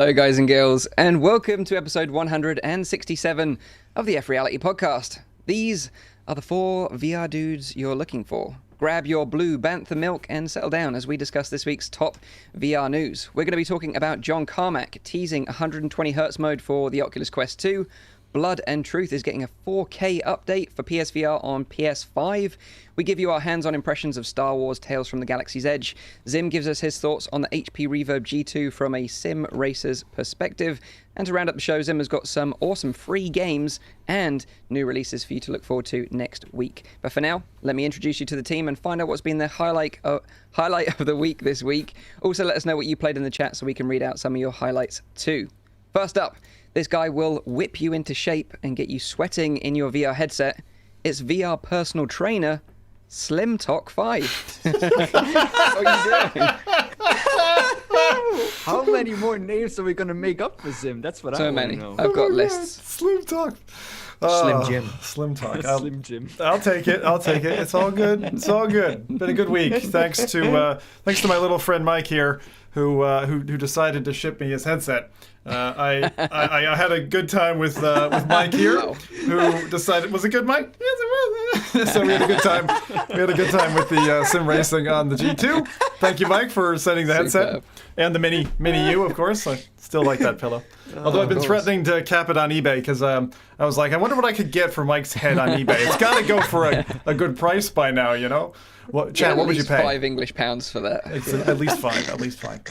Hello, guys and girls, and welcome to episode 167 of the F.Reality Podcast. These are the 4 VR dudes you're looking for. Grab your blue Bantha milk and settle down as we discuss this week's top VR news. We're going to be talking about John Carmack teasing 120Hz mode for the Oculus Quest 2. Blood and Truth is getting a 4K update for PSVR on PS5. We give you our hands-on impressions of Star Wars Tales from the Galaxy's Edge. Zim gives us his thoughts on the HP Reverb G2 from a sim racer's perspective. And to round up the show, Zim has got some awesome free games and new releases for you to look forward to next week. But for now, let me introduce you to the team and find out what's been the highlight of the week this week. Also, let us know what you played in the chat so we can read out some of your highlights too. First up, this guy will whip you into shape and get you sweating in your VR headset. It's VR personal trainer, Slim Talk 5. What are you doing? How many more names are we going to make up for Zim? That's what I want to know. I've got lists. Slim Talk. Slim Jim. Slim Talk. Slim Jim. I'll take it. It's all good. It's all good. Been a good week. Thanks to my little friend Mike here, who decided to ship me his headset. I had a good time with Mike here, who decided, was it good, Mike? Yes, it was. So we had a good time. We had a good time with the sim racing on the G2. Thank you, Mike, for sending the headset and the mini U, of course. I still like that pillow. Although I've been threatening to cap it on eBay because I was like, I wonder what I could get for Mike's head on eBay. It's got to go for a good price by now, you know. Chad, what would you pay? £5 for that. It's at least five. At least five.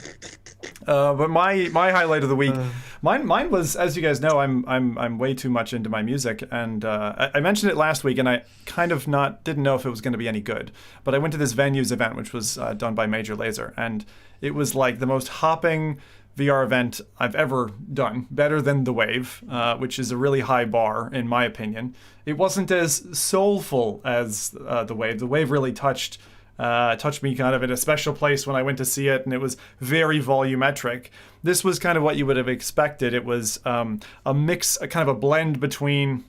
But my highlight of the week, mine was, as you guys know, I'm way too much into my music, and I mentioned it last week, and I kind of didn't know if it was going to be any good. But I went to this Venues event, which was done by Major Lazer, and it was like the most hopping VR event I've ever done, better than The Wave, which is a really high bar in my opinion. It wasn't as soulful as The Wave. The Wave really touched me kind of in a special place when I went to see it, and it was very volumetric. This was kind of what you would have expected. It was a mix, a kind of a blend between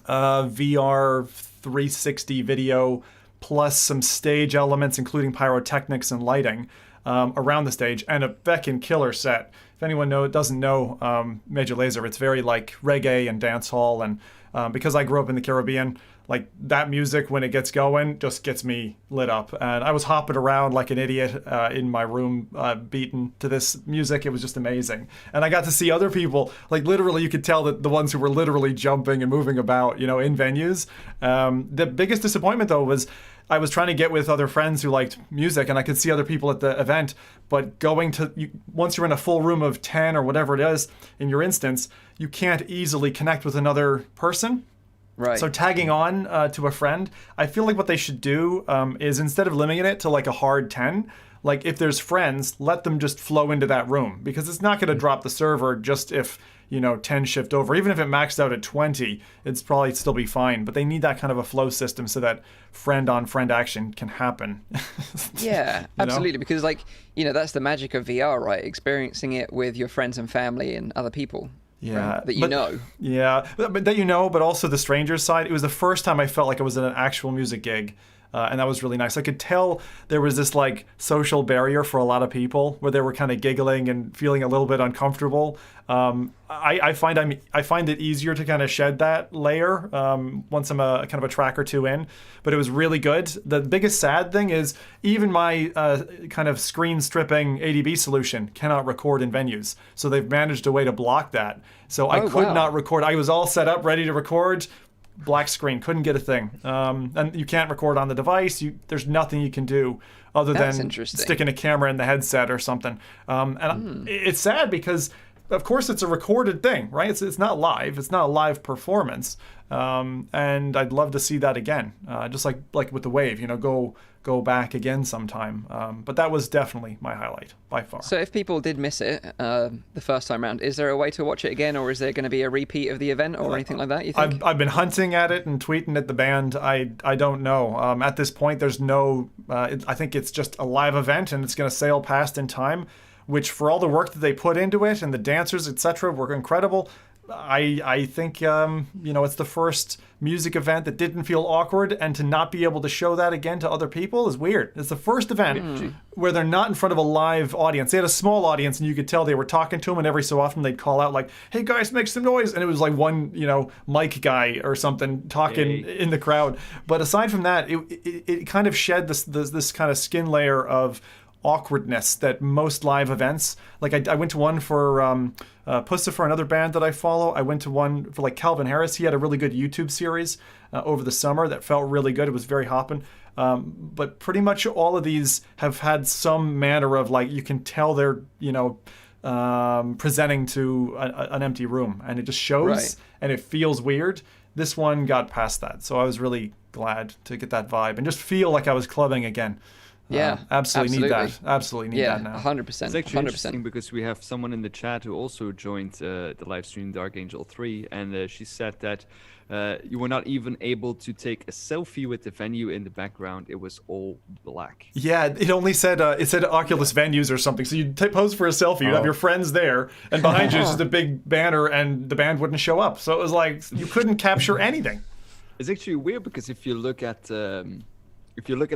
VR 360 video plus some stage elements, including pyrotechnics and lighting around the stage, and a feckin' killer set. If anyone doesn't know Major Lazer, it's very like reggae and dancehall, and because I grew up in the Caribbean, like that music when it gets going just gets me lit up. And I was hopping around like an idiot in my room beating to this music. It was just amazing. And I got to see other people, like literally you could tell that the ones who were literally jumping and moving about, you know, in venues. The biggest disappointment though was I was trying to get with other friends who liked music, and I could see other people at the event, but once you're in a full room of 10 or whatever it is, in your instance, you can't easily connect with another person. Right. So tagging on to a friend, I feel like what they should do is instead of limiting it to like a hard 10, like if there's friends, let them just flow into that room, because it's not going to drop the server just if, 10 shift over. Even if it maxed out at 20, it's probably still be fine. But they need that kind of a flow system so that friend-on-friend action can happen. Yeah, absolutely. Because, that's the magic of VR, right? Experiencing it with your friends and family and other people. Yeah. That you know. Yeah, but that but also the stranger's side. It was the first time I felt like I was at an actual music gig. And that was really nice. I could tell there was this like social barrier for a lot of people where they were kind of giggling and feeling a little bit uncomfortable. I find it easier to kind of shed that layer once I'm a kind of a track or two in. But it was really good. The biggest sad thing is even my kind of screen stripping ADB solution cannot record in venues. So they've managed a way to block that. So I could not record. I was all set up, ready to record. Black screen, couldn't get a thing. And you can't record on the device. There's nothing you can do other than sticking a camera in the headset or something. It's sad because, of course, it's a recorded thing, right? It's not live. It's not a live performance. And I'd love to see that again, just like with the Wave, go back again sometime. But that was definitely my highlight by far. So if people did miss it the first time around, is there a way to watch it again, or is there going to be a repeat of the event or anything like that, you think? I've been hunting at it and tweeting at the band. I don't know. At this point, there's no... I think it's just a live event, and it's going to sail past in time, which for all the work that they put into it and the dancers, etc., were incredible. I think it's the first music event that didn't feel awkward, and to not be able to show that again to other people is weird. It's the first event where they're not in front of a live audience. They had a small audience, and you could tell they were talking to them, and every so often they'd call out like, "Hey guys, make some noise," and it was like one mic guy or something talking in the crowd. But aside from that, it kind of shed this kind of skin layer of awkwardness that most live events, like I went to one for Pussifer, another band that I follow. I went to one for like Calvin Harris. He had a really good YouTube series over the summer that felt really good. It was very hopping. But pretty much all of these have had some manner of like, you can tell they're presenting to an empty room, and it just shows and it feels weird. This one got past that, so I was really glad to get that vibe and just feel like I was clubbing again. Yeah, absolutely need that. Absolutely need that now. 100%. It's actually interesting because we have someone in the chat who also joined the live stream Dark Angel 3, and she said that you were not even able to take a selfie with the venue in the background. It was all black. Yeah, it only said Oculus venues or something. So you'd pose for a selfie, you'd have your friends there, and behind you is just a big banner, and the band wouldn't show up. So it was like you couldn't capture anything. It's actually weird because if you look at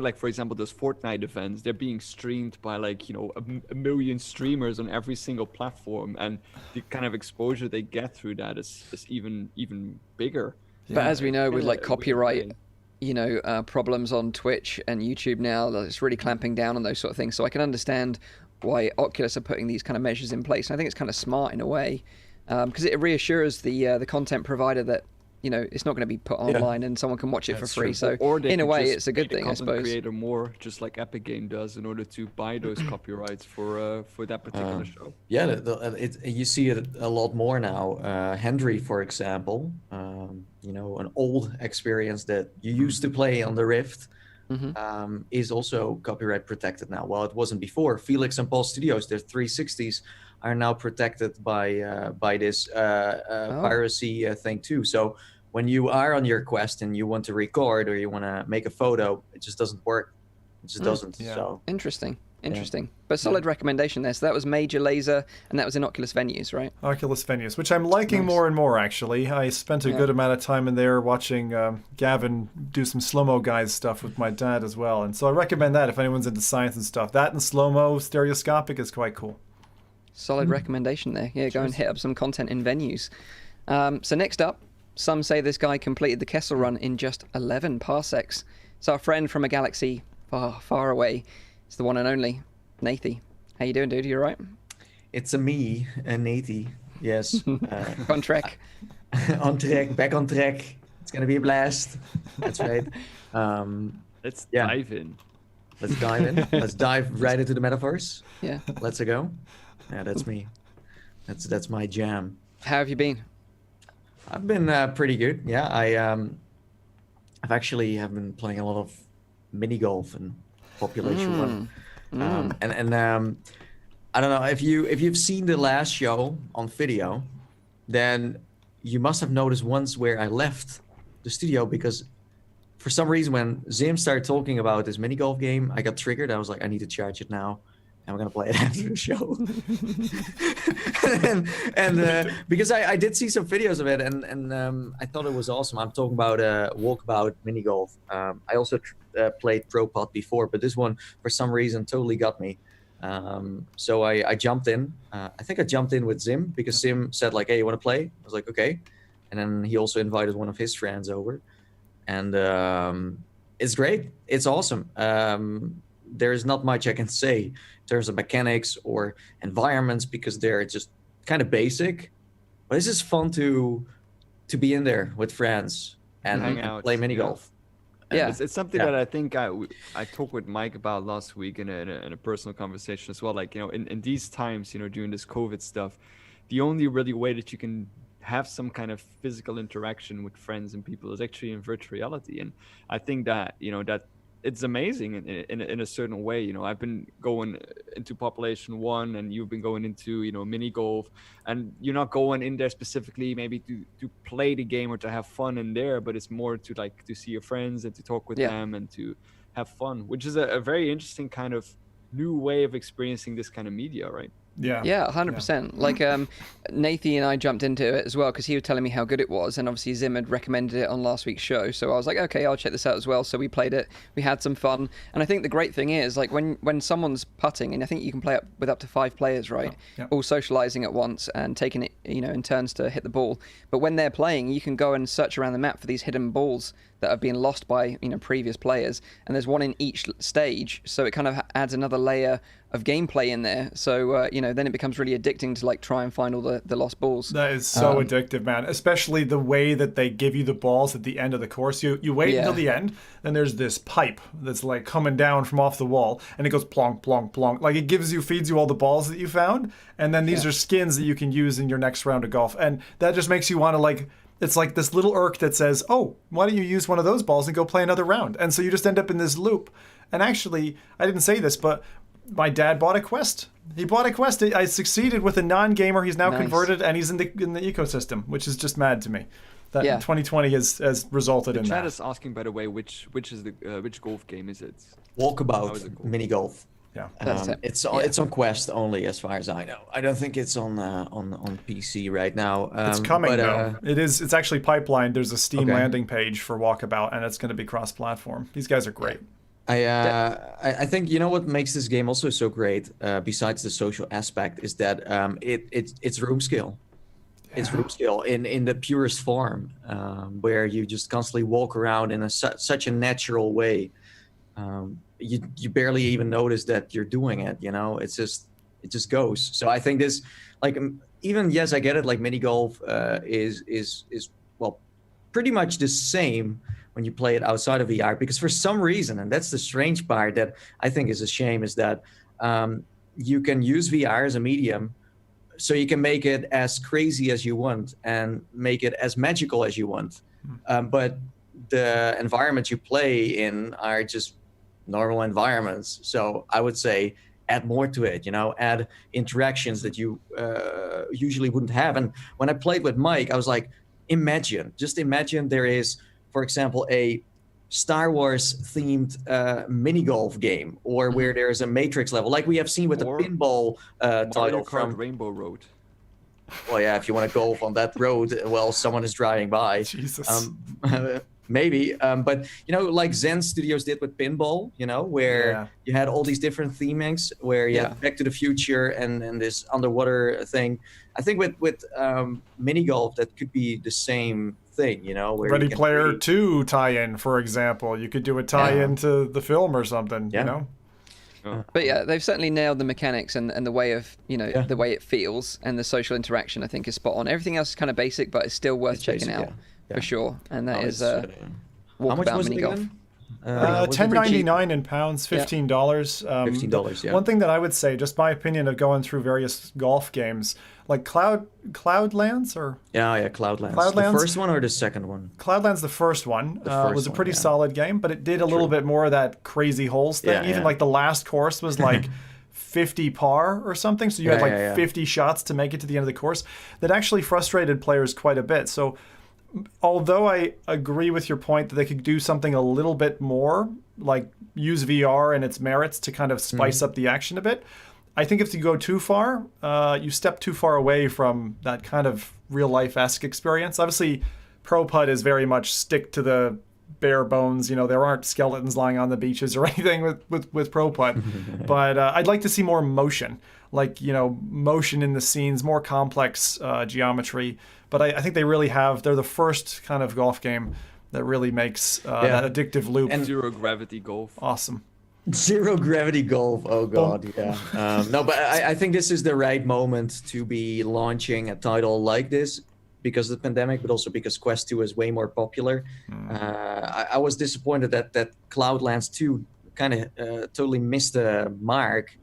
like, for example, those Fortnite events, they're being streamed by like, a million streamers on every single platform, and the kind of exposure they get through that is even bigger. But as we know, with like copyright, problems on Twitch and YouTube now, it's really clamping down on those sort of things. So I can understand why Oculus are putting these kind of measures in place. And I think it's kind of smart in a way, because it reassures the content provider that it's not going to be put online and someone can watch it for free. True. So or in a way, it's a good thing, I suppose. suppose. Creator more, just like Epic Game does, in order to buy those copyrights for that particular show. Yeah, you see it a lot more now. Henry, for example, an old experience that you used to play on the Rift, is also copyright protected now. Well, it wasn't before. Felix and Paul Studios, their 360s, are now protected by this piracy thing too. So when you are on your Quest and you want to record or you want to make a photo, it just doesn't work. It just doesn't. Yeah. So Interesting. But solid recommendation there. So that was Major Lazer, and that was in Oculus Venues, right? Oculus Venues, which I'm liking more and more, actually. I spent a good amount of time in there watching Gavin do some slow-mo guys stuff with my dad as well. And so I recommend that if anyone's into science and stuff. That and slow-mo stereoscopic is quite cool. Solid recommendation there. Yeah, go and hit up some content in venues. So next up, some say this guy completed the Kessel Run in just 11 parsecs. So our friend from a galaxy far, far away is the one and only Nathie. How you doing, dude? You all right? it's a me, a Nathie. Yes. On track. On track, back on track. It's gonna be a blast. That's right. Let's dive in. Let's dive in. Let's dive right into the metaverse. Yeah. Let's go. Yeah, that's me. That's my jam. How have you been? I've been pretty good. Yeah, I've actually have been playing a lot of mini golf and Population One. And I don't know if you've seen the last show on video, then you must have noticed once where I left the studio because for some reason when Zim started talking about this mini golf game, I got triggered. I was like, I need to charge it now. And we're gonna play it after the show. and because I did see some videos of it and I thought it was awesome. I'm talking about walkabout mini golf. I also played Pro Pot before, but this one for some reason totally got me. So I jumped in. I think I jumped in with Zim because Zim said like, "Hey, you want to play?" I was like, "Okay." And then he also invited one of his friends over, and it's great. It's awesome. There's not much I can say in terms of mechanics or environments because they're just kind of basic, but it's just fun to be in there with friends and hang out, play mini golf. Yeah, it's something that I think I talked with Mike about last week in a personal conversation as well. Like, in these times, during this COVID stuff, the only really way that you can have some kind of physical interaction with friends and people is actually in virtual reality. And I think that, that it's amazing in a certain way. I've been going into Population One and you've been going into, mini golf, and you're not going in there specifically maybe to play the game or to have fun in there, but it's more to like to see your friends and to talk with them and to have fun, which is a very interesting kind of new way of experiencing this kind of media, right? Yeah, 100%. Like, Nathan and I jumped into it as well because he was telling me how good it was, and obviously Zim had recommended it on last week's show. So I was like, okay, I'll check this out as well. So we played it, we had some fun, and I think the great thing is, like, when someone's putting, and I think you can play it with up to 5 players, right? All socializing at once and taking it, in turns to hit the ball. But when they're playing, you can go and search around the map for these hidden balls that have been lost by previous players, and there's one in each stage, so it kind of adds another layer of gameplay in there. So then it becomes really addicting to like try and find all the lost balls. That is so addictive, man. Especially the way that they give you the balls at the end of the course. You wait until the end, then there's this pipe that's like coming down from off the wall, and it goes plonk, plonk, plonk. Like it feeds you all the balls that you found, and then these are skins that you can use in your next round of golf, and that just makes you want to like. It's like this little irk that says, oh, why don't you use one of those balls and go play another round? And so you just end up in this loop. And actually, I didn't say this, but my dad bought a Quest. He bought a Quest. I succeeded with a non-gamer. He's now converted, and he's in the ecosystem, which is just mad to me. That 2020 has resulted in that. Chad is asking, by the way, which golf game is it? Walkabout mini golf. Yeah, it's on Quest only, as far as I know. I don't think it's on PC right now. It's coming though. It's actually pipelined. There's a Steam landing page for Walkabout, and it's going to be cross-platform. These guys are great. I think what makes this game also so great, besides the social aspect, is that it's room skill. It's room skill in the purest form, where you just constantly walk around in such a natural way. You barely even notice that you're doing it. It just goes. So I think this, like, even yes, I get it. Like mini golf is well, pretty much the same when you play it outside of VR, because for some reason, and that's the strange part that I think is a shame, is that you can use VR as a medium, so you can make it as crazy as you want and make it as magical as you want. But the environments you play in are just normal environments. So I would say add more to it, add interactions that you usually wouldn't have. And when I played with Mike, I was like, imagine there is, for example, a Star Wars themed mini golf game, or where there's a Matrix level, like we have seen with the pinball title from Rainbow Road. Well, yeah, if you want to golf on that road while someone is driving by. Jesus. Maybe, but like Zen Studios did with pinball, where you had all these different themings, where you had Back to the Future and this underwater thing. I think with mini golf, that could be the same thing, where Ready Player 2 tie-in, for example. You could do a tie-in to the film or something, But yeah, they've certainly nailed the mechanics and the way of the way it feels, and the social interaction I think is spot on. Everything else is kind of basic, but it's still worth checking out. For sure, and that is how much was it again? $10.99 in pounds, $15. $15, yeah. One thing that I would say, just my opinion of going through various golf games, like Cloudlands or Cloudlands. The first one or the second one? Cloudlands, the first one, was a pretty solid game, but it did a little bit more of that crazy holes thing. Even like the last course was like 50 par or something, so you had 50 shots to make it to the end of the course. That actually frustrated players quite a bit. So although I agree with your point that they could do something a little bit more, like use VR and its merits to kind of spice up the action a bit, I think if you go too far, you step too far away from that kind of real-life-esque experience. Obviously, Pro Putt is very much stick to the bare bones. There aren't skeletons lying on the beaches or anything with Pro Putt. But I'd like to see more motion, like, motion in the scenes, more complex geometry. But I think they really have. They're the first kind of golf game that really makes that addictive loop. And zero gravity golf. Awesome. Zero gravity golf. Oh God, yeah. No, but I think this is the right moment to be launching a title like this, because of the pandemic, but also because Quest 2 is way more popular. I was disappointed that Cloudlands 2 kind of totally missed the mark.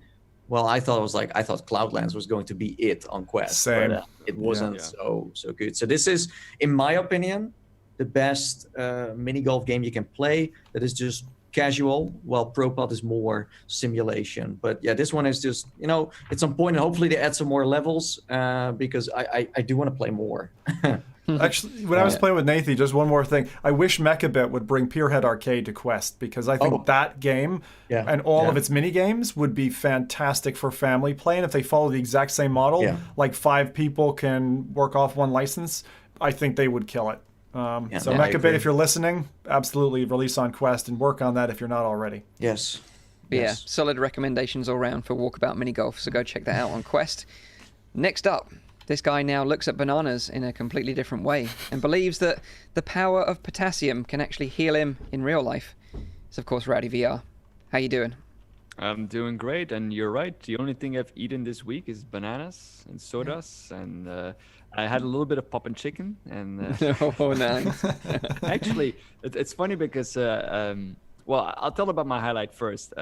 Well, I thought Cloudlands was going to be it on Quest, but it wasn't so good. So this is, in my opinion, the best mini golf game you can play. That is just casual, while Pro Putt is more simulation. But yeah, this one is just it's on point, and hopefully they add some more levels, because I do want to play more. Actually, when I was playing with Nathan, just one more thing. I wish Mechabit would bring Peerhead Arcade to Quest, because I think that game and all of its mini games would be fantastic for family play. And if they follow the exact same model, like 5 people can work off one license, I think they would kill it. So Mechabit, if you're listening, absolutely release on Quest and work on that if you're not already. Yes. Yeah, solid recommendations all round for Walkabout Mini Golf, so go check that out on Quest. Next up, this guy now looks at bananas in a completely different way and believes that the power of potassium can actually heal him in real life. It's, of course, Rowdy VR. How you doing? I'm doing great, and you're right. The only thing I've eaten this week is bananas and sodas, and I had a little bit of poppin' chicken. And Oh, nice. actually, it's funny because, well, I'll tell about my highlight first.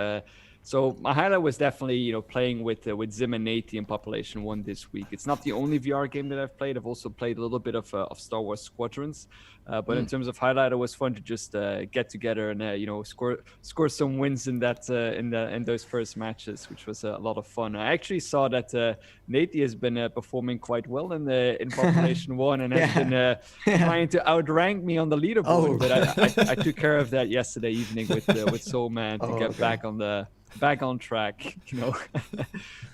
So my highlight was definitely, playing with Zim and Nate in Population 1 this week. It's not the only VR game that I've played. I've also played a little bit of Star Wars Squadrons. But in terms of highlight, it was fun to just get together and score some wins in that in those first matches, which was a lot of fun. I actually saw that Nate has been performing quite well in Population 1 and has been trying to outrank me on the leaderboard. But I took care of that yesterday evening with Soul Man to get back on track,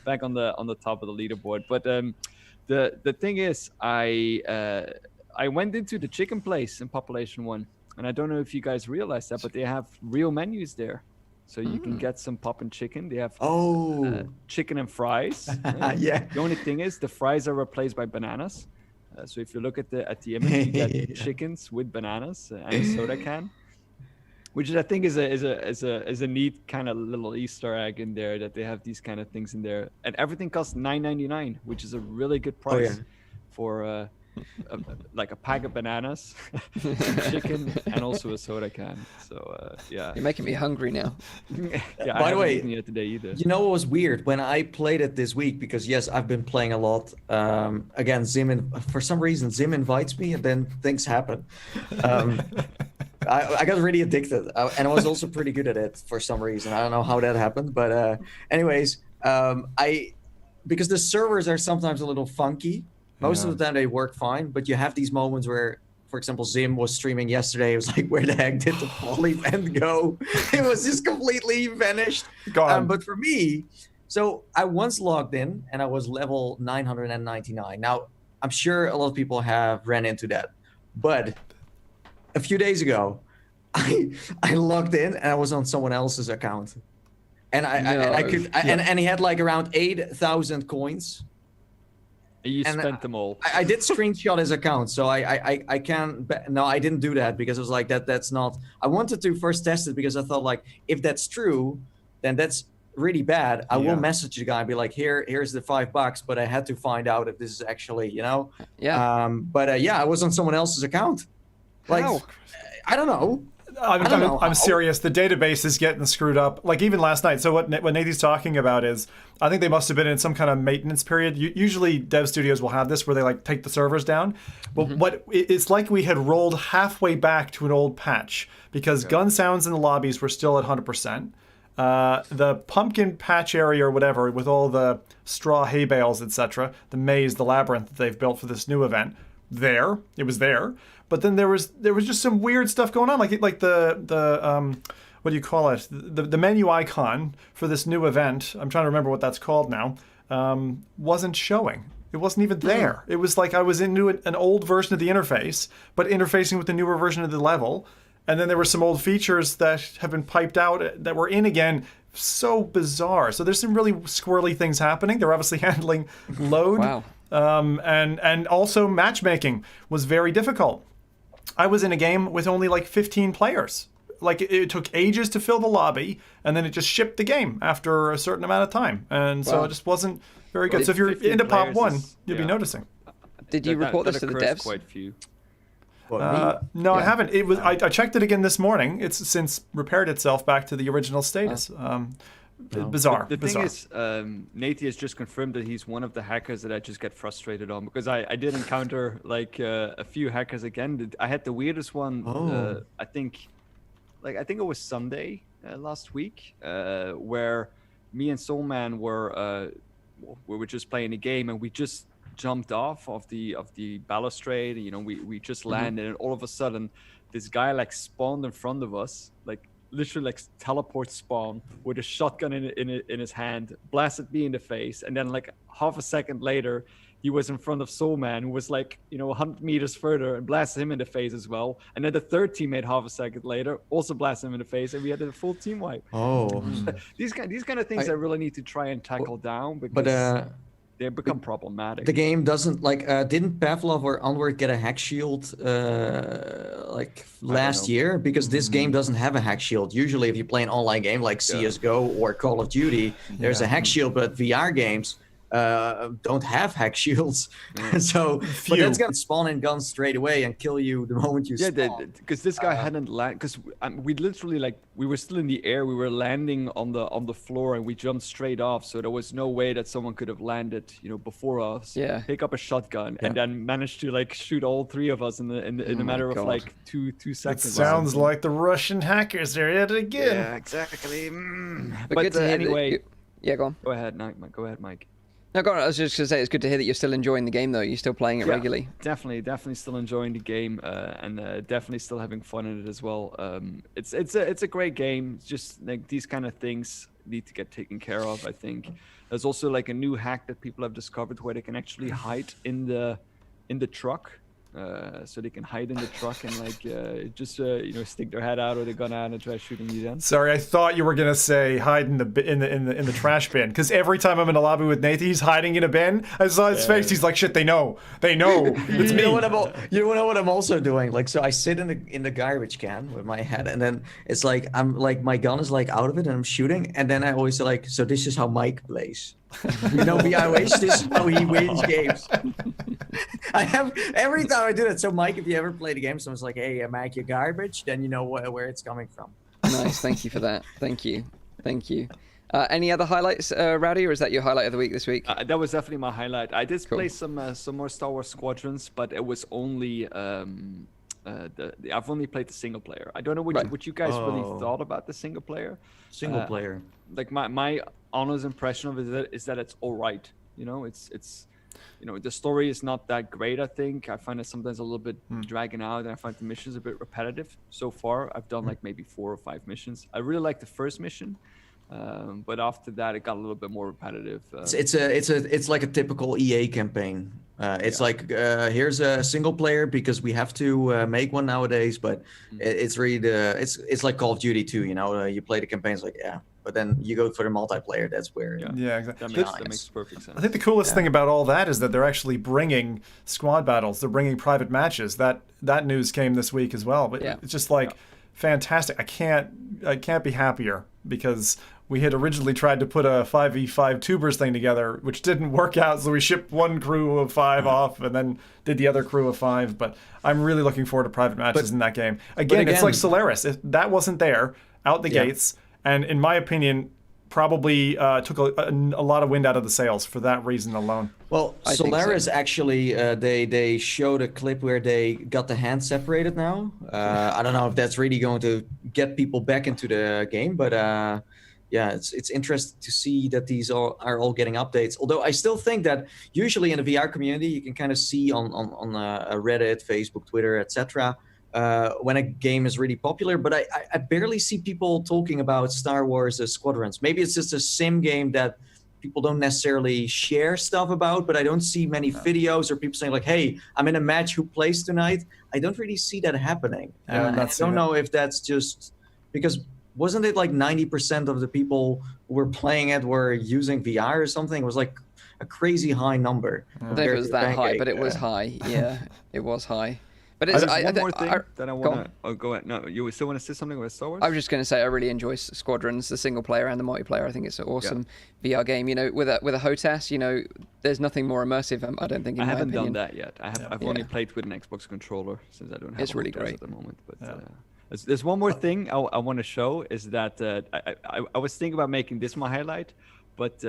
back on the top of the leaderboard. But the thing is, I went into the chicken place in Population 1, and I don't know if you guys realize that, but they have real menus there. So you can get some poppin' chicken. They have chicken and fries. The only thing is the fries are replaced by bananas. So if you look at the image, you get chickens with bananas and a soda can. Which I think is a neat kind of little Easter egg in there, that they have these kind of things in there, and everything costs $9.99, which is a really good price for like a pack of bananas, chicken, and also a soda can. So you're making me hungry now. By the way, eaten it today either. You know what was weird when I played it this week? Because yes, I've been playing a lot. Again, for some reason Zim invites me, and then things happen. I got really addicted, and I was also pretty good at it for some reason. I don't know how that happened, but anyways, because the servers are sometimes a little funky. Most of the time they work fine, but you have these moments where, for example, Zim was streaming yesterday. It was like, where the heck did the fall event go? It was just completely vanished. But for me, so I once logged in and I was level 999. Now, I'm sure a lot of people have ran into that, but a few days ago, I logged in and I was on someone else's account, and and he had like around 8,000 coins. You spent them all. I did screenshot his account, so I can't. No, I didn't do that because it was like that's not. I wanted to first test it because I thought, like, if that's true, then that's really bad. I will message the guy and be like, here's the $5, but I had to find out if this is actually, I was on someone else's account. Like, How? I don't know. I'm serious. The database is getting screwed up. Like even last night. So what Nathan's talking about is, I think they must have been in some kind of maintenance period. Usually dev studios will have this where they like take the servers down. But it's like we had rolled halfway back to an old patch because gun sounds in the lobbies were still at 100%. The pumpkin patch area or whatever with all the straw hay bales, etc., the maze, the labyrinth that they've built for this new event, it was there. But then there was just some weird stuff going on, like the what do you call it? The menu icon for this new event. I'm trying to remember what that's called now. Wasn't showing. It wasn't even there. It was like I was into an old version of the interface, but interfacing with the newer version of the level. And then there were some old features that have been piped out that were in again. So bizarre. So there's some really squirrely things happening. They're obviously handling load. Wow. And also matchmaking was very difficult. I was in a game with only like 15 players. Like it took ages to fill the lobby, and then it just shipped the game after a certain amount of time. And so it just wasn't very good. So if you're into Pop 1, you'll be noticing. Did you report this to the devs? Quite few. No, I haven't. It was. I checked it again this morning. It's since repaired itself back to the original status. Bizarre. The thing is, Nate has just confirmed that he's one of the hackers that I just get frustrated on, because I did encounter like a few hackers again. I had the weirdest one. I think it was Sunday last week, where me and Soulman were just playing a game, and we just jumped off of the balustrade. You know, we just landed, and all of a sudden, this guy like spawned in front of us, like literally like teleport spawn with a shotgun in his hand, blasted me in the face, and then like half a second later, he was in front of Soul Man, who was like, you know, 100 meters further, and blasted him in the face as well. And then the third teammate half a second later also blasted him in the face, and we had a full team wipe. Oh. These kind of things I really need to try and tackle down, because they become problematic. The game doesn't like didn't Pavlov or Onward get a hack shield like last year? Because this game doesn't have a hack shield. Usually if you play an online game like CSGO or Call of Duty, there's a hack shield, but VR games don't have hack shields. So but that's gonna spawn in guns straight away and kill you the moment you spawn. Because this guy hadn't landed, because we literally like we were still in the air, we were landing on the floor, and we jumped straight off, so there was no way that someone could have landed, you know, before us, pick up a shotgun and then managed to like shoot all three of us in a matter of like two seconds. It sounds like the Russian hackers are at it again. Yeah, exactly. But anyway, go on. Go ahead, Mike. No, go on. I was just going to say, it's good to hear that you're still enjoying the game, though. You're still playing it regularly. Definitely still enjoying the game, and definitely still having fun in it as well. It's a great game. It's just like these kind of things need to get taken care of, I think. There's also like a new hack that people have discovered where they can actually hide in the truck. So they can hide in the truck and like just you know, stick their head out or the gun out and try shooting you down. Sorry, I thought you were gonna say hide in the trash bin, because every time I'm in a lobby with Nate, he's hiding in a bin. I saw his face. He's like, shit, they know, it's me. You know what I'm also doing? Like, so I sit in the garbage can with my head, and then it's like I'm like my gun is like out of it, and I'm shooting, and then I always say like, so this is how Mike plays. You know, this is how he wins games. I have every time I do that. So Mike, if you ever play the game, someone's like, "Hey, Mike, you're garbage," then you know where it's coming from. Nice, thank you for that. Thank you. Any other highlights, Rowdy, or is that your highlight of the week this week? That was definitely my highlight. I did play some more Star Wars Squadrons, but it was only I've only played the single player. I don't know what you guys really thought about the single player. Single player. Like my honest impression of it is that it's all right. You know, it's you know, the story is not that great. I think I find it sometimes a little bit dragging out, and I find the missions a bit repetitive. So far, I've done like maybe 4 or 5 missions. I really like the first mission, but after that, it got a little bit more repetitive. It's like a typical EA campaign. It's like here's a single player because we have to make one nowadays, but it's really it's like Call of Duty 2. You know, you play the campaigns like but then you go for the multiplayer. That's where exactly. That makes perfect sense. I think the coolest thing about all that is that they're actually bringing squad battles. They're bringing private matches. That news came this week as well. But it's just like fantastic. I can't be happier, because we had originally tried to put a 5v5 tubers thing together, which didn't work out. So we shipped one crew of 5 off and then did the other crew of 5. But I'm really looking forward to private matches in that game. Again, it's like Solaris. That wasn't there out the gates. And in my opinion, probably took a lot of wind out of the sails for that reason alone. Well, Solaris actually, they showed a clip where they got the hands separated now. I don't know if that's really going to get people back into the game, but it's interesting to see that these are all getting updates. Although I still think that usually in the VR community, you can kind of see on Reddit, Facebook, Twitter, etc., when a game is really popular, but I barely see people talking about Star Wars Squadrons. Maybe it's just a sim game that people don't necessarily share stuff about, but I don't see many videos or people saying like, hey, I'm in a match, who plays tonight? I don't really see that happening. I don't know if that's just because wasn't it like 90% of the people who were playing it were using VR or something? It was like a crazy high number. I don't think it was that high, but it was high. Yeah, it was high. But there's one more thing that I want to... Oh, go ahead. No, you still want to say something about Star Wars? I was just going to say I really enjoy Squadrons, the single player and the multiplayer. I think it's an awesome VR game. You know, with a HOTAS, you know, there's nothing more immersive, I don't think, in my opinion. I haven't done that yet. I've only played with an Xbox controller since I don't have it's really HOTAS great at the moment. But there's one more thing I want to show is that I was thinking about making this my highlight, but...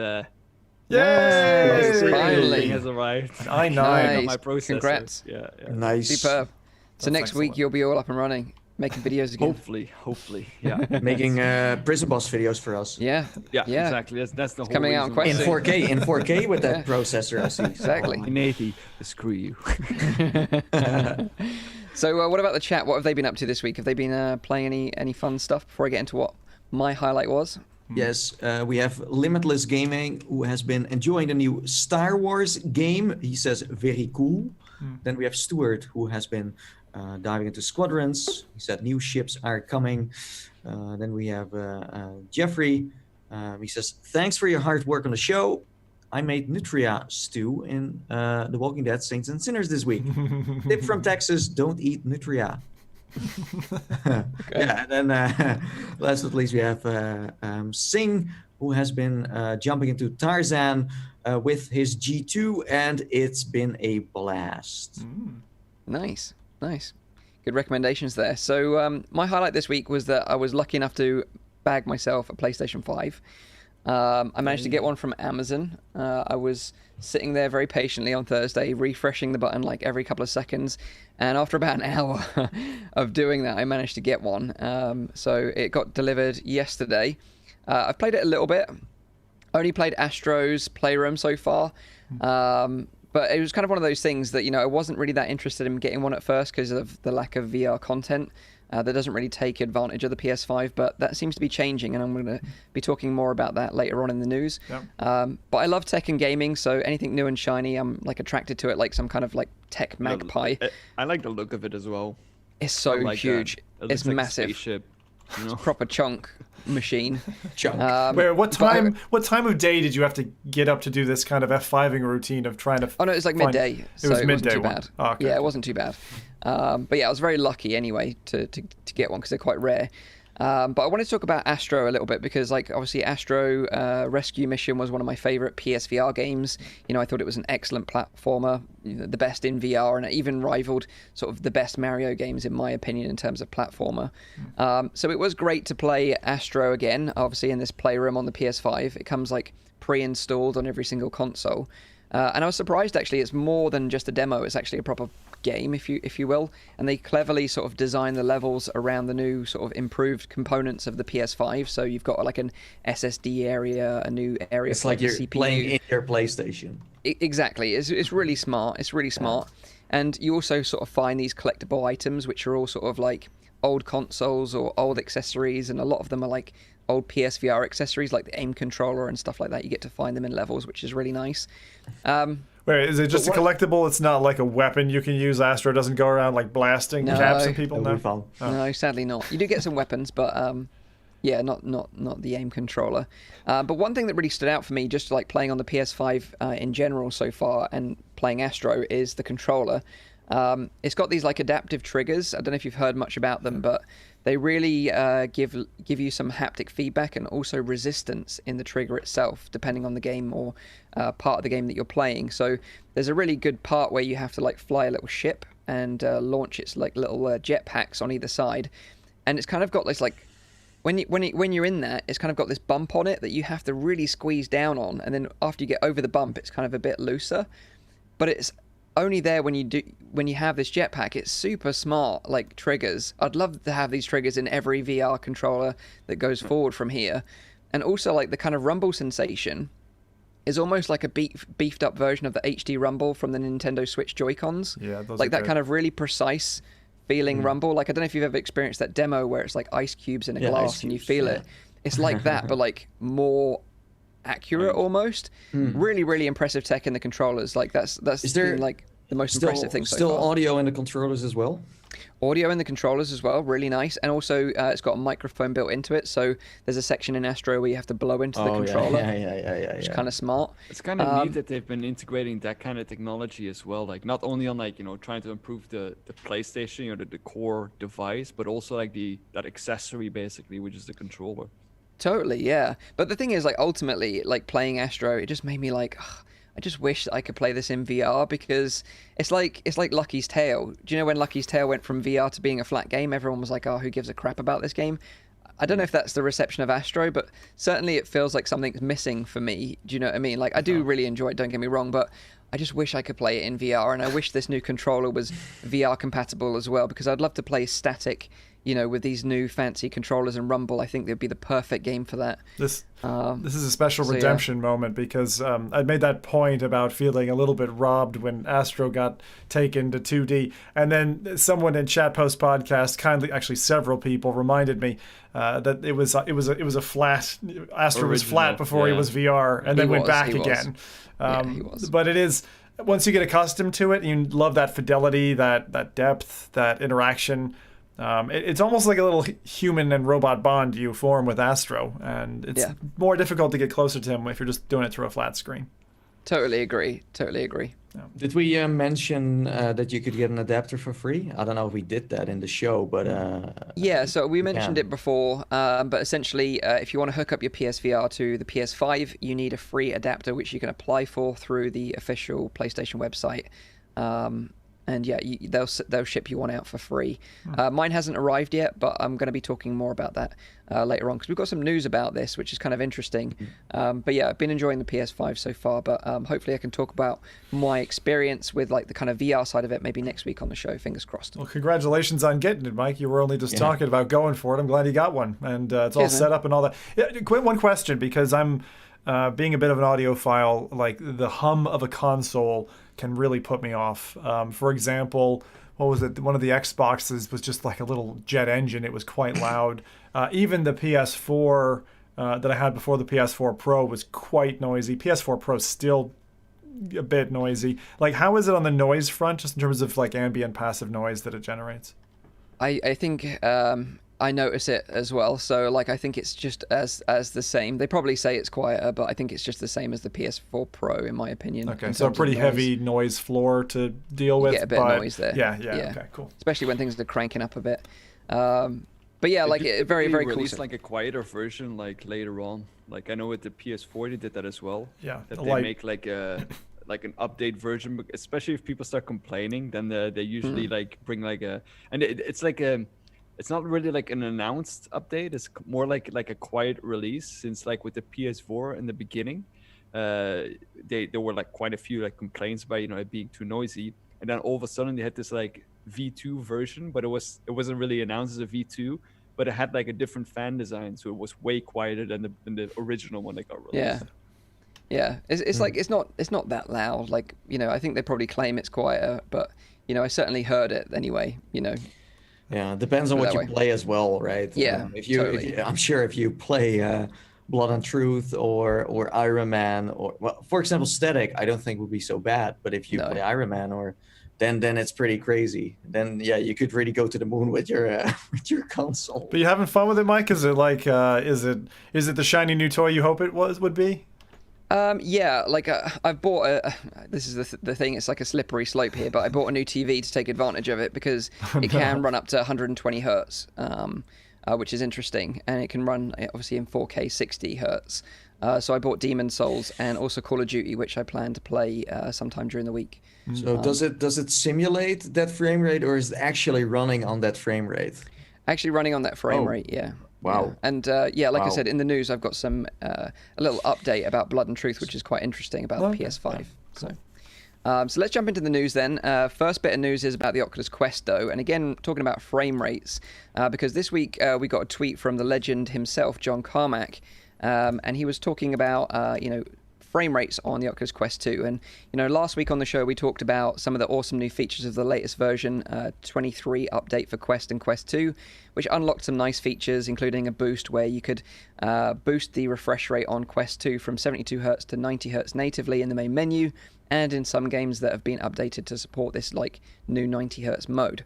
Yay! Finally has arrived. I know. Nice. My processor. Congrats. Yeah. Nice. Superb. So next week you'll be all up and running. making videos again. Hopefully, yeah. Making prison boss videos for us. Yeah, exactly. That's the whole coming out on reason. Quest In 4K with that processor, I see. Exactly. In 80, screw you. So what about the chat? What have they been up to this week? Have they been playing any fun stuff before I get into what my highlight was? Yes, we have Limitless Gaming, who has been enjoying the new Star Wars game. He says, very cool. Then we have Stuart, who has been diving into Squadrons. He said, new ships are coming. Then we have Jeffrey. He says, thanks for your hard work on the show. I made nutria stew in The Walking Dead Saints and Sinners this week. Tip from Texas, don't eat nutria. Yeah, and then last but not least, we have Singh, who has been jumping into Tarzan with his G2, and it's been a blast. Nice. Good recommendations there. So my highlight this week was that I was lucky enough to bag myself a PlayStation 5. I managed to get one from Amazon. I was sitting there very patiently on Thursday, refreshing the button like every couple of seconds. And after about an hour of doing that, I managed to get one. So it got delivered yesterday. I've played it a little bit. Only played Astro's Playroom so far. But it was kind of one of those things that, I wasn't really that interested in getting one at first because of the lack of VR content. That doesn't really take advantage of the PS5, but that seems to be changing, and I'm going to be talking more about that later on in the news. Yep. But I love tech and gaming, so anything new and shiny, I'm like attracted to it, like some kind of like tech magpie. I like the look of it as well. It's so huge. It's like massive. Spaceship, It's a proper chunk machine. Chunk. What time of day did you have to get up to do this kind of F5ing routine of trying to? Oh no, it was like midday. It was midday. Wasn't too bad. Oh, okay. Yeah, it wasn't too bad. But yeah, I was very lucky anyway to get one because they're quite rare. But I want to talk about Astro a little bit because, like, obviously Astro Rescue Mission was one of my favorite PSVR games. I thought it was an excellent platformer, the best in VR, and it even rivaled sort of the best Mario games in my opinion in terms of platformer. So it was great to play Astro again, obviously in this playroom on the PS5. It comes like pre-installed on every single console. And I was surprised actually it's more than just a demo. It's actually a proper game, if you will, and they cleverly sort of design the levels around the new sort of improved components of the PS5. So you've got like an SSD area, a new area. It's like you're CPU. playing in your PlayStation. Exactly. It's really smart. It's really smart. And you also sort of find these collectible items, which are all sort of like old consoles or old accessories, and a lot of them are like old PSVR accessories, like the aim controller and stuff like that. You get to find them in levels, which is really nice. Wait, is it just a collectible? It's not like a weapon you can use. Astro doesn't go around like blasting caps and people. No, sadly not. You do get some weapons, but yeah, not the aim controller. But one thing that really stood out for me, just like playing on the PS5 in general so far, and playing Astro, is the controller. It's got these like adaptive triggers. I don't know if you've heard much about them, but they really give you some haptic feedback and also resistance in the trigger itself, depending on the game or part of the game that you're playing. So there's a really good part where you have to like fly a little ship and launch its like little jetpacks on either side, and it's kind of got this like when you're in that, it's kind of got this bump on it that you have to really squeeze down on, and then after you get over the bump, it's kind of a bit looser, but it's only there when you have this jetpack. It's super smart, like triggers. I'd love to have these triggers in every VR controller that goes forward from here. And also like the kind of rumble sensation is almost like a beefed up version of the HD rumble from the Nintendo Switch Joy-Cons. Yeah, those like are that good. kind of really precise feeling rumble. Like I don't know if you've ever experienced that demo where it's like ice cubes in a glass and you feel it. It's like that, but like more accurate almost. Really, really impressive tech in the controllers. Like that's been like the most impressive thing so far. Still audio in the controllers as well? Audio in the controllers as well, really nice. And also it's got a microphone built into it, so there's a section in Astro where you have to blow into the controller. Yeah. Which is kind of smart. It's kind of neat that they've been integrating that kind of technology as well, like not only on like trying to improve the PlayStation, the core device, but also like that accessory basically, which is the controller. Totally, yeah. But the thing is, like, ultimately, like, playing Astro, it just made me like, I just wish that I could play this in VR, because it's like Lucky's Tale. Do you know when Lucky's Tale went from VR to being a flat game? Everyone was like, oh, who gives a crap about this game? I don't know if that's the reception of Astro, but certainly it feels like something's missing for me. Do you know what I mean? Like, I do really enjoy it, don't get me wrong, but I just wish I could play it in VR, and I wish this new controller was VR compatible as well, because I'd love to play static with these new fancy controllers and Rumble, I think they'd be the perfect game for that. This is a special redemption moment because I made that point about feeling a little bit robbed when Astro got taken to 2D, and then someone in Chat Post Podcast kindly, actually several people, reminded me that it was a flat. Astro was flat before he was VR, and then went back again. He was. But it is, once you get accustomed to it, you love that fidelity, that depth, that interaction. It's almost like a little human and robot bond you form with Astro, and it's more difficult to get closer to him if you're just doing it through a flat screen. Totally agree. Yeah. Did we mention that you could get an adapter for free? I don't know if we did that in the show, but so we mentioned it before, but essentially, if you want to hook up your PSVR to the PS5, you need a free adapter, which you can apply for through the official PlayStation website. And they'll ship you one out for free. Mine hasn't arrived yet, but I'm going to be talking more about that later on because we've got some news about this, which is kind of interesting. But yeah, I've been enjoying the PS5 so far, but hopefully I can talk about my experience with like the kind of VR side of it maybe next week on the show. Fingers crossed. Well, congratulations on getting it, Mike. You were only just talking about going for it. I'm glad you got one, and it's all set up and all that. Yeah, one question, because I'm being a bit of an audiophile, like the hum of a console can really put me off. For example, what was it? One of the Xboxes was just like a little jet engine. It was quite loud. Even the PS4 that I had before the PS4 Pro was quite noisy. PS4 Pro still a bit noisy. Like, how is it on the noise front, just in terms of like ambient passive noise that it generates? I think I notice it as well. So like I think it's just as the same. They probably say it's quieter, but I think it's just the same as the PS4 Pro in my opinion. Okay, so a pretty heavy noise floor to deal with. You get a bit of noise there. Yeah. Okay, cool. Especially when things are cranking up a bit. But yeah, like very cool. Release like a quieter version like later on. Like I know with the PS4 they did that as well. Yeah. That they make like an update version, especially if people start complaining, then they usually like bring like it's not really like an announced update. It's more like a quiet release, since like with the PS4 in the beginning, there were like quite a few like complaints about it being too noisy, and then all of a sudden they had this like V2 version, but it wasn't really announced as a V2, but it had like a different fan design, so it was way quieter than the original one that got released. Yeah. It's like it's not that loud. Like I think they probably claim it's quieter, but I certainly heard it anyway. Yeah, it depends on what you play as well, right? Yeah, totally. I'm sure if you play Blood and Truth or Iron Man, or for example, Static, I don't think would be so bad. But if you play Iron Man, then it's pretty crazy. Then you could really go to the moon with your console. But you having fun with it, Mike? Is it like is it the shiny new toy you hope it would be? Like I've bought this is the thing, it's like a slippery slope here, but I bought a new TV to take advantage of it because it can run up to 120 hertz, which is interesting, and it can run obviously in 4K 60 hertz. So I bought Demon Souls and also Call of Duty, which I plan to play sometime during the week. So does it simulate that frame rate, or is it actually running on that frame rate? Actually running on that frame rate, yeah. Wow. Yeah. And I said, in the news, I've got some a little update about Blood and Truth, which is quite interesting about the PS5. Yeah. Cool. So let's jump into the news then. First bit of news is about the Oculus Quest, though. And again, talking about frame rates, because this week we got a tweet from the legend himself, John Carmack, and he was talking about, frame rates on the Oculus Quest 2. And, last week on the show, we talked about some of the awesome new features of the latest version, 23 update for Quest and Quest 2, which unlocked some nice features, including a boost where you could boost the refresh rate on Quest 2 from 72 Hz to 90 Hz natively in the main menu, and in some games that have been updated to support this like new 90 Hz mode.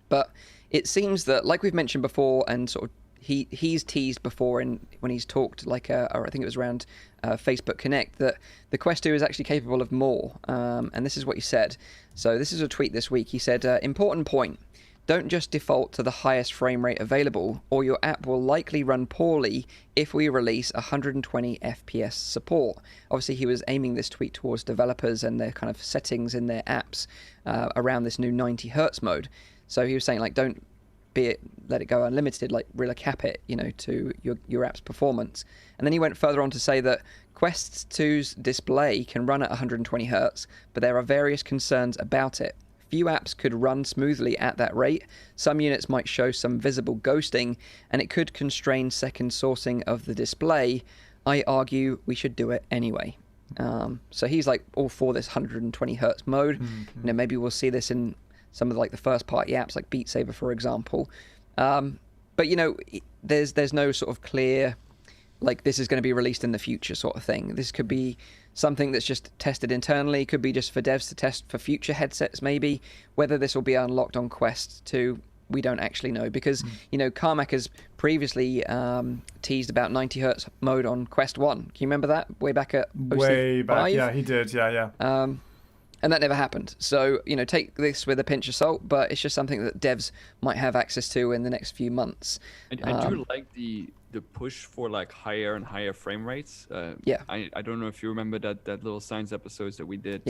But it seems that, like we've mentioned before, and sort of he's teased before when he's talked, like or I think it was around Facebook Connect, that the Quest 2 is actually capable of more. And this is what he said. So this is a tweet this week. He said, important point. Don't just default to the highest frame rate available, or your app will likely run poorly if we release 120 FPS support. Obviously, he was aiming this tweet towards developers and their kind of settings in their apps around this new 90 Hz mode. So he was saying, like, don't let it go unlimited, like really cap it, to your app's performance. And then he went further on to say that Quest 2's display can run at 120 Hz, but there are various concerns about it. few apps could run smoothly at that rate. Some units might show some visible ghosting, and it could constrain second sourcing of the display. I argue we should do it anyway. So he's like all for this 120 hertz mode. Maybe we'll see this in some of like the first party apps like Beat Saber, for example. But there's no sort of clear, like, this is going to be released in the future sort of thing. This could be something that's just tested internally. Could be just for devs to test for future headsets, maybe. Whether this will be unlocked on Quest 2, we don't actually know, because Carmack has previously teased about 90 hertz mode on Quest 1. Can you remember that way back at OC5? Way back, yeah, he did, yeah. And that never happened. So take this with a pinch of salt, but it's just something that devs might have access to in the next few months. I do like the push for like higher and higher frame rates. I don't know if you remember that little science episodes that we did.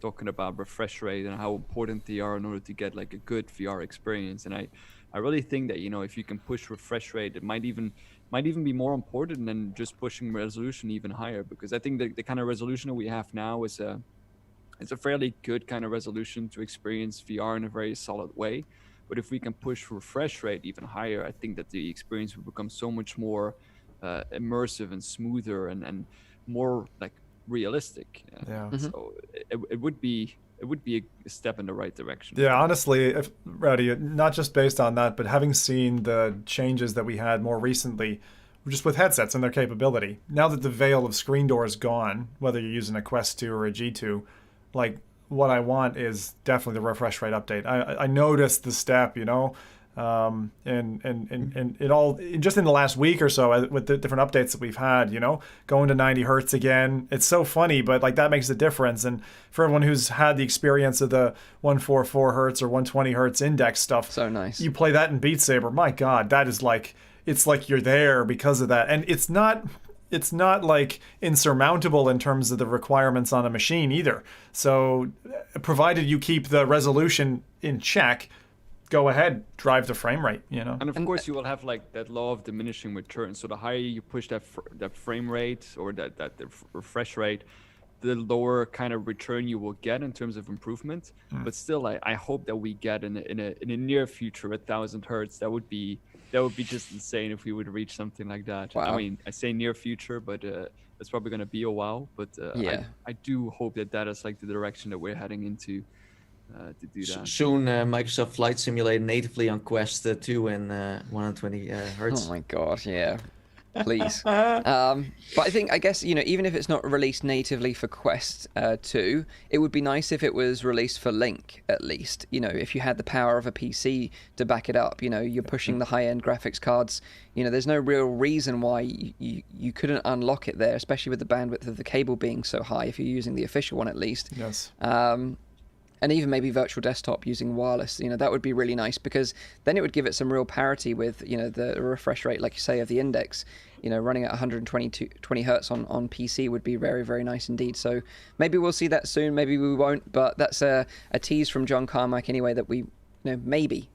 Talking about refresh rate and how important they are in order to get like a good VR experience. And I really think that if you can push refresh rate, it might even be more important than just pushing resolution even higher, because I think the kind of resolution that we have now is it's a fairly good kind of resolution to experience VR in a very solid way. But if we can push refresh rate even higher, I think that the experience will become so much more immersive and smoother and more like realistic. So it would be a step in the right direction. Yeah, honestly, Rowdy, not just based on that, but having seen the changes that we had more recently, just with headsets and their capability, now that the veil of screen door is gone, whether you're using a Quest 2 or a G2, like, what I want is definitely the refresh rate update. I noticed the step, and it all just in the last week or so with the different updates that we've had, going to 90 hertz again. It's so funny, but like that makes a difference. And for everyone who's had the experience of the 144 hertz or 120 hertz index stuff, so nice. You play that in Beat Saber, my God, that is like, it's like you're there because of that. And it's not like insurmountable in terms of the requirements on a machine either. So provided you keep the resolution in check, go ahead, drive the frame rate, And of course you will have like that law of diminishing returns. So the higher you push that frame rate or that refresh rate, the lower kind of return you will get in terms of improvement. But still, I hope that we get in a near future 1,000 hertz. That would be just insane if we would reach something like that. Wow. I mean, I say near future, but it's probably going to be a while. But I do hope that is like the direction that we're heading into to do that. Soon, Microsoft Flight Simulator natively on Quest 2 and 120 hertz. Oh my God, yeah. Please. But I guess, even if it's not released natively for Quest 2, it would be nice if it was released for Link, at least. If you had the power of a PC to back it up, you're pushing the high-end graphics cards. There's no real reason why you couldn't unlock it there, especially with the bandwidth of the cable being so high, if you're using the official one at least. Yes. And even maybe virtual desktop using wireless, that would be really nice, because then it would give it some real parity with, the refresh rate, like you say, of the index. Running at 120 hertz on PC would be very, very nice indeed. So maybe we'll see that soon, maybe we won't, but that's a tease from John Carmack anyway, that we, maybe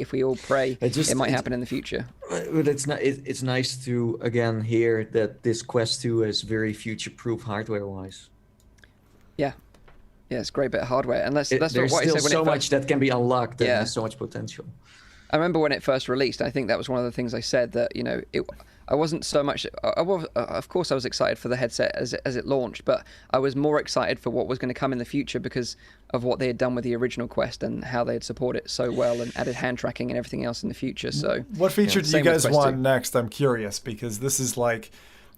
if we all pray, it might happen in the future. But it's nice to again hear that this Quest 2 is very future-proof hardware-wise. Yeah, it's a great bit of hardware, and that's there's what still I said so much that can be unlocked. And there's so much potential. I remember when it first released. I think that was one of the things I said, that I wasn't so much. Of course, I was excited for the headset as it launched, but I was more excited for what was going to come in the future because of what they had done with the original Quest and how they had supported it so well and added hand tracking and everything else in the future. So, what feature do you guys want next? I'm curious, because this is like,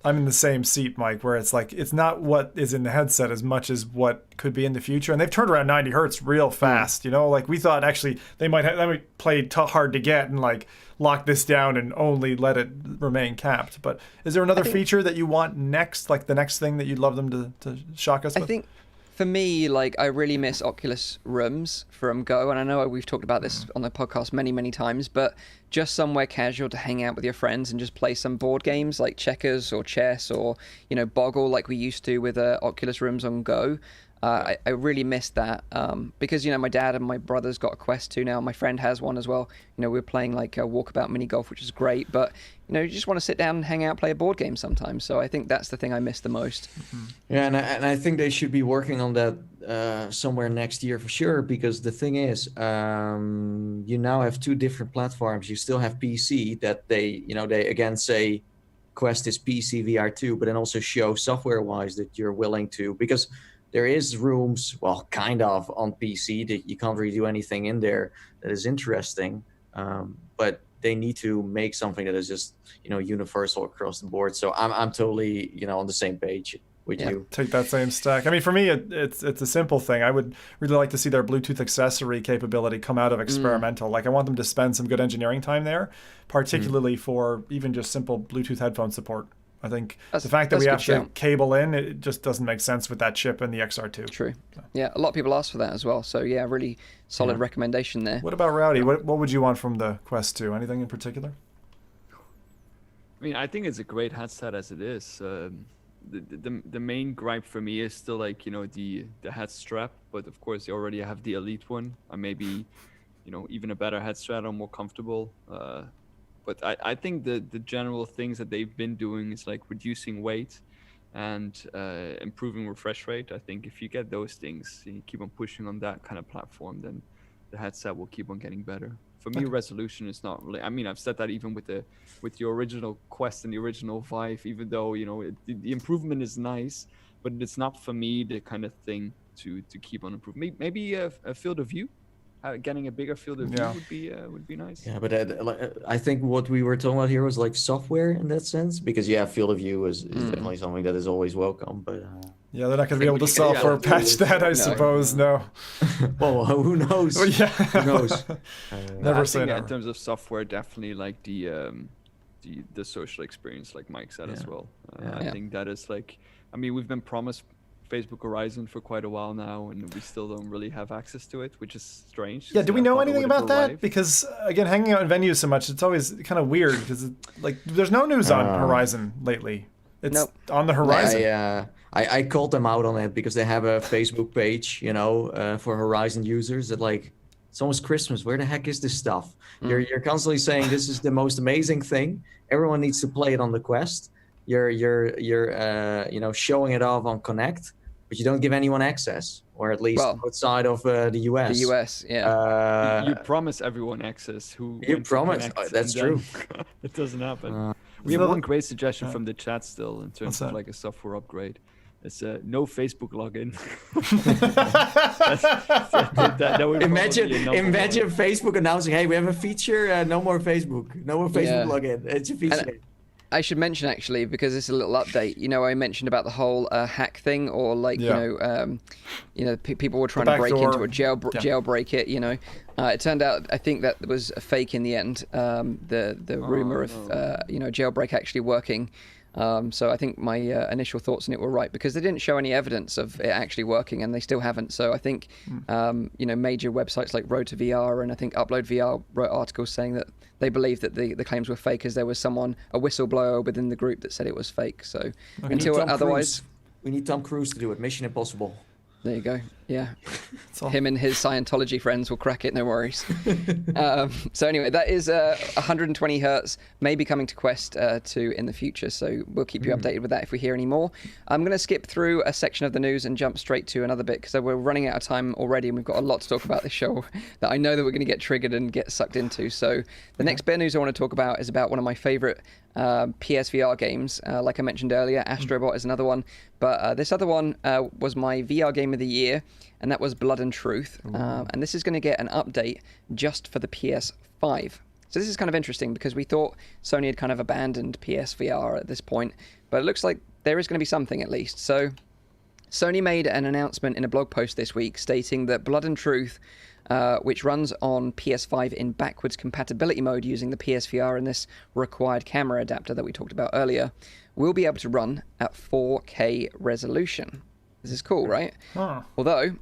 I'm in the same seat, Mike, where it's like, it's not what is in the headset as much as what could be in the future. And they've turned around 90 hertz real fast, like we thought actually they might play hard to get and like lock this down and only let it remain capped. But is there another feature that you want next, like the next thing that you'd love them to shock us with? I think for me, like, I really miss Oculus Rooms from Go, and I know we've talked about this on the podcast many, many times, but just somewhere casual to hang out with your friends and just play some board games like checkers or chess or, Boggle like we used to with Oculus Rooms on Go. I really missed that because, my dad and my brother's got a Quest 2 now. My friend has one as well. We're playing like a walkabout mini golf, which is great. But, you just want to sit down and hang out, play a board game sometimes. So I think that's the thing I miss the most. Yeah, and I think they should be working on that somewhere next year for sure. Because the thing is, you now have two different platforms. You still have PC that they again say Quest is PC VR 2, but then also show software-wise that you're willing to, because there is rooms, well, kind of on PC that you can't really do anything in there that is interesting, but they need to make something that is just universal across the board. So I'm totally on the same page with you. Take that same stack. I mean, for me, it's a simple thing. I would really like to see their Bluetooth accessory capability come out of experimental. Like, I want them to spend some good engineering time there, particularly for even just simple Bluetooth headphone support. I think the fact that we have to cable in, it just doesn't make sense with that chip and the XR2. True. Yeah, a lot of people ask for that as well. So yeah, really solid recommendation there. What about Rowdy? What would you want from the Quest 2? Anything in particular? I mean, I think it's a great headset as it is. The main gripe for me is still like, the head strap, but of course you already have the Elite one, or maybe, even a better head strap or more comfortable. But I think the general things that they've been doing is like reducing weight and improving refresh rate. I think if you get those things and you keep on pushing on that kind of platform, then the headset will keep on getting better. For me, resolution is not really. I mean, I've said that even with the original Quest and the original Vive, even though the improvement is nice, but it's not for me the kind of thing to keep on improving. Maybe a field of view. Getting a bigger field of view would be nice. Yeah, but I think what we were talking about here was like software in that sense, because field of view is definitely something that is always welcome. But they're not going to be able to software patch that, I suppose. No. Well, who knows? Well, yeah. Who knows? Never I say think never. in terms of software, definitely like the social experience, like Mike said as well. I think that is like, I mean, we've been promised Facebook Horizon for quite a while now, and we still don't really have access to it, which is strange. Yeah, do we know anything about that? Because again, hanging out in venues so much, it's always kind of weird because there's no news on Horizon lately. It's on the horizon. I called them out on it because they have a Facebook page, for Horizon users that it's almost Christmas. Where the heck is this stuff? You're constantly saying this is the most amazing thing. Everyone needs to play it on the Quest. You're showing it off on Connect, but you don't give anyone access, or at least outside of the US. The US, yeah. You promise everyone access. You promise. That's true. It doesn't happen. We have one great suggestion from the chat still in terms of like a software upgrade. It's no Facebook login. that would imagine Facebook announcing, "Hey, we have a feature. No more Facebook. No more Facebook login. It's a feature." I should mention actually, because it's a little update. I mentioned about the whole hack thing, or people were trying to break into a jailbreak it. It turned out I think that was a fake in the end. The rumor of jailbreak actually working. So I think my initial thoughts on it were right, because they didn't show any evidence of it actually working, and they still haven't. So I think major websites like Road to VR and I think Upload VR wrote articles saying that they believe that the claims were fake, as there was a whistleblower within the group that said it was fake. So until otherwise, we need Tom Cruise to do it. Mission Impossible. There you go. Yeah. Him and his Scientology friends will crack it, no worries. So anyway, that is 120 hertz, maybe coming to Quest 2 in the future. So we'll keep you updated with that if we hear any more. I'm going to skip through a section of the news and jump straight to another bit, because we're running out of time already, and we've got a lot to talk about this show that I know that we're going to get triggered and get sucked into. So the next bit of news I want to talk about is about one of my favorite PSVR games. Like I mentioned earlier, Astrobot is another one. But this other one was my VR game of the year, and that was Blood and Truth. And this is going to get an update just for the PS5. So this is kind of interesting, because we thought Sony had kind of abandoned PSVR at this point, but it looks like there is going to be something at least. So Sony made an announcement in a blog post this week stating that Blood and Truth, which runs on PS5 in backwards compatibility mode using the PSVR and this required camera adapter that we talked about earlier, will be able to run at 4K resolution. This is cool, right? Although,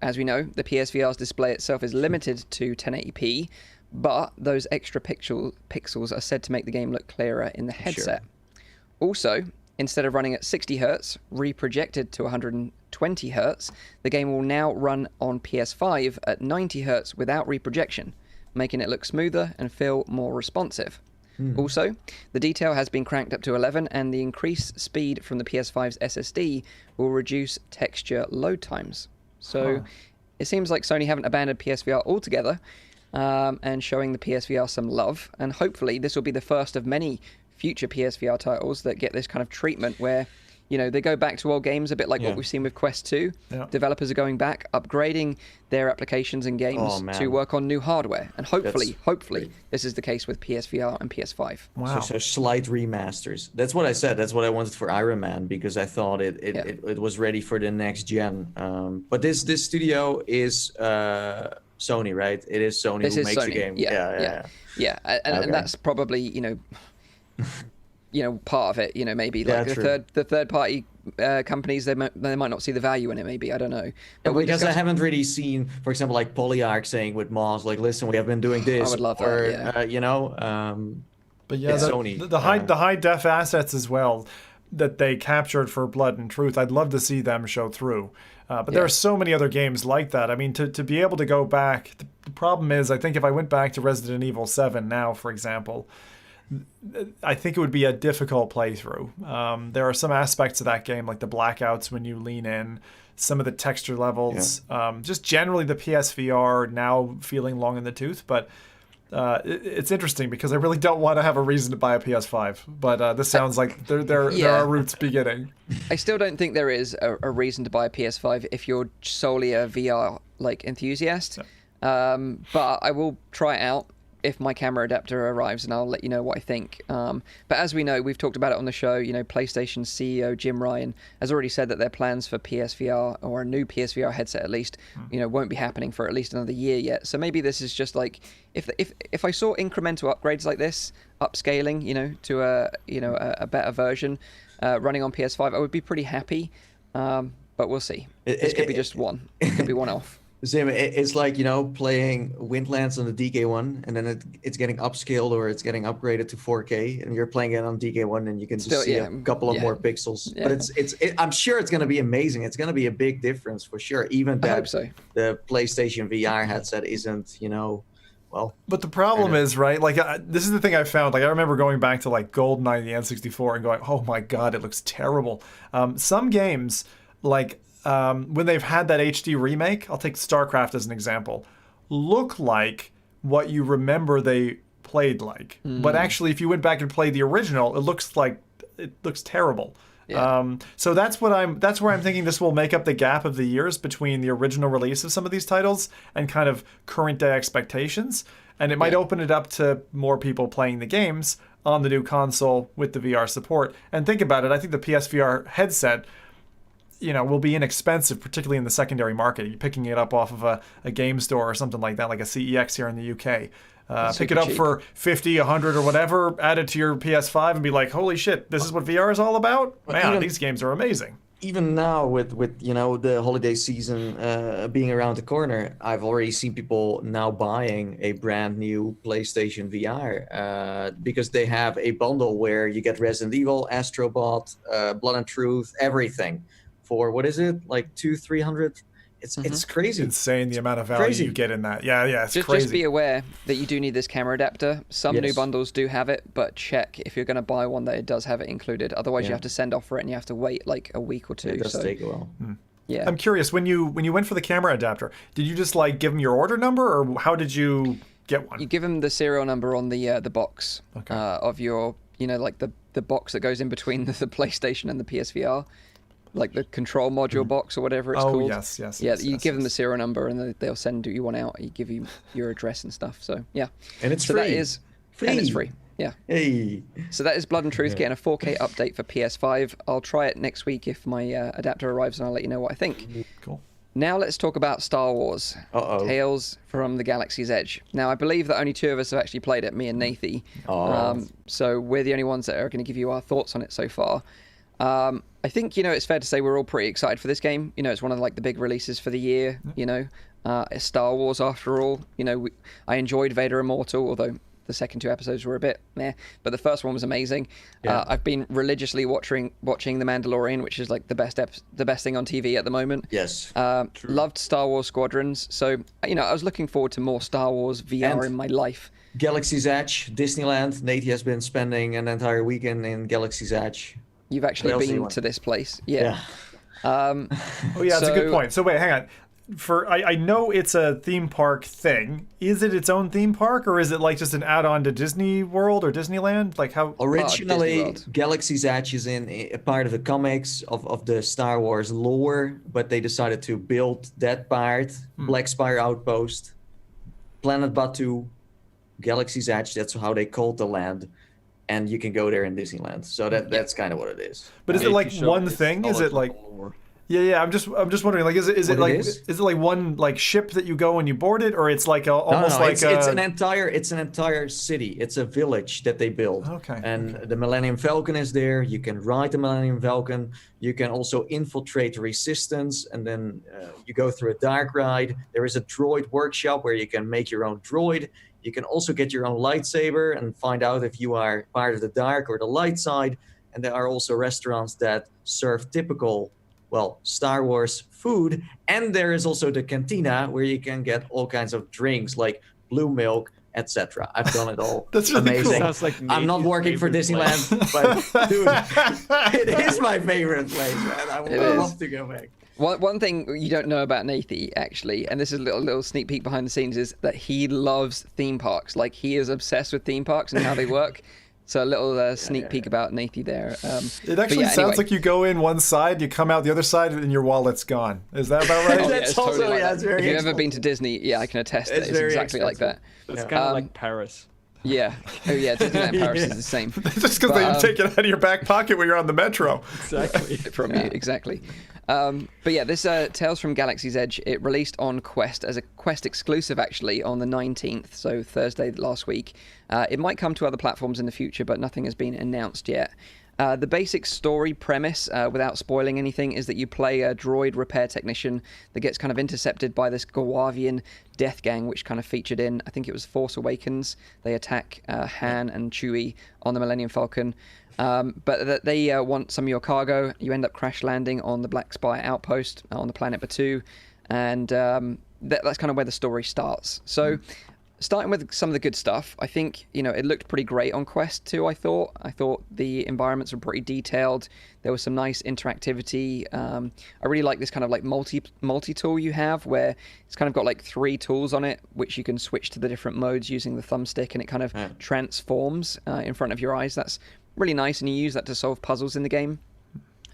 as we know, the PSVR's display itself is limited to 1080p, but those extra pixels are said to make the game look clearer in the headset. Also, instead of running at 60 Hz, reprojected to 120 20 Hz, the game will now run on PS5 at 90 Hz without reprojection, making it look smoother and feel more responsive. Also, the detail has been cranked up to 11, and the increased speed from the PS5's SSD will reduce texture load times. So it seems like Sony haven't abandoned PSVR altogether, and showing the PSVR some love. And hopefully this will be the first of many future PSVR titles that get this kind of treatment where, you know, they go back to old games a bit like what we've seen with Quest 2. Yeah. Developers are going back, upgrading their applications and games to work on new hardware. And hopefully, this is the case with PSVR and PS5. Wow. So slight remasters. That's what I said. That's what I wanted for Iron Man, because I thought it was ready for the next gen. But this studio is Sony, right? It is Sony who makes the game. Yeah. And that's probably, part of it, maybe like the third party companies, they might not see the value in it, maybe, I don't know. But because I haven't really seen, for example, like Polyarch saying with Moss, like, listen, we have been doing this. I would love that, but Sony. The high def assets as well that they captured for Blood and Truth, I'd love to see them show through. But there are so many other games like that. I mean, to be able to go back, the problem is, I think if I went back to Resident Evil 7 now, for example, I think it would be a difficult playthrough. There are some aspects of that game, like the blackouts when you lean in, some of the texture levels, just generally the PSVR now feeling long in the tooth. But it's interesting because I really don't want to have a reason to buy a PS5. But this sounds like there are roots beginning. I still don't think there is a reason to buy a PS5 if you're solely a VR enthusiast. But I will try it out if my camera adapter arrives, and I'll let you know what I think. But as we know, we've talked about it on the show, PlayStation CEO Jim Ryan has already said that their plans for PSVR, or a new PSVR headset at least, won't be happening for at least another year yet. So maybe this is just like, if I saw incremental upgrades like this, upscaling, to a better version running on PS5, I would be pretty happy. But we'll see. This could be just one. It could be one off. Same. It's like, playing Windlands on the DK1, and then it's getting upscaled or it's getting upgraded to 4K, and you're playing it on DK1, and you can just see a couple of more pixels. Yeah. But I'm sure it's going to be amazing. It's going to be a big difference for sure. Even that I hope so. The PlayStation VR headset isn't, well. But the problem is, right? Like, this is the thing I found. Like, I remember going back to like GoldenEye and the N64 and going, "Oh my God, it looks terrible." Some games, like. When they've had that HD remake, I'll take StarCraft as an example, look like what you remember they played like. But actually, if you went back and played the original, it looks terrible. Yeah. So that's where I'm thinking this will make up the gap of the years between the original release of some of these titles and kind of current day expectations. And it might open it up to more people playing the games on the new console with the VR support. And think about it, I think the PSVR headset, will be inexpensive, particularly in the secondary market. You're picking it up off of a game store or something like that, like a CEX here in the UK. Pick it up cheap for 50, 100 or whatever, add it to your PS5 and be like, holy shit, this is what VR is all about? Man, these games are amazing. Even now with the holiday season being around the corner, I've already seen people now buying a brand new PlayStation VR because they have a bundle where you get Resident Evil, Astrobot, Blood and Truth, everything. For what is it, like $200-300? It's crazy. Insane the amount of value you get in that. Yeah, it's crazy. Just be aware that you do need this camera adapter. Some new bundles do have it, but check if you're going to buy one that it does have it included. Otherwise, you have to send off for it and you have to wait like a week or two. It does take a while. Yeah. I'm curious, when you went for the camera adapter, did you just like give them your order number, or how did you get one? You give them the serial number on the box of your, like the box that goes in between the PlayStation and the PSVR. Like the control module box or whatever it's called. Yes. You give them the serial number and they'll send you one out. You give you your address and stuff. So yeah, and it's free. That is free. And it's free. Yeah. Hey. So that is Blood and Truth getting a 4K update for PS5. I'll try it next week if my adapter arrives, and I'll let you know what I think. Cool. Now let's talk about Star Wars. Tales from the Galaxy's Edge. Now I believe that only two of us have actually played it, me and Nathy. So we're the only ones that are going to give you our thoughts on it so far. I think, it's fair to say we're all pretty excited for this game. It's one of the big releases for the year, It's Star Wars after all. I enjoyed Vader Immortal, although the second 2 episodes were a bit meh, but the first one was amazing. Yeah. I've been religiously watching The Mandalorian, which is like the best thing on TV at the moment. Yes. Loved Star Wars Squadrons, so I was looking forward to more Star Wars VR in my life. Galaxy's Edge, Disneyland. Nate has been spending an entire weekend in Galaxy's Edge. You've actually been to this place, yeah. Oh yeah, that's a good point. So wait, hang on. I know it's a theme park thing. Is it its own theme park, or is it like just an add-on to Disney World or Disneyland? Like how? Originally, Galaxy's Edge is in a part of the comics of the Star Wars lore, but they decided to build that part, Black Spire Outpost, Planet Batu, Galaxy's Edge. That's how they called the land, and you can go there in Disneyland. So that's kind of what it is. But is it like one thing? Is it like? Yeah. I'm just wondering. Like, is it like one like ship that you go and you board it, or it's like it's an entire city. It's a village that they built. Okay. And the Millennium Falcon is there. You can ride the Millennium Falcon. You can also infiltrate the Resistance, and then you go through a dark ride. There is a droid workshop where you can make your own droid. You can also get your own lightsaber and find out if you are part of the dark or the light side. And there are also restaurants that serve typical, Star Wars food. And there is also the cantina where you can get all kinds of drinks like blue milk, etc. I've done it all. That's really amazing. Cool. Sounds like I'm not working for Disneyland, but dude, it is my favorite place, man. I would love to go back. One thing you don't know about Nathy, actually, and this is a little sneak peek behind the scenes, is that he loves theme parks. Like, he is obsessed with theme parks and how they work. So a little sneak peek about Nathy there. It actually sounds like you go in one side, you come out the other side, and your wallet's gone. Is that about right? That's totally also, like it's very If you've ever been to Disney, I can attest that it's exactly like that. It's kind of like Paris. Yeah. Oh, yeah. Disneyland Paris is the same. Just because they take it out of your back pocket when you're on the metro. Exactly. From you, exactly. But yeah, this Tales from Galaxy's Edge, it released on Quest as a Quest exclusive, actually, on the 19th, so Thursday last week. It might come to other platforms in the future, but nothing has been announced yet. The basic story premise, without spoiling anything, is that you play a droid repair technician that gets kind of intercepted by this Gawavian death gang, which kind of featured in, I think it was Force Awakens. They attack Han and Chewie on the Millennium Falcon. But they want some of your cargo. You end up crash landing on the Black Spire outpost on the planet Batu. And that's kind of where the story starts. So starting with some of the good stuff, I think, it looked pretty great on Quest 2, I thought. I thought the environments were pretty detailed. There was some nice interactivity. I really like this kind of like multi-tool you have, where it's kind of got like 3 tools on it, which you can switch to the different modes using the thumbstick, and it kind of transforms in front of your eyes. That's really nice, and you use that to solve puzzles in the game.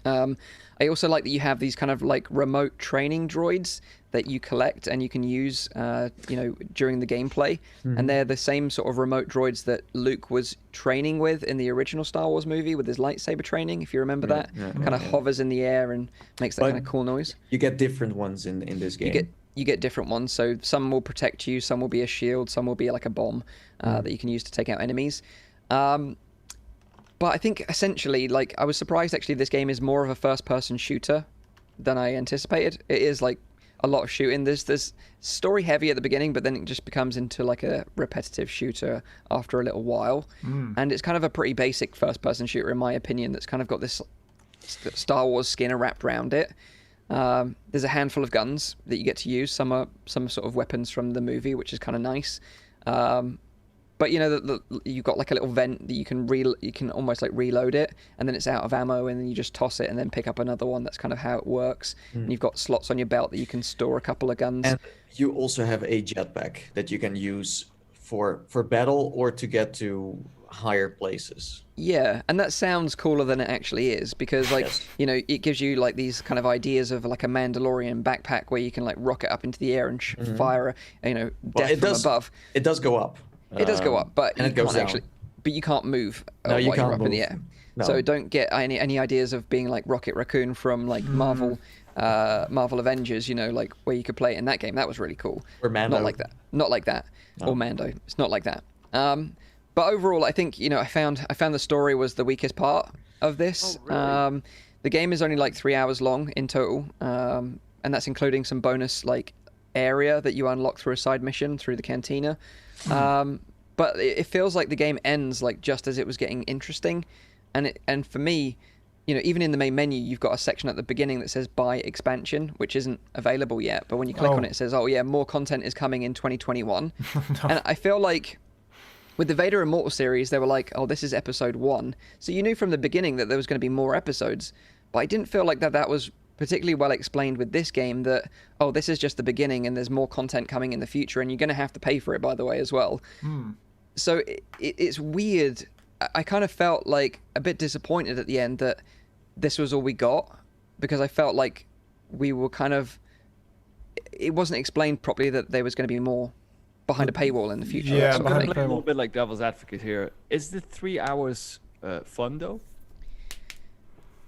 I also like that you have these kind of like remote training droids that you collect and you can use, during the gameplay. And they're the same sort of remote droids that Luke was training with in the original Star Wars movie with his lightsaber training, if you remember that. Kind of hovers in the air and makes that kind of cool noise. You get different ones in this game. You get different ones. So some will protect you, some will be a shield, some will be like a bomb that you can use to take out enemies. But I think essentially, like, I was surprised actually this game is more of a first-person shooter than I anticipated. It is like a lot of shooting. There's story heavy at the beginning, but then it just becomes into like a repetitive shooter after a little while. And it's kind of a pretty basic first-person shooter in my opinion. That's kind of got this Star Wars skin wrapped around it. There's a handful of guns that you get to use. Some are some sort of weapons from the movie, which is kind of nice. But you've got like a little vent that you can almost like reload it, and then it's out of ammo, and then you just toss it and then pick up another one. That's kind of how it works. And you've got slots on your belt that you can store a couple of guns. And you also have a jetpack that you can use for battle or to get to higher places. Yeah, and that sounds cooler than it actually is, because it gives you like these kind of ideas of like a Mandalorian backpack where you can like rocket up into the air and fire death from above. It does go up. It does go up, but you can't actually. But you can't move while you're up in the air. No. So don't get any ideas of being like Rocket Raccoon from like Marvel Avengers. Like where you could play it in that game. That was really cool. Or Mando. Not like that. No. Or Mando. It's not like that. But overall, I think I found the story was the weakest part of this. Oh, really? The game is only like 3 hours long in total, and that's including some bonus like area that you unlock through a side mission through the cantina. but it feels like the game ends like just as it was getting interesting, and for me, you know, even in the main menu, you've got a section at the beginning that says buy expansion, which isn't available yet. But when you click on it, it says, oh yeah, more content is coming in 2021. No. And I feel like with the Vader Immortal series, they were like, oh, this is episode 1. So you knew from the beginning that there was going to be more episodes. But I didn't feel like that was particularly well explained with this game, that, oh, this is just the beginning and there's more content coming in the future and you're going to have to pay for it, by the way, as well. So it's weird. I kind of felt like a bit disappointed at the end that this was all we got, because I felt like we were kind of, it wasn't explained properly that there was going to be more behind a paywall in the future. Yeah, I'm going to play a little bit like devil's advocate here. Is the 3 hours fun though?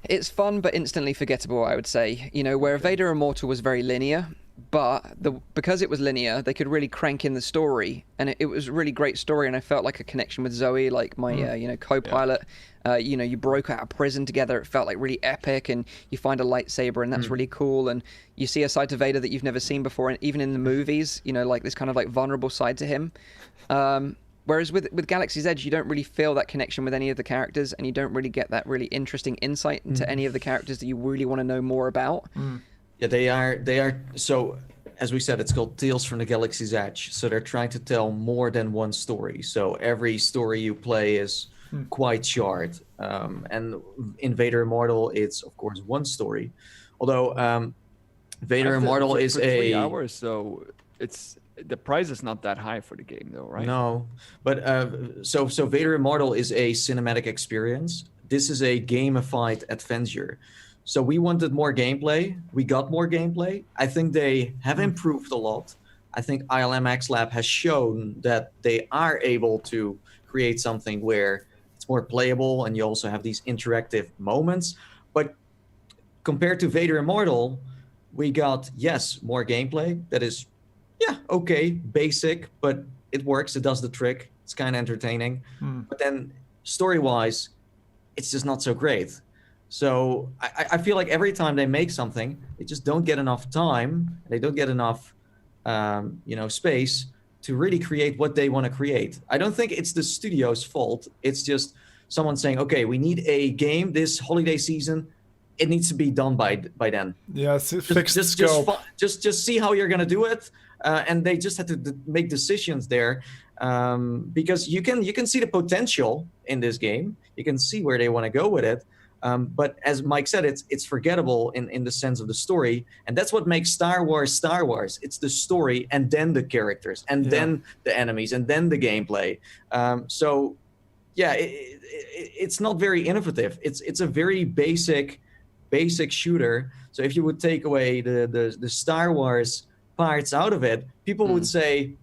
It's fun, but instantly forgettable, I would say. You know, where Vader Immortal was very linear, but because it was linear, they could really crank in the story, and it was a really great story, and I felt like a connection with Zoe, like my co-pilot. You know, you broke out of prison together. It felt like really epic, and you find a lightsaber, and that's really cool, and you see a side to Vader that you've never seen before, and even in the movies, you know, like this kind of like vulnerable side to him. Whereas with Galaxy's Edge, you don't really feel that connection with any of the characters, and you don't really get that really interesting insight into any of the characters that you really want to know more about. Yeah, they are. So, as we said, it's called Tales from the Galaxy's Edge. So they're trying to tell more than one story. So every story you play is quite short. And in Vader Immortal, it's of course one story. Although Vader Immortal is for 3 hours, so it's the price is not that high for the game, though, right? No, but so Vader Immortal is a cinematic experience. This is a gamified adventure. So we wanted more gameplay. We got more gameplay. I think they have improved a lot. I think ILM X Lab has shown that they are able to create something where it's more playable and you also have these interactive moments. But compared to Vader Immortal, we got, yes, more gameplay. That is, yeah, okay, basic, but it works. It does the trick. It's kind of entertaining. But then story-wise, it's just not so great. So I feel like every time they make something, they just don't get enough time. They don't get enough, space to really create what they want to create. I don't think it's the studio's fault. It's just someone saying, okay, we need a game this holiday season. It needs to be done by then. Yeah, it's fixed scope. Just see how you're going to do it. And they just had to make decisions there. Because you can see the potential in this game. You can see where they want to go with it. But as Mike said, it's forgettable in the sense of the story. And that's what makes Star Wars Star Wars. It's the story and then the characters and then the enemies and then the gameplay. It's not very innovative. It's a very basic shooter. So if you would take away the Star Wars parts out of it, people would say,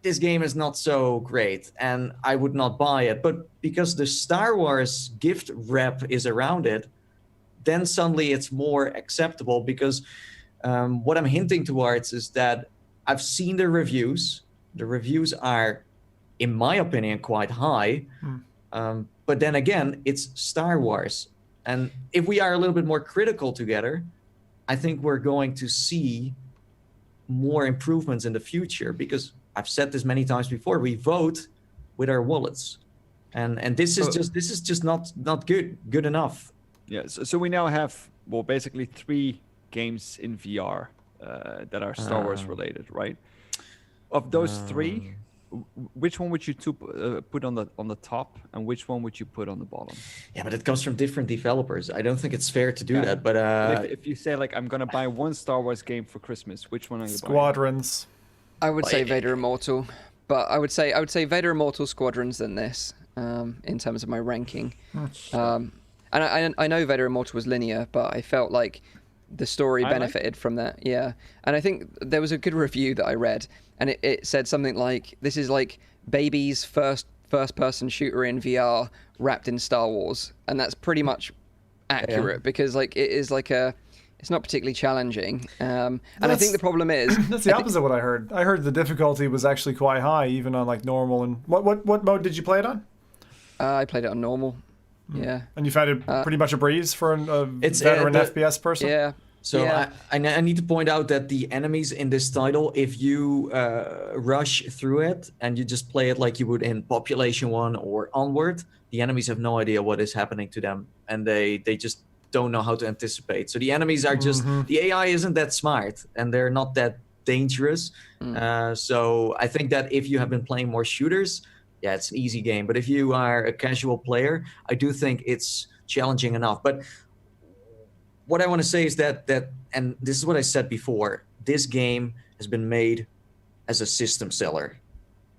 this game is not so great and I would not buy it. But because the Star Wars gift wrap is around it, then suddenly it's more acceptable, because what I'm hinting towards is that I've seen the reviews. The reviews are, in my opinion, quite high. But then again, it's Star Wars. And if we are a little bit more critical together, I think we're going to see more improvements in the future, because I've said this many times before, we vote with our wallets, and this is just not good enough. Yeah, so we now have basically 3 games in VR that are Star Wars related, right? Of those 3, which one would you put on the top, and which one would you put on the bottom? Yeah, but it comes from different developers. I don't think it's fair to do that. But if you say, like, I'm gonna buy one Star Wars game for Christmas, which one are you buying? Squadrons. I would say Vader Immortal, but I would say Vader Immortal, Squadrons, than this in terms of my ranking. And I know Vader Immortal was linear, but I felt like the story benefited from that. Yeah, and I think there was a good review that I read, and it said something like, "This is like baby's first person shooter in VR wrapped in Star Wars," and that's pretty much accurate, because like it is like it's not particularly challenging. And I think the problem is... That's the opposite of what I heard. I heard the difficulty was actually quite high, even on like normal. And what mode did you play it on? I played it on normal. Yeah. And you found it pretty much a breeze for a veteran FPS person? Yeah. So Yeah. I need to point out that the enemies in this title, if you rush through it and you just play it like you would in Population 1 or Onward, the enemies have no idea what is happening to them, and they just don't know how to anticipate. So the enemies are just, the AI isn't that smart, and they're not that dangerous. So I think that if you have been playing more shooters, yeah, it's an easy game. But if you are a casual player, I do think it's challenging enough. But what I want to say is that, and this is what I said before, this game has been made as a system seller.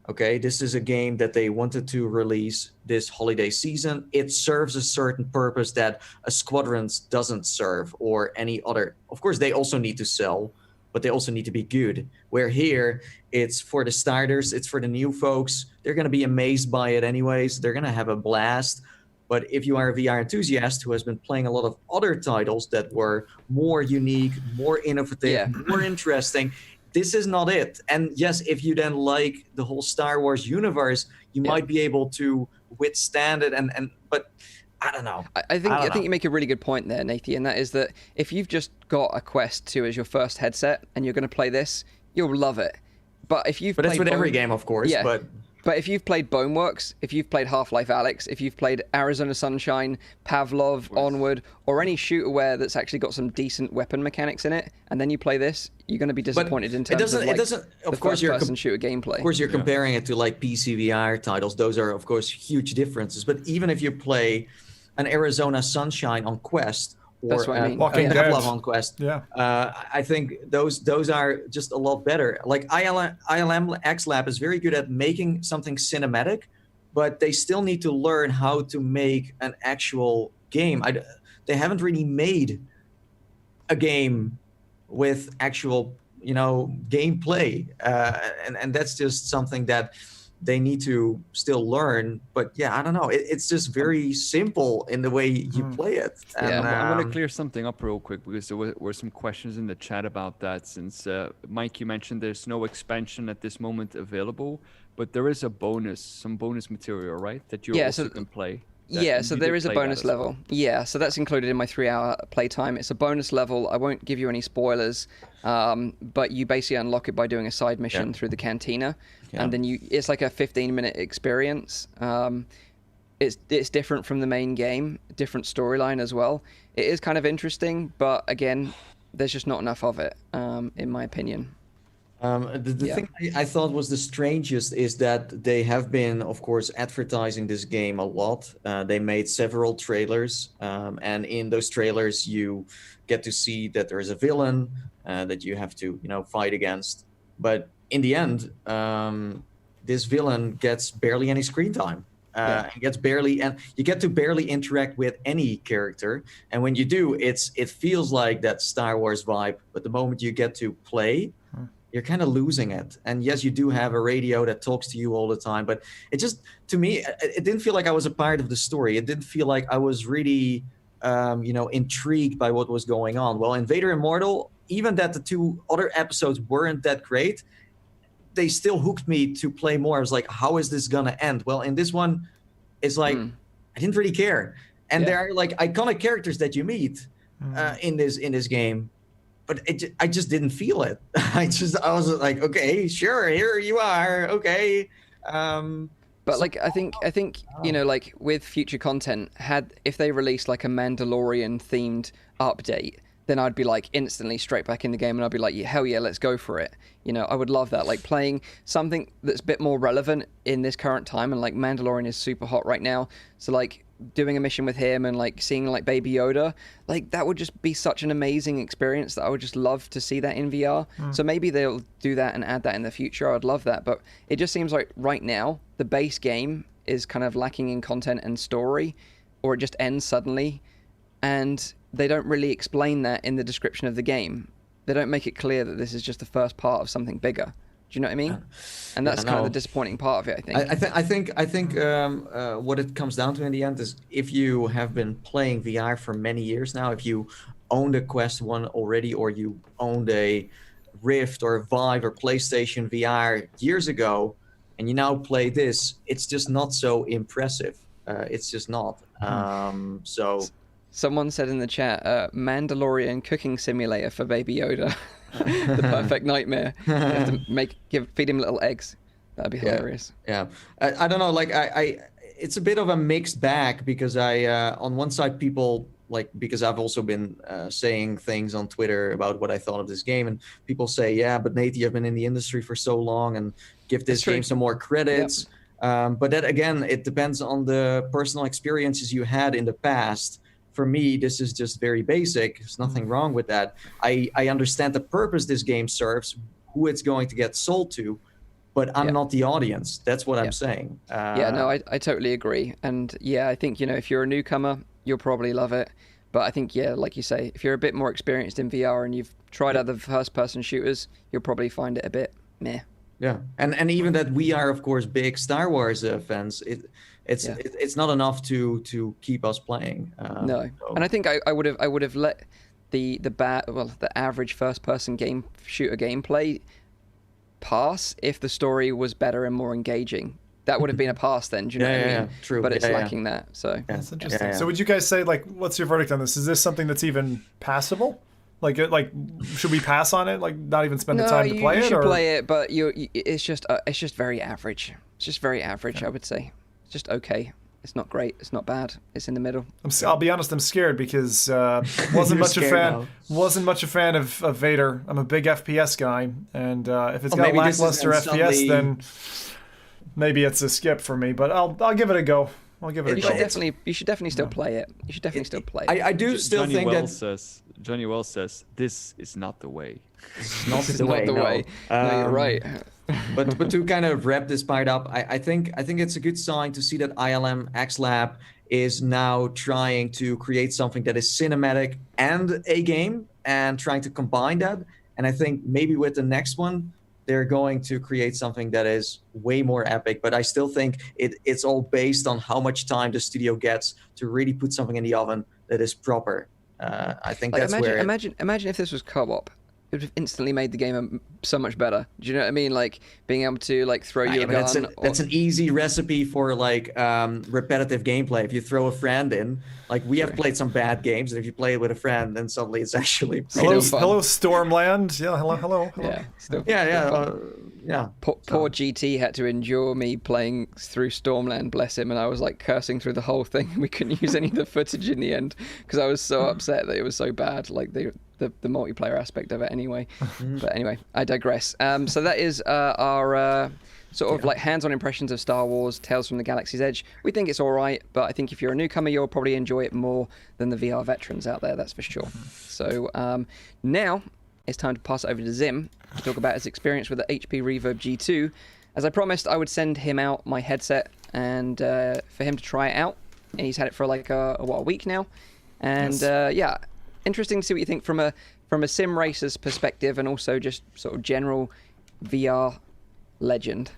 Okay, this is a game that they wanted to release this holiday season. It serves a certain purpose that a Squadrons doesn't serve, or any other. Of course, they also need to sell, but they also need to be good. Where here, it's for the starters, it's for the new folks. They're going to be amazed by it anyways. They're going to have a blast. But if you are a VR enthusiast who has been playing a lot of other titles that were more unique, more innovative, more interesting, this is not it. And yes, if you then like the whole Star Wars universe, you might be able to withstand it. But I don't know. I think you make a really good point there, Nathan, and that is that if you've just got a Quest 2 as your first headset and you're going to play this, you'll love it. But if you've that's with every game, of course. Yeah. But if you've played Boneworks, if you've played Half-Life Alyx, if you've played Arizona Sunshine, Pavlov, Onward, or any shooterware that's actually got some decent weapon mechanics in it, and then you play this, you're going to be disappointed in terms of the first-person shooter gameplay. Of course, you're comparing it to like PC VR titles. Those are, of course, huge differences. But even if you play an Arizona Sunshine on Quest, or Pavlov on Quest, I think those are just a lot better. Like ILM X Lab is very good at making something cinematic, but they still need to learn how to make an actual game. They haven't really made a game with actual, gameplay, and that's just something that they need to still learn. But yeah, I don't know. It's just very simple in the way you play it. And, I want to clear something up real quick, because there were some questions in the chat about that. Since Mike, you mentioned there's no expansion at this moment available, but there is some bonus material, right? That you also can play. So there is a bonus level. Yeah, so that's included in my 3-hour playtime. It's a bonus level. I won't give you any spoilers, but you basically unlock it by doing a side mission through the cantina, and then it's like a 15-minute experience. It's different from the main game, different storyline as well. It is kind of interesting, but again, there's just not enough of it, in my opinion. The thing I thought was the strangest is that they have been, of course, advertising this game a lot. They made several trailers, and in those trailers you get to see that there is a villain that you have to, fight against. But in the end, this villain gets barely any screen time. And you get to barely interact with any character. And when you do, it feels like that Star Wars vibe. But the moment you get to play, you're kind of losing it. And yes, you do have a radio that talks to you all the time, but it just, to me, it didn't feel like I was a part of the story. It didn't feel like I was really, intrigued by what was going on. Well, in Vader Immortal, even that the 2 other episodes weren't that great, they still hooked me to play more. I was like, how is this gonna end? Well, in this one, it's like, I didn't really care. And there are like iconic characters that you meet in this game. But I just didn't feel it. I was like, okay, sure, here you are, okay. But like, I think like with future content, if they released like a Mandalorian themed update, then I'd be like instantly straight back in the game, and I'd be like, hell yeah, let's go for it. I would love that. Like playing something that's a bit more relevant in this current time, and like Mandalorian is super hot right now, so like doing a mission with him and like seeing like Baby Yoda, like that would just be such an amazing experience that I would just love to see that in VR. So maybe they'll do that and add that in the future. I'd love that, but it just seems like right now the base game is kind of lacking in content and story, or it just ends suddenly, and they don't really explain that in the description of the game. They don't make it clear that this is just the first part of something bigger. Do you know what I mean? And that's kind of the disappointing part of it, I think. I think what it comes down to in the end is, if you have been playing VR for many years now, if you owned a Quest 1 already, or you owned a Rift or a Vive or PlayStation VR years ago, and you now play this, it's just not so impressive. It's just not. So Someone said in the chat, Mandalorian cooking simulator for Baby Yoda. The perfect nightmare. You have to feed him little eggs. That'd be hilarious. Yeah. I don't know. Like it's a bit of a mixed bag because on one side people because I've also been saying things on Twitter about what I thought of this game, and people say, yeah, but Nate, you've been in the industry for so long, and give this game some more credits. Yep. But that again, it depends on the personal experiences you had in the past. For me, this is just very basic. There's nothing wrong with that. I understand the purpose this game serves, who it's going to get sold to, but I'm not the audience. That's what I'm saying. I totally agree. And I think, if you're a newcomer, you'll probably love it. But I think, like you say, if you're a bit more experienced in VR and you've tried other first-person shooters, you'll probably find it a bit meh. Yeah, and even that we are, of course, big Star Wars fans. It's not enough to keep us playing. No, and I think I would have let the average first-person shooter gameplay pass if the story was better and more engaging. That would have been a pass then. Do you know what I mean? True. But it's lacking that. So that's interesting. So would you guys say, what's your verdict on this? Is this something that's even passable? Like, should we pass on it? Like, not even spend the time to play it? You should play it, but it's just very average. It's just very average, I would say. It's just okay. It's not great. It's not bad. It's in the middle. I'll be honest. I'm scared because wasn't much a fan of Vader. I'm a big FPS guy, and if it's got lackluster FPS, then maybe it's a skip for me. But I'll give it a go. You should definitely still play it. You should definitely still play it. I do still think Johnny Wells says, this is not the way. It's not the way. No, you're right. but to kind of wrap this part up, I think it's a good sign to see that ILM X Lab is now trying to create something that is cinematic and a game and trying to combine that. And I think maybe with the next one, they're going to create something that is way more epic. But I still think it's all based on how much time the studio gets to really put something in the oven that is proper. I think that's imagine if this was co-op. It would have instantly made the game so much better. Do you know what I mean? Like being able to throw your gun. That's an easy recipe for repetitive gameplay. If you throw a friend in, we have played some bad games, and if you play it with a friend, then suddenly it's actually hello Stormland. Yeah, hello. Yeah. Poor GT had to endure me playing through Stormland, bless him, and I was cursing through the whole thing. We couldn't use any of the footage in the end because I was so upset that it was so bad. The multiplayer aspect of it anyway. But anyway, I digress. So that is our sort of hands-on impressions of Star Wars Tales from the Galaxy's Edge. We think it's all right, but I think if you're a newcomer, you'll probably enjoy it more than the VR veterans out there, that's for sure. So now it's time to pass it over to Zim to talk about his experience with the HP Reverb G2. As I promised, I would send him out my headset and for him to try it out. And he's had it for a week now. And interesting to see what you think from a sim racer's perspective and also just sort of general VR legend.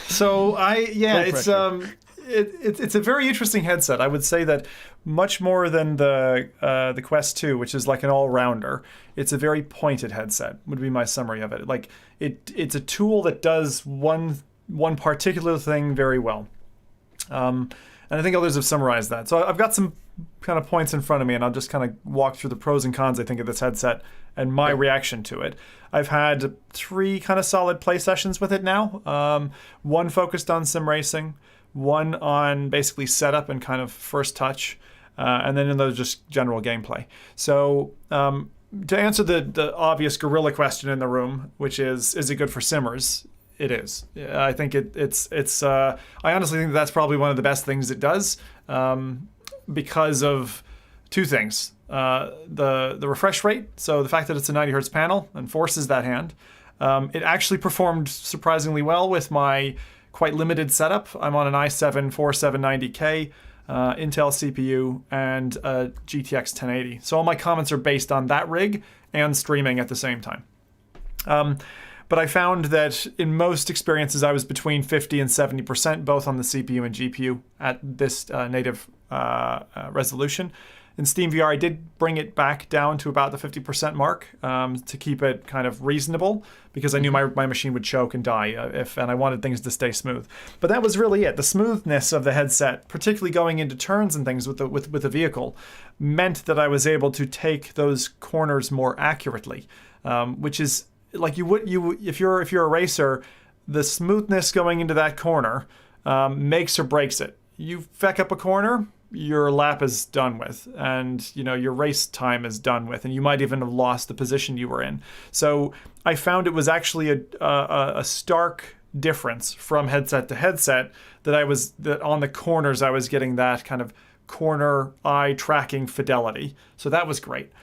So it's a very interesting headset. I would say that much more than the Quest 2, which is like an all-rounder. It's a very pointed headset, would be my summary of it. It's a tool that does one particular thing very well. And I think others have summarized that. So I've got some kind of points in front of me, and I'll just kind of walk through the pros and cons, I think, of this headset and my reaction to it. I've had 3 kind of solid play sessions with it now. One focused on sim racing, one on basically setup and kind of first touch, and then another just general gameplay. So to answer the obvious gorilla question in the room, which is it good for simmers? It is. I think it's. I honestly think that's probably one of the best things it does, because of 2 things: the refresh rate. So the fact that it's a 90 hertz panel and forces that hand. It actually performed surprisingly well with my quite limited setup. I'm on an i7 4790K Intel CPU and a GTX 1080. So all my comments are based on that rig and streaming at the same time. But I found that in most experiences, I was between 50 and 70%, both on the CPU and GPU at this native resolution. In SteamVR, I did bring it back down to about the 50% mark to keep it kind of reasonable, because I knew my machine would choke and die and I wanted things to stay smooth. But that was really it. The smoothness of the headset, particularly going into turns and things with the vehicle, meant that I was able to take those corners more accurately, which is like if you're a racer, the smoothness going into that corner makes or breaks it. You feck up a corner, your lap is done with, and your race time is done with, and you might even have lost the position you were in. So I found it was actually a stark difference from headset to headset that on the corners I was getting that kind of corner eye tracking fidelity. So that was great.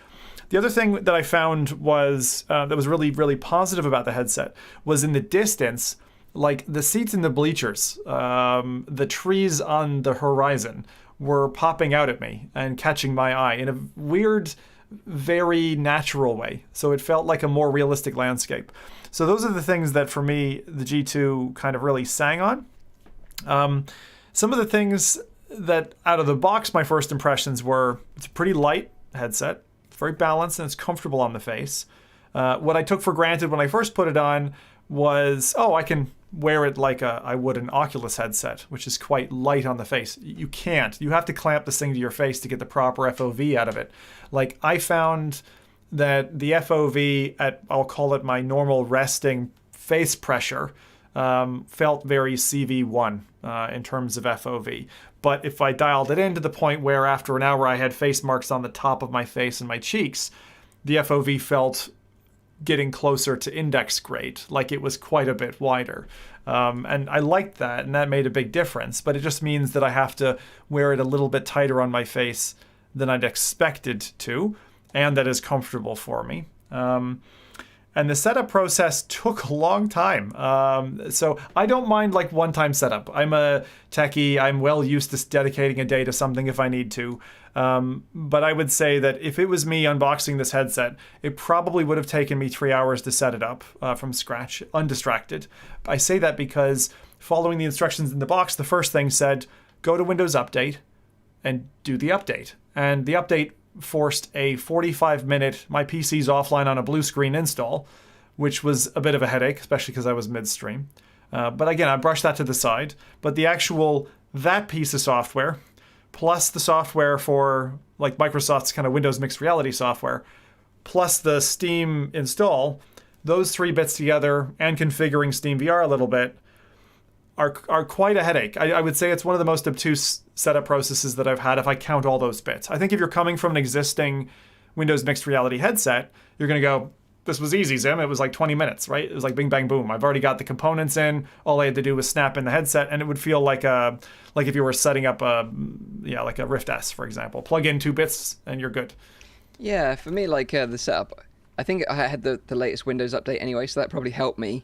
The other thing that I found was that was really, really positive about the headset was in the distance, like the seats in the bleachers, the trees on the horizon were popping out at me and catching my eye in a weird, very natural way. So it felt like a more realistic landscape. So those are the things that, for me, the G2 kind of really sang on. Some of the things that, out of the box, my first impressions were, it's a pretty light headset. It's very balanced and it's comfortable on the face. What I took for granted when I first put it on was, I can wear it like I would an Oculus headset, which is quite light on the face. You can't. You have to clamp this thing to your face to get the proper FOV out of it. Like, I found that the FOV at, I'll call it my normal resting face pressure, felt very CV1 in terms of FOV. But if I dialed it in to the point where after an hour I had face marks on the top of my face and my cheeks, the FOV felt getting closer to index grade, like it was quite a bit wider. And I liked that, and that made a big difference, but it just means that I have to wear it a little bit tighter on my face than I'd expected to, and that is comfortable for me. And the setup process took a long time. So I don't mind like one-time setup. I'm a techie. I'm well used to dedicating a day to something if I need to. But I would say that if it was me unboxing this headset, it probably would have taken me 3 hours to set it up from scratch, undistracted. I say that because following the instructions in the box, the first thing said, go to Windows Update and do the update. And the update forced a 45-minute, my PC's offline on a blue screen install, which was a bit of a headache, especially because I was midstream. But again, I brushed that to the side. But that piece of software, plus the software for like Microsoft's kind of Windows mixed reality software, plus the Steam install, those three bits together and configuring SteamVR a little bit are quite a headache. I would say it's one of the most obtuse setup processes that I've had if I count all those bits. I think if you're coming from an existing Windows mixed reality headset, you're going to go, this was easy, Zim. It was like 20 minutes, right? It was like bing, bang, boom. I've already got the components in. All I had to do was snap in the headset, and it would feel like if you were setting up like a Rift S, for example. Plug in 2 bits, and you're good. Yeah, for me, like the setup, I think I had the latest Windows update anyway, so that probably helped me.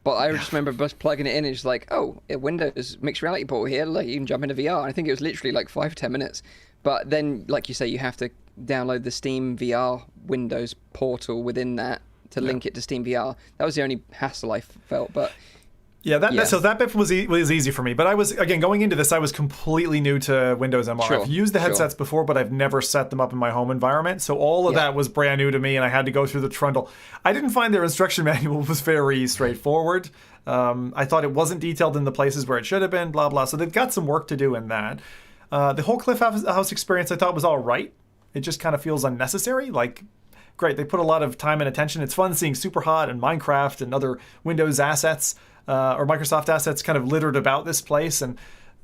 But I just remember just plugging it in, and it's like, Windows mixed reality port here, like you can jump into VR. I think it was literally like 5 or 10 minutes. But then, like you say, you have to download the Steam VR Windows portal within that to link it to Steam VR. That was the only hassle I felt, but... So that bit was easy for me. But I was, again, going into this, I was completely new to Windows MR. Sure, I've used the headsets before, but I've never set them up in my home environment. So all of that was brand new to me, and I had to go through the trundle. I didn't find their instruction manual was very straightforward. I thought it wasn't detailed in the places where it should have been, blah, blah. So they've got some work to do in that. The whole Cliff House experience I thought was all right. It just kind of feels unnecessary. Like, great, they put a lot of time and attention. It's fun seeing Superhot and Minecraft and other Windows assets or Microsoft assets kind of littered about this place. And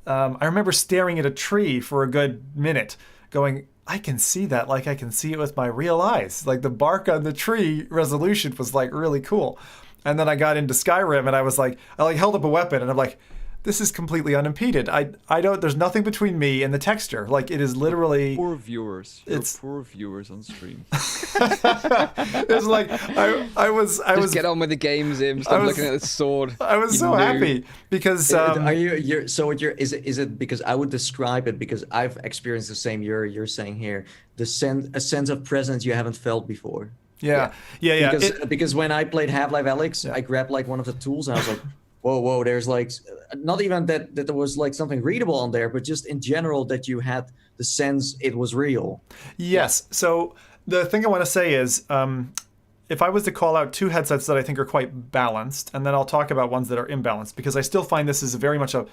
I remember staring at a tree for a good minute going, I can see that like I can see it with my real eyes. Like the bark on the tree resolution was like really cool. And then I got into Skyrim and I was like, I held up a weapon and I'm like, this is completely unimpeded. There's nothing between me and the texture. Like it is literally... Poor viewers. Poor viewers on stream. It's like, I was... get on with the game, Zim. Stop looking at the sword. I was so happy because... Is it because I would describe it because I've experienced the same you're saying here, a sense of presence you haven't felt before. Yeah. Because when I played Half-Life Alyx, I grabbed like one of the tools and I was like, whoa, there's like, not even that there was like something readable on there, but just in general that you had the sense it was real. Yes. So the thing I want to say is, if I was to call out two headsets that I think are quite balanced, and then I'll talk about ones that are imbalanced, because I still find this is very much a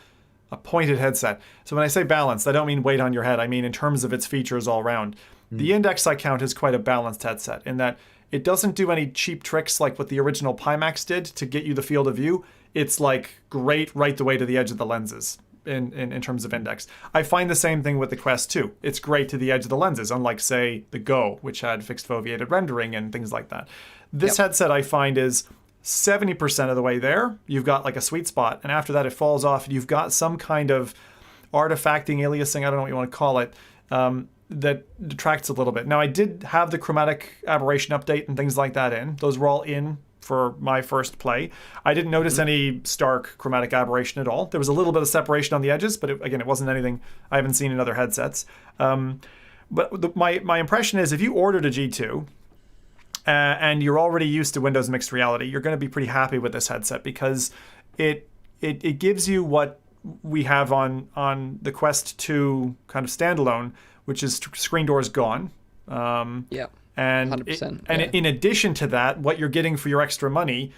pointed headset. So when I say balanced, I don't mean weight on your head. I mean in terms of its features all around. The Index I count is quite a balanced headset in that it doesn't do any cheap tricks like what the original Pimax did to get you the field of view. It's like great right the way to the edge of the lenses in terms of Index. I find the same thing with the Quest 2. It's great to the edge of the lenses, unlike, say, the Go, which had fixed foveated rendering and things like that. This headset I find is 70% of the way there. You've got like a sweet spot, and after that it falls off. You've got some kind of artifacting, aliasing, I don't know what you want to call it, that detracts a little bit. Now, I did have the chromatic aberration update and things like that in. Those were all in for my first play. I didn't notice any stark chromatic aberration at all. There was a little bit of separation on the edges, but again, it wasn't anything I haven't seen in other headsets. But my impression is if you ordered a G2 and you're already used to Windows Mixed Reality, you're going to be pretty happy with this headset because it gives you what we have on the Quest 2 kind of standalone, which is screen doors gone. And 100%. In addition to that, what you're getting for your extra money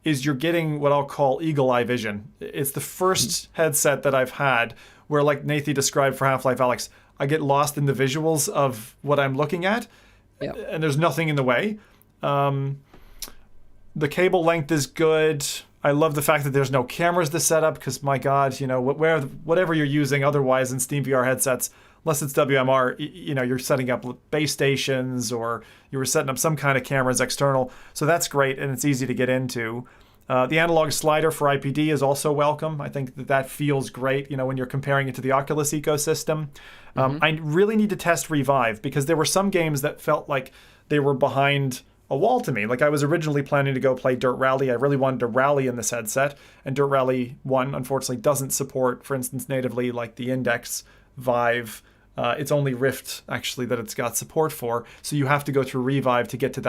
is you're getting what I'll call eagle eye vision. It's the first headset that I've had where, like Nathan described for Half-Life Alyx, I get lost in the visuals of what I'm looking at, and there's nothing in the way. The cable length is good. I love the fact that there's no cameras to set up because, my God, whatever you're using otherwise in SteamVR headsets, unless it's WMR, you're setting up base stations or you were setting up some kind of cameras external. So that's great, and it's easy to get into. The analog slider for IPD is also welcome. I think that feels great, when you're comparing it to the Oculus ecosystem. I really need to test Revive because there were some games that felt like they were behind a wall to me. Like I was originally planning to go play Dirt Rally. I really wanted to rally in this headset, and Dirt Rally 1 unfortunately doesn't support, for instance, natively like the Index Vive. It's only Rift actually that it's got support for, so you have to go through Revive to get to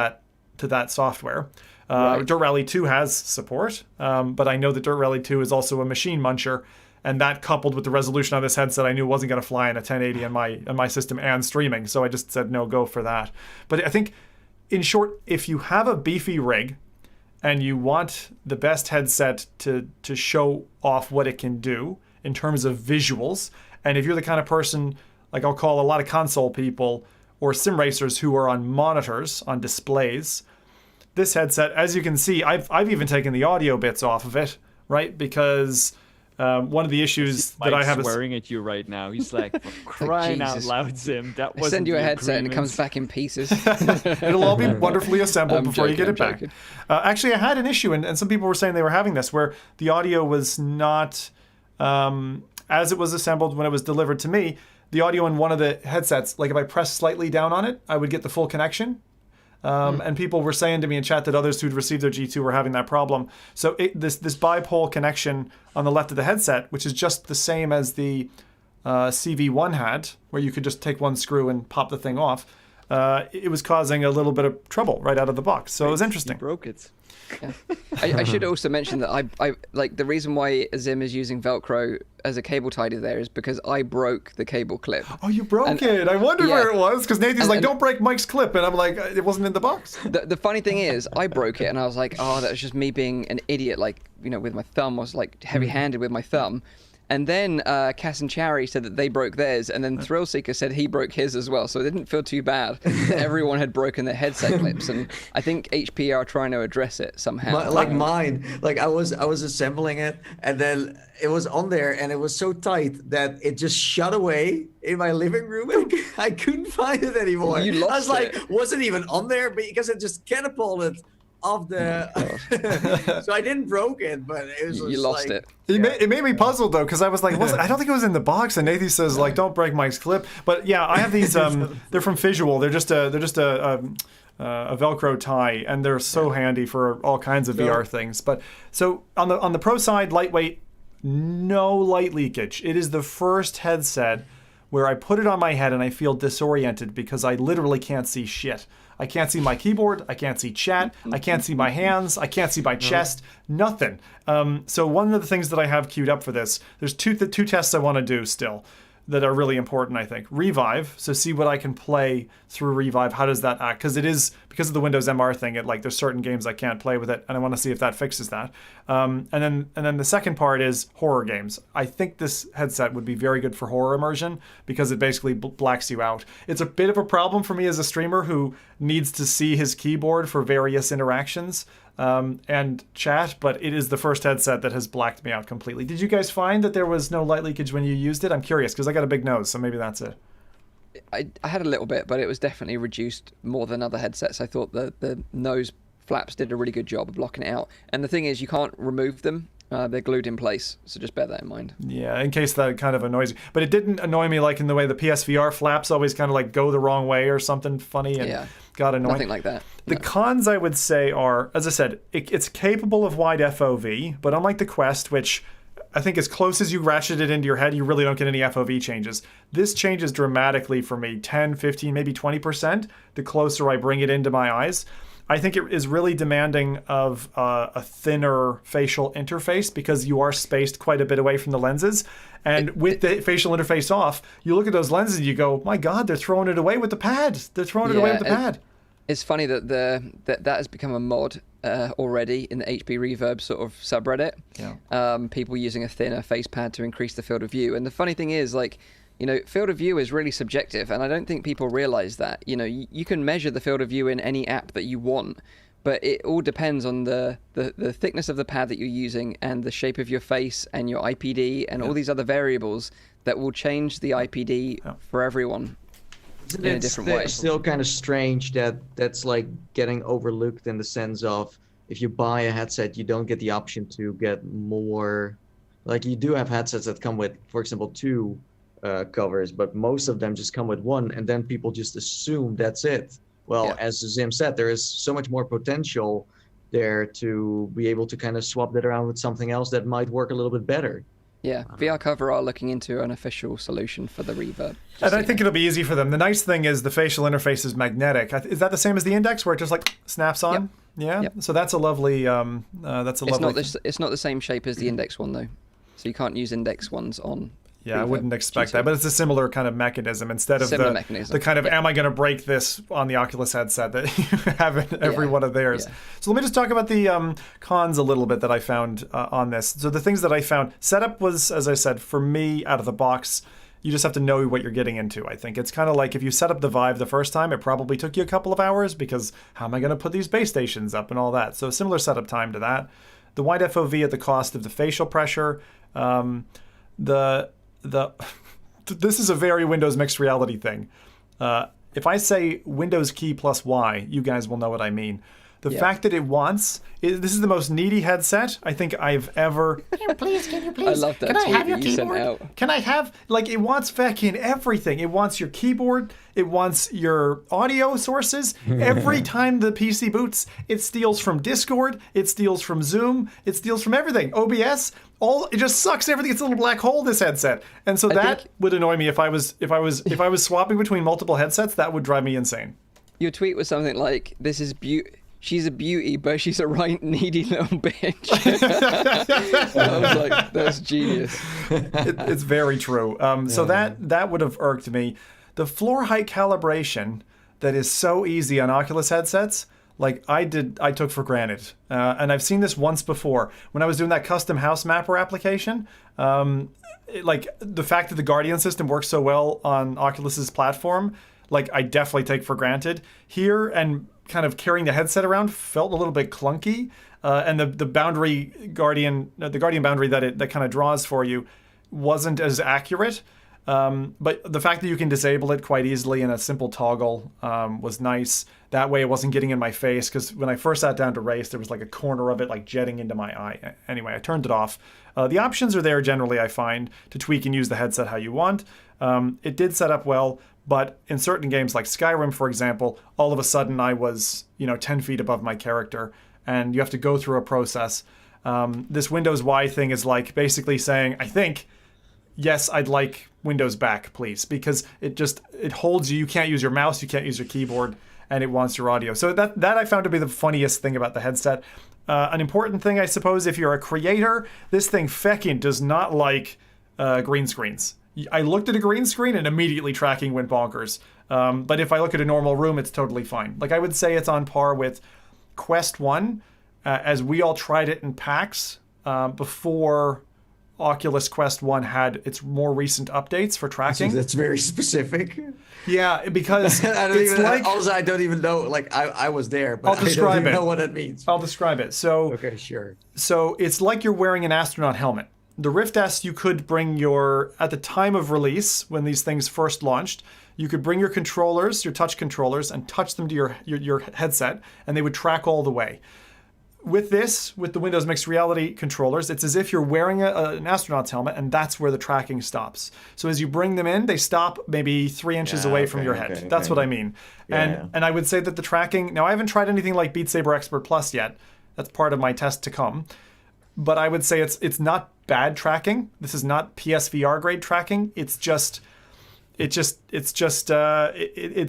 that software. Right. Dirt Rally 2 has support, but I know that Dirt Rally 2 is also a machine muncher, and that coupled with the resolution on this headset, I knew it wasn't going to fly in a 1080 on my system and streaming, so I just said no go for that. But I think, in short, if you have a beefy rig and you want the best headset to show off what it can do in terms of visuals, and if you're the kind of person, like I'll call a lot of console people or sim racers who are on monitors, on displays, this headset, as you can see, I've even taken the audio bits off of it, right? Because one of the issues that I have is swearing at you right now. He's like, crying out loud, Zim. That I wasn't send you a the headset and it agreement. comes back in pieces. it'll all be wonderfully assembled before you get it back. joking. Actually, I had an issue, and some people were saying they were having this, where the audio was not as it was assembled when it was delivered to me. The audio in one of the headsets, like if I pressed slightly down on it, I would get the full connection. And people were saying to me in chat that others who'd received their G2 were having that problem. So this bipole connection on the left of the headset, which is just the same as the CV1 had, where you could just take one screw and pop the thing off, it was causing a little bit of trouble right out of the box. So it was interesting. You broke it. Yeah. I should also mention that I like the reason why Zim is using Velcro as a cable tidy there is because I broke the cable clip. Oh, you broke it. I wondered where it was because Nathan's like, don't break Mike's clip. And I'm like, it wasn't in the box. The funny thing is, I broke it and I was like, oh, that was just me being an idiot. Like, with my thumb, I was like heavy-handed with my thumb. And then Cass and Chari said that they broke theirs, and then Thrillseeker said he broke his as well. So it didn't feel too bad. Everyone had broken their headset clips, and I think HP are trying to address it somehow. Mine, I was assembling it, and then it was on there, and it was so tight that it just shut away in my living room. And I couldn't find it anymore. You lost I was like, it. wasn't even on there because it just catapulted off the. So I didn't broke it, but it was. You lost it. It made me puzzed though, because I was like, I don't think it was in the box. And Nathan says like, don't break Mike's clip. But yeah, I have these. They're from Visual. They're just a Velcro tie, and they're so handy for all kinds of VR things. But so on the Pro side, lightweight, no light leakage. It is the first headset where I put it on my head and I feel disoriented because I literally can't see shit. I can't see my keyboard. I can't see chat. I can't see my hands. I can't see my chest. Nothing. So one of the things that I have queued up for this, there's two tests I want to do still that are really important, I think. Revive, so see what I can play through Revive. How does that act? Because of the Windows MR thing, there's certain games I can't play with it, and I want to see if that fixes that. And then the second part is horror games. I think this headset would be very good for horror immersion because it basically blacks you out. It's a bit of a problem for me as a streamer who needs to see his keyboard for various interactions and chat, but it is the first headset that has blacked me out completely. Did you guys find that there was no light leakage when you used it? I'm curious because I got a big nose, so maybe that's it. I had a little bit, but it was definitely reduced more than other headsets. I thought the nose flaps did a really good job of blocking it out. And the thing is, you can't remove them. They're glued in place, so just bear that in mind. Yeah, in case that kind of annoys you. But it didn't annoy me like in the way the PSVR flaps always kind of like go the wrong way or something funny and got annoying. Nothing like that. The cons, I would say, are, as I said, it's capable of wide FOV, but unlike the Quest, which I think as close as you ratchet it into your head, you really don't get any FOV changes. This changes dramatically for me, 10, 15, maybe 20%, the closer I bring it into my eyes. I think it is really demanding of a thinner facial interface because you are spaced quite a bit away from the lenses. And with the facial interface off, you look at those lenses and you go, my God, they're throwing it away with the pad. They're throwing it away with the pad. It's funny that that has become a mod already in the HP Reverb sort of subreddit. Yeah. People using a thinner face pad to increase the field of view. And the funny thing is, like, you know, field of view is really subjective, and I don't think people realize that. You know, you can measure the field of view in any app that you want, but it all depends on the thickness of the pad that you're using and the shape of your face and your IPD and all these other variables that will change the IPD for everyone in a different way. It's still kind of strange that that's like getting overlooked in the sense of if you buy a headset, you don't get the option to get more. Like you do have headsets that come with, for example, 2 covers, but most of them just come with 1, and then people just assume that's it. Well, as Zim said, there is so much more potential there to be able to kind of swap that around with something else that might work a little bit better. Yeah, VR Cover are looking into an official solution for the Reverb. And I think it'll be easy for them. The nice thing is the facial interface is magnetic. Is that the same as the Index, where it just like snaps on? Yep. Yeah. Yep. So that's a lovely. It's not the same shape as the Index one though, so you can't use Index ones on. Yeah, Reverb I wouldn't expect that, but it's a similar kind of mechanism instead of the kind of am I going to break this on the Oculus headset that you have in every one of theirs. Yeah. So let me just talk about the cons a little bit that I found on this. So the things that I found, setup was, as I said, for me out of the box, you just have to know what you're getting into, I think. It's kind of like if you set up the Vive the first time, it probably took you a couple of hours because how am I going to put these base stations up and all that? So similar setup time to that. The wide FOV at the cost of the facial pressure. This is a very Windows mixed reality thing. If I say Windows key plus Y, you guys will know what I mean. The fact that this is the most needy headset I think I've ever. Can you please? I love that. Can I have your keyboard? Can I have, like, it wants fucking everything. It wants your keyboard. It wants your audio sources. Every time the PC boots, it steals from Discord. It steals from Zoom. It steals from everything. OBS. It just sucks everything. It's a little black hole, this headset. And so that would annoy me if I was swapping between multiple headsets. That would drive me insane. Your tweet was something like, "This is she's a beauty, but she's a right needy little bitch." I was like, that's genius. It's very true. So that would have irked me. The floor height calibration that is so easy on Oculus headsets, like I took for granted. And I've seen this once before. When I was doing that custom house mapper application, like the fact that the Guardian system works so well on Oculus's platform, like I definitely take for granted. Here, and kind of carrying the headset around felt a little bit clunky. And the Guardian boundary that kind of draws for you wasn't as accurate. But the fact that you can disable it quite easily in a simple toggle was nice. That way it wasn't getting in my face, because when I first sat down to race, there was like a corner of it like jetting into my eye. Anyway, I turned it off. The options are there generally, I find, to tweak and use the headset how you want. It did set up well, but in certain games like Skyrim, for example, all of a sudden I was 10 feet above my character, and you have to go through a process. This Windows Y thing is like basically saying, I think, yes, I'd like Windows back, please, because it holds you. You can't use your mouse, you can't use your keyboard, and it wants your audio. So that I found to be the funniest thing about the headset. An important thing, I suppose, if you're a creator, this thing feckin' does not like green screens. I looked at a green screen and immediately tracking went bonkers. But if I look at a normal room, it's totally fine. Like I would say it's on par with Quest 1, as we all tried it in PAX before Oculus Quest 1 had its more recent updates for tracking. That's very specific. Yeah, because I don't even know. Like I was there, but I'll describe I don't even it. know what that means. I'll describe it. So okay, sure. So it's like you're wearing an astronaut helmet. The Rift S, you could bring at the time of release, when these things first launched, you could bring your controllers, your touch controllers, and touch them to your headset, and they would track all the way. With the Windows Mixed Reality controllers, it's as if you're wearing an astronaut's helmet, and that's where the tracking stops. So as you bring them in, they stop maybe 3 inches away from your head. That's what I mean. And I would say that the tracking, now I haven't tried anything like Beat Saber Expert Plus yet. That's part of my test to come. But I would say it's not bad tracking. This is not PSVR grade tracking. It's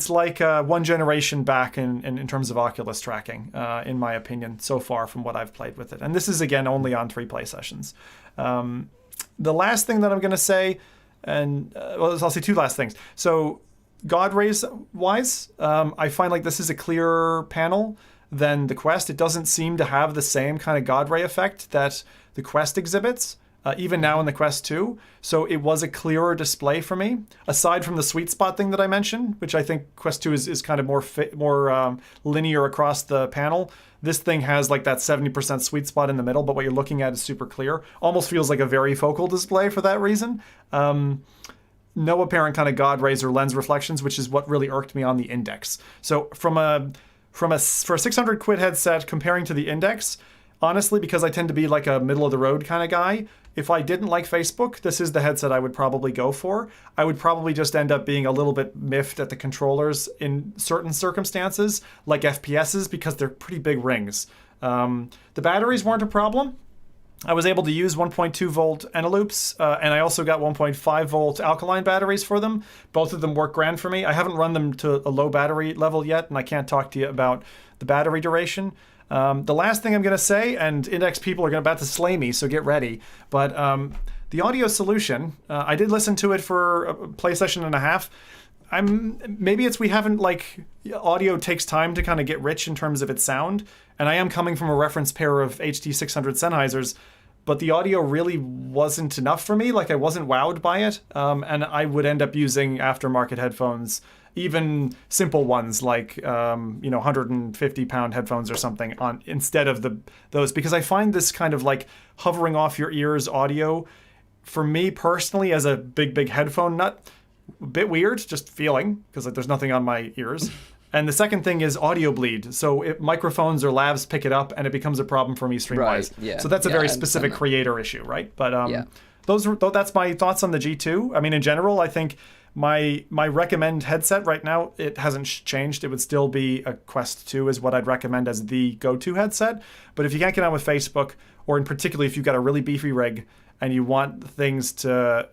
like one generation back in terms of Oculus tracking, in my opinion, so far from what I've played with it. And this is, again, only on 3 play sessions. The last thing that I'm going to say, I'll say 2 last things. So God rays wise, I find like this is a clearer panel than the Quest. It doesn't seem to have the same kind of God ray effect that the Quest exhibits. Even now in the Quest 2. So it was a clearer display for me, aside from the sweet spot thing that I mentioned, which I think Quest 2 is kind of more linear across the panel. This thing has like that 70% sweet spot in the middle, but what you're looking at is super clear. Almost feels like a varifocal display for that reason. No apparent kind of God rays or lens reflections, which is what really irked me on the Index. So for a 600 quid headset comparing to the Index, honestly, because I tend to be like a middle of the road kind of guy, if I didn't like Facebook, this is the headset I would probably go for. I would probably just end up being a little bit miffed at the controllers in certain circumstances, like FPSs, because they're pretty big rings. The batteries weren't a problem. I was able to use 1.2 volt Eneloops, and I also got 1.5 volt alkaline batteries for them. Both of them work grand for me. I haven't run them to a low battery level yet, and I can't talk to you about the battery duration. The last thing I'm going to say, and Index people are about to slay me, so get ready, but the audio solution, I did listen to it for a play session and a half. Maybe it's we haven't, audio takes time to kind of get rich in terms of its sound, and I am coming from a reference pair of HD600 Sennheisers, but the audio really wasn't enough for me. I wasn't wowed by it, and I would end up using aftermarket headphones, even simple ones like 150-pound headphones or something instead of those, because I find this kind of hovering off your ears audio, for me personally, as a big headphone nut, a bit weird, just feeling, because there's nothing on my ears. And the second thing is audio bleed. So if microphones or lavs pick it up, and it becomes a problem for me stream-wise. Right, yeah. So that's a very specific creator issue, right? But that's my thoughts on the G2. I mean, in general, I think my recommend headset right now, it hasn't changed. It would still be a Quest 2 is what I'd recommend as the go-to headset. But if you can't get on with Facebook, or in particular if you've got a really beefy rig and you want things to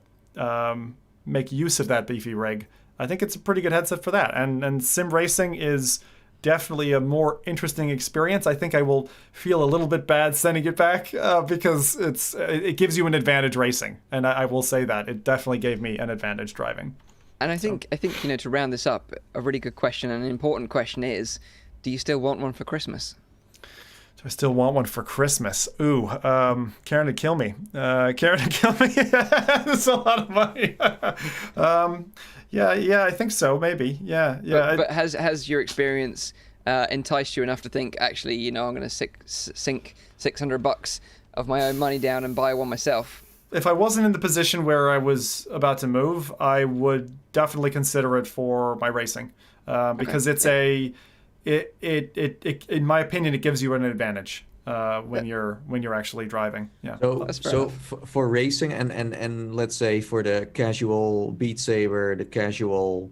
make use of that beefy rig, I think it's a pretty good headset for that. And sim racing is definitely a more interesting experience. I think I will feel a little bit bad sending it back because it gives you an advantage racing, and I will say that it definitely gave me an advantage driving. And I think to round this up, a really good question and an important question is, do you still want one for Christmas? Do I still want one for Christmas? Ooh, Karen would kill me. Karen would kill me. That's a lot of money. Yeah, I think so. Maybe. Yeah. But has your experience enticed you enough to think, actually, I'm going to sink $600 of my own money down and buy one myself? If I wasn't in the position where I was about to move, I would definitely consider it for my racing, because it's in my opinion, it gives you an advantage when you're actually driving. Yeah. So for racing and let's say for the casual Beat Saber, the casual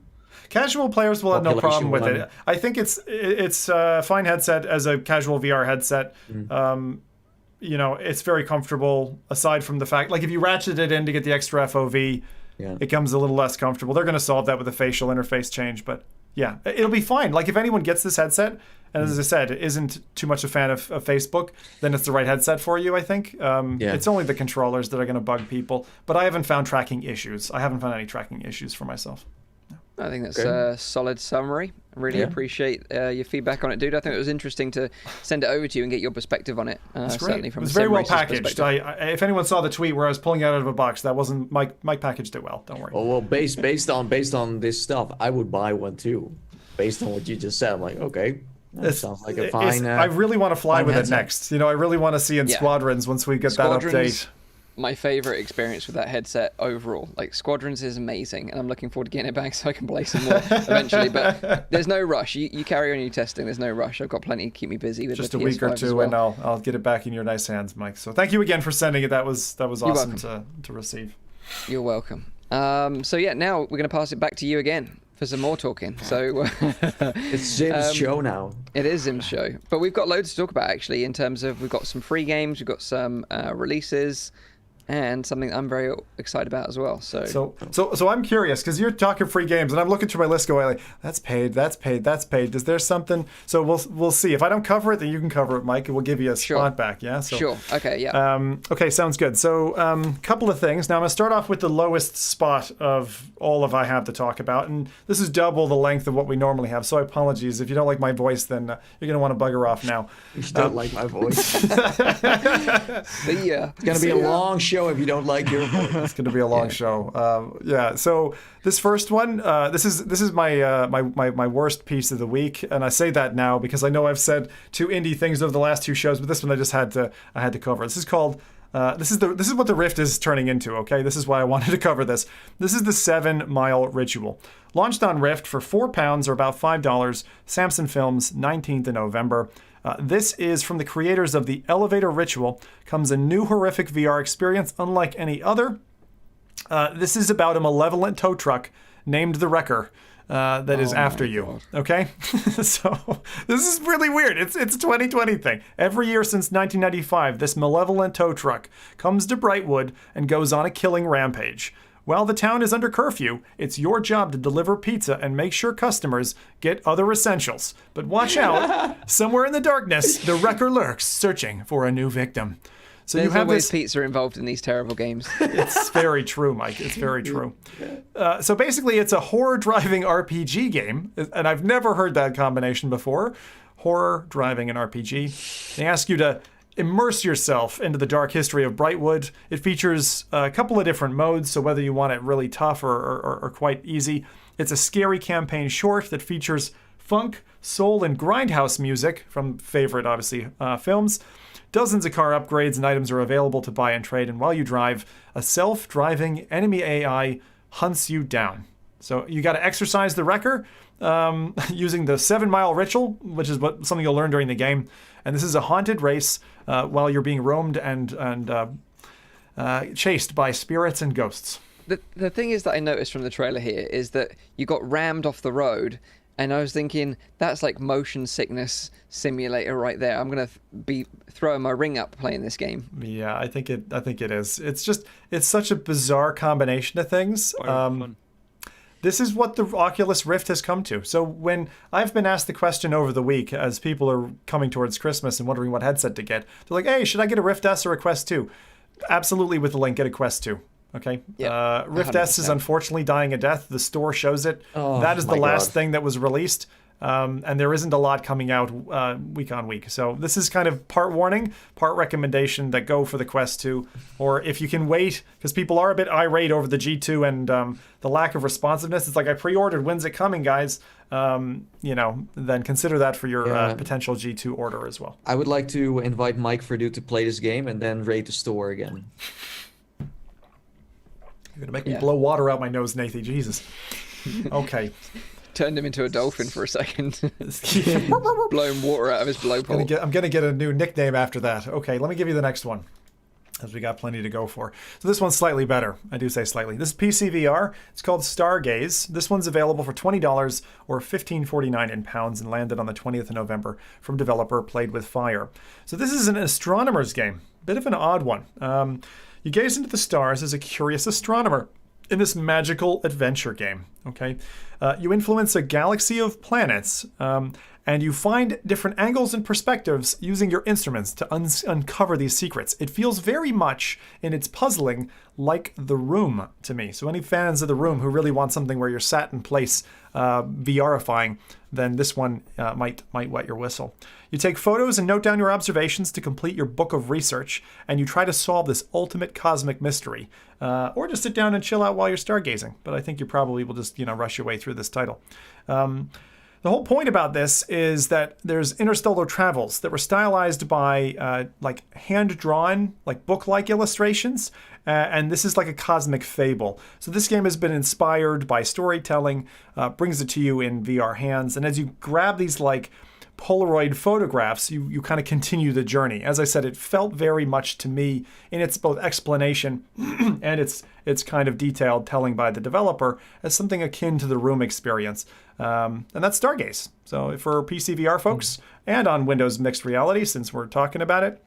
players will have no problem with it. I think it's a fine headset as a casual VR headset. It's very comfortable, aside from the fact, if you ratchet it in to get the extra FOV, it comes a little less comfortable. They're going to solve that with a facial interface change, but Yeah, it'll be fine. Like if anyone gets this headset, and as I said, isn't too much a fan of Facebook, then it's the right headset for you, I think. It's only the controllers that are going to bug people. But I haven't found tracking issues. I haven't found any tracking issues for myself. I think that's a solid summary. I really appreciate your feedback on it, dude. I think it was interesting to send it over to you and get your perspective on it. That's great. Certainly from it was a very sim well racer's packaged. If anyone saw the tweet where I was pulling it out of a box, that wasn't Mike. Mike packaged it well. Don't worry. Oh well, based on this stuff, I would buy one too. Based on what you just said, I'm like, okay. That sounds like a fine. I really want to fly with headset. it next. I really want to see in Squadrons once we get that update. My favorite experience with that headset overall. Like Squadrons is amazing, and I'm looking forward to getting it back so I can play some more eventually. But there's no rush. You carry on your testing. There's no rush. I've got plenty to keep me busy with just the a week PS5 or two, and I'll get it back in your nice hands, Mike. So thank you again for sending it. That was awesome to receive. You're welcome. So now we're going to pass it back to you again for some more talking. So it's Zim's show now. It is Zim's show, but we've got loads to talk about actually. In terms of we've got some free games, we've got some releases, and something I'm very excited about as well. So I'm curious because you're talking free games, and I'm looking through my list going like, that's paid. Is there something? So we'll see. If I don't cover it, then you can cover it, Mike, and we'll give you a spot back. Yeah. So, sure. Okay. Yeah. Okay. Sounds good. So couple of things. Now I'm gonna start off with the lowest spot of all of I have to talk about, and this is double the length of what we normally have. So apologies if you don't like my voice, then you're gonna want to bugger off now. You don't like my voice. See ya. It's gonna be a long show if you don't like your voice. It's going to be a long show. So this first one, this is my worst piece of the week, and I say that now because I know I've said two indie things over the last two shows, but this one I had to cover. This is called. This is what the Rift is turning into. Okay, this is why I wanted to cover this. This is the 7 Mile Ritual, launched on Rift for £4 or about $5. Samson Films, 19th of November. This is from the creators of the Elevator Ritual. Comes a new horrific VR experience unlike any other. This is about a malevolent tow truck named the Wrecker that is after you. God. Okay? So this is really weird. It's a 2020 thing. Every year since 1995, this malevolent tow truck comes to Brightwood and goes on a killing rampage. While the town is under curfew, it's your job to deliver pizza and make sure customers get other essentials. But watch out, somewhere in the darkness, the Wrecker lurks, searching for a new victim. So There's you have always this pizza involved in these terrible games. It's very true, Mike. It's very true. So basically, it's a horror driving RPG game, and I've never heard that combination before. Horror driving and RPG. They ask you to immerse yourself into the dark history of Brightwood. It features a couple of different modes, so whether you want it really tough or quite easy. It's a scary campaign short that features funk, soul, and grindhouse music from favorite, obviously, films. Dozens of car upgrades and items are available to buy and trade, and while you drive, a self-driving enemy AI hunts you down. So you got to exercise the Wrecker using the 7 Mile Ritual, which is something you'll learn during the game. And this is a haunted race while you're being roamed and chased by spirits and ghosts. The thing is that I noticed from the trailer here is that you got rammed off the road, and I was thinking that's like motion sickness simulator right there. I'm gonna be throwing my ring up playing this game. Yeah, I think it is. It's such a bizarre combination of things. This is what the Oculus Rift has come to. So when I've been asked the question over the week, as people are coming towards Christmas and wondering what headset to get, they're like, hey, should I get a Rift S or a Quest 2? Absolutely, with the link, get a Quest 2. Okay? Yep, Rift 100%. S is unfortunately dying a death. The store shows it. That is the last thing that was released. And there isn't a lot coming out week on week. So this is kind of part warning, part recommendation that go for the Quest 2. Or if you can wait, because people are a bit irate over the G2 and the lack of responsiveness. It's like, I pre-ordered, when's it coming, guys? Then consider that for your potential G2 order as well. I would like to invite Mike Verdu to play this game and then raid the store again. You're going to make me blow water out my nose, Nathan. Jesus. Okay. Turned him into a dolphin for a second. Blowing water out of his blowhole. I'm going to get a new nickname after that. Okay, let me give you the next one, as we got plenty to go for. So this one's slightly better. I do say slightly. This is PC VR. It's called Stargaze. This one's available for $20 or $15.49 in pounds and landed on the 20th of November from developer Played With Fire. So this is an astronomer's game. Bit of an odd one. You gaze into the stars as a curious astronomer. in this magical adventure game. Okay, you influence a galaxy of planets, and you find different angles and perspectives using your instruments to uncover these secrets. It feels very much in its puzzling like The Room to me. So any fans of The Room who really want something where you're sat in place, VRifying, then this one might wet your whistle. You take photos and note down your observations to complete your book of research, and you try to solve this ultimate cosmic mystery, or just sit down and chill out while you're stargazing. But I think you probably will just rush your way through this title. The whole point about this is that there's interstellar travels that were stylized by like hand-drawn, like book-like illustrations, and this is like a cosmic fable. So this game has been inspired by storytelling, brings it to you in VR hands, and as you grab these like Polaroid photographs, you kind of continue the journey. As I said, it felt very much to me in its both explanation and its kind of detailed telling by the developer as something akin to the Room experience. And that's Stargaze. So for PC VR folks and on Windows Mixed Reality, since we're talking about it,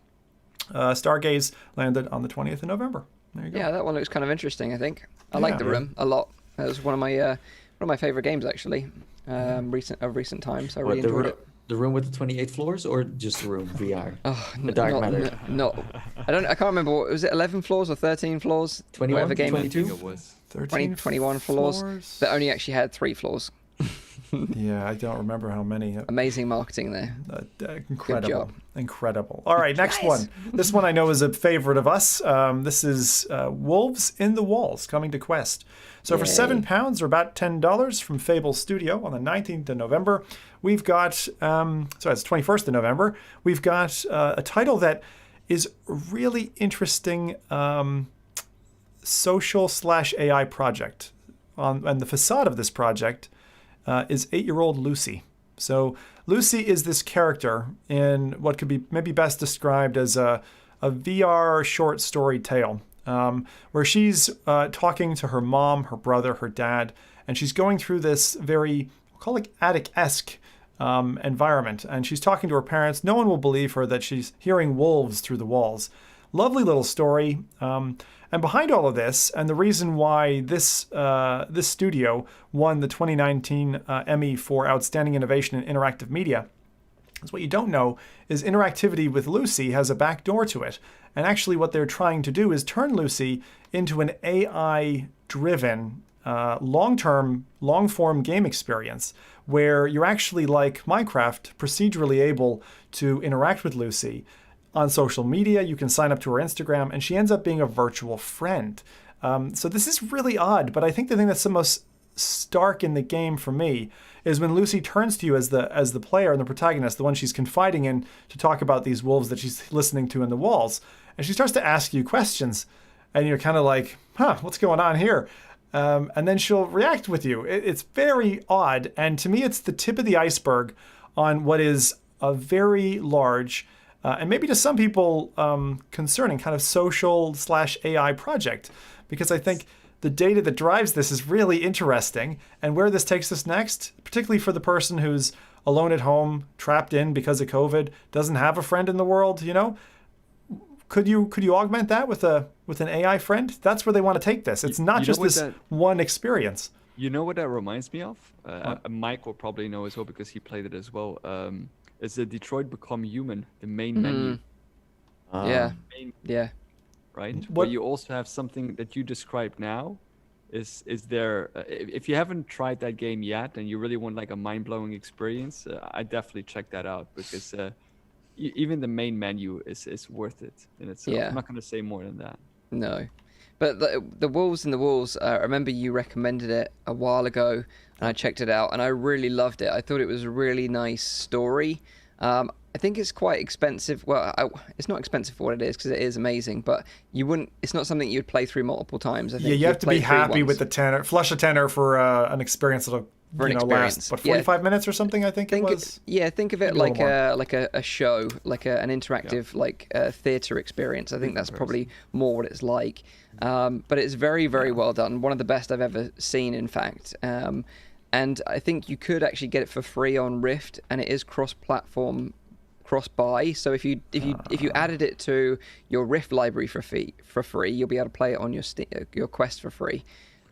Stargaze landed on the 20th of November. There you go. Yeah, that one looks kind of interesting, I think. I like The Room a lot. It was one of my favorite games actually, recent times. I really enjoyed it. The Room with the 28 floors, or just The Room VR? Oh, The Dark Matter. No, I can't remember. Was it 11 floors or 13 floors? 21, Whatever game 22? It was 13 21 floors. That only actually had 3 floors. Yeah, I don't remember how many. Amazing marketing there. Incredible. Good job. Incredible. All right, next one. This one I know is a favorite of us. This is Wolves in the Walls coming to Quest. So for £7 or about $10 from Fable Studio on the 19th of November, we've got, it's 21st of November, we've got a title that is a really interesting social/AI project. And the facade of this project is 8-year-old Lucy. So Lucy is this character in what could be maybe best described as a VR short story tale, where she's talking to her mom, her brother, her dad, and she's going through this very, we'll call it attic-esque environment. And she's talking to her parents. No one will believe her that she's hearing wolves through the walls. Lovely little story. And behind all of this, and the reason why this studio won the 2019 Emmy for Outstanding Innovation in Interactive Media, is what you don't know is interactivity with Lucy has a back door to it. And actually what they're trying to do is turn Lucy into an AI-driven, long-form game experience where you're actually, like Minecraft, procedurally able to interact with Lucy. On social media, you can sign up to her Instagram, and she ends up being a virtual friend. So this is really odd, but I think the thing that's the most stark in the game for me is when Lucy turns to you as the player and the protagonist, the one she's confiding in to talk about these wolves that she's listening to in the walls, and she starts to ask you questions, and you're kind of like, what's going on here? And then she'll react with you. It's very odd, and to me, it's the tip of the iceberg on what is a very large and maybe to some people concerning kind of social/AI project, because I think the data that drives this is really interesting, and where this takes us next, particularly for the person who's alone at home, trapped in because of COVID, doesn't have a friend in the world, could you augment that with an AI friend? That's where they want to take this. It's not just this one experience. You know what that reminds me of? Mike will probably know as well because he played it as well. It's the Detroit Become Human, the main menu. Right? Where you also have something that you described now. Is there? If you haven't tried that game yet and you really want like a mind-blowing experience, I definitely check that out because even the main menu is worth it in itself. I'm not going to say more than that. No. But the Wolves in the Walls, I remember you recommended it a while ago, and I checked it out, and I really loved it. I thought it was a really nice story. I think it's quite expensive. Well, it's not expensive for what it is, because it is amazing, but it's not something you'd play through multiple times. I think you have to be happy with the tenor. Flush a tenor for an experience that'll last 45 minutes or something. I think it was. Think of it like a show, like an interactive theater experience. I think that's probably more what it's like. But it's very, very well done. One of the best I've ever seen, in fact. And I think you could actually get it for free on Rift, and it is cross-platform, cross-buy. So if you added it to your Rift library for free, you'll be able to play it on your Quest for free.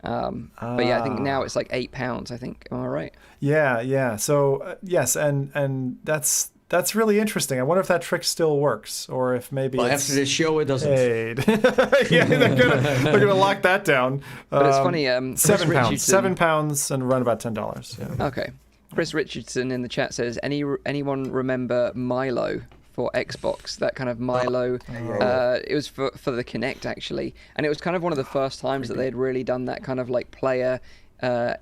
But yeah, I think now it's like £8. I think. Am I right? Yeah. So yes, and that's really interesting. I wonder if that trick still works, or if maybe after this show it doesn't. Paid. Yeah, they're gonna lock that down. But it's funny. £7, and around about $10. Yeah. Okay. Chris Richardson in the chat says, anyone remember Milo for Xbox? That kind of Milo. It was for the Kinect actually, and it was kind of one of the first times that they had really done that kind of like player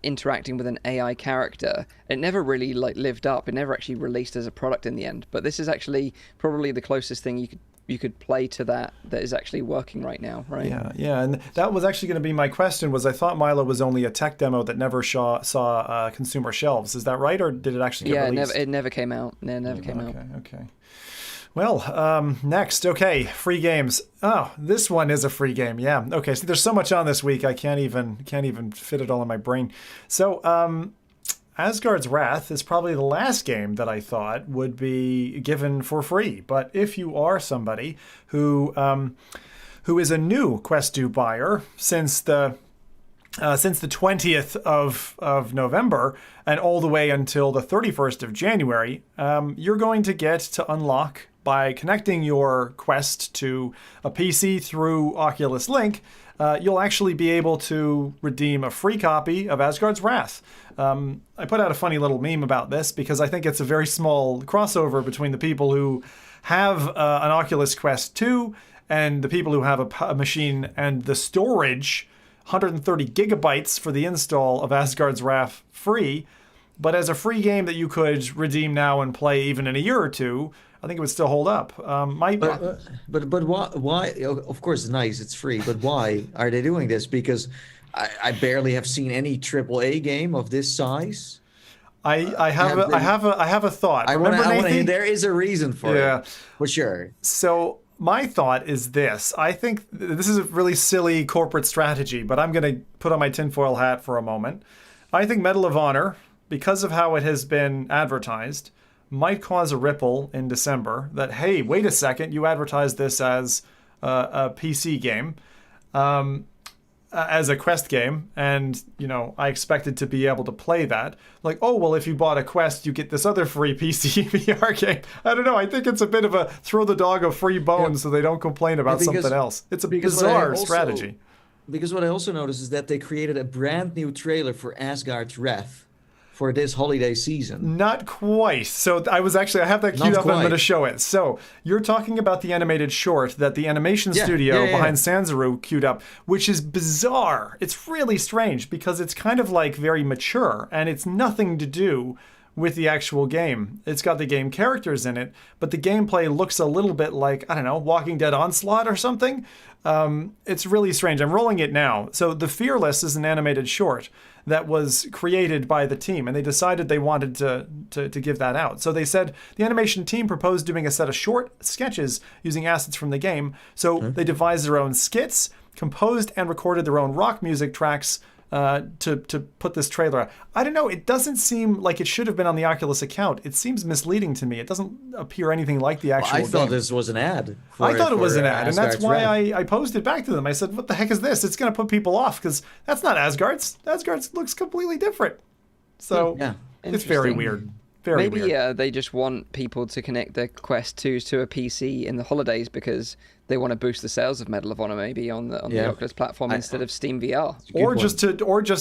interacting with an AI character. It never really like lived up. It never actually released as a product in the end. But this is actually probably the closest thing you could play to that is actually working right now, right? Yeah, and that was actually going to be my question. Was I thought Milo was only a tech demo that never saw consumer shelves? Is that right, or did it actually get released? It never came out. It never came out. Okay. Well, next, okay, free games. Oh, this one is a free game. Yeah. Okay. So there's so much on this week, I can't even fit it all in my brain. So, Asgard's Wrath is probably the last game that I thought would be given for free. But if you are somebody who is a new Quest 2 buyer since the 20th of November and all the way until the 31st of January, you're going to get to unlock by connecting your Quest to a PC through Oculus Link. You'll actually be able to redeem a free copy of Asgard's Wrath. I put out a funny little meme about this because I think it's a very small crossover between the people who have an Oculus Quest 2 and the people who have a machine and the storage, 130 gigabytes for the install of Asgard's Wrath free. But as a free game that you could redeem now and play even in a year or two, I think it would still hold up. But why? Of course, it's nice. It's free. But why are they doing this? Because I barely have seen any AAA game of this size. I have a thought. There is a reason for it. For sure. So my thought is this. I think this is a really silly corporate strategy, but I'm going to put on my tinfoil hat for a moment. I think Medal of Honor, because of how it has been advertised, might cause a ripple in December that, hey, wait a second, you advertised this as a PC game, as a Quest game, and, I expected to be able to play that. Like, oh, well, if you bought a Quest, you get this other free PC VR game. I don't know. I think it's a bit of a throw the dog a free bone so they don't complain about something else. It's a bizarre strategy. Because what I also noticed is that they created a brand new trailer for Asgard's Wrath for this holiday season. Not quite. So I have that queued up and I'm going to show it. So you're talking about the animated short that the animation studio behind Sanzaru queued up, which is bizarre. It's really strange because it's kind of like very mature and it's nothing to do with the actual game. It's got the game characters in it, but the gameplay looks a little bit like, I don't know, Walking Dead Onslaught or something. It's really strange. I'm rolling it now. So The Fearless is an animated short that was created by the team, and they decided they wanted to give that out. So they said the animation team proposed doing a set of short sketches using assets from the game. So they devised their own skits, composed and recorded their own rock music tracks to put this trailer out. I don't know. It doesn't seem like it should have been on the Oculus account. It seems misleading to me. It doesn't appear anything like the actual game. I thought this was an ad. I thought it was an ad, and that's why I posted back to them. I said, what the heck is this? It's going to put people off because that's not Asgard's. Asgard's looks completely different. So it's very weird. Maybe they just want people to connect their Quest 2s to a PC in the holidays because they want to boost the sales of Medal of Honor maybe on the Oculus platform instead of Steam VR. Or just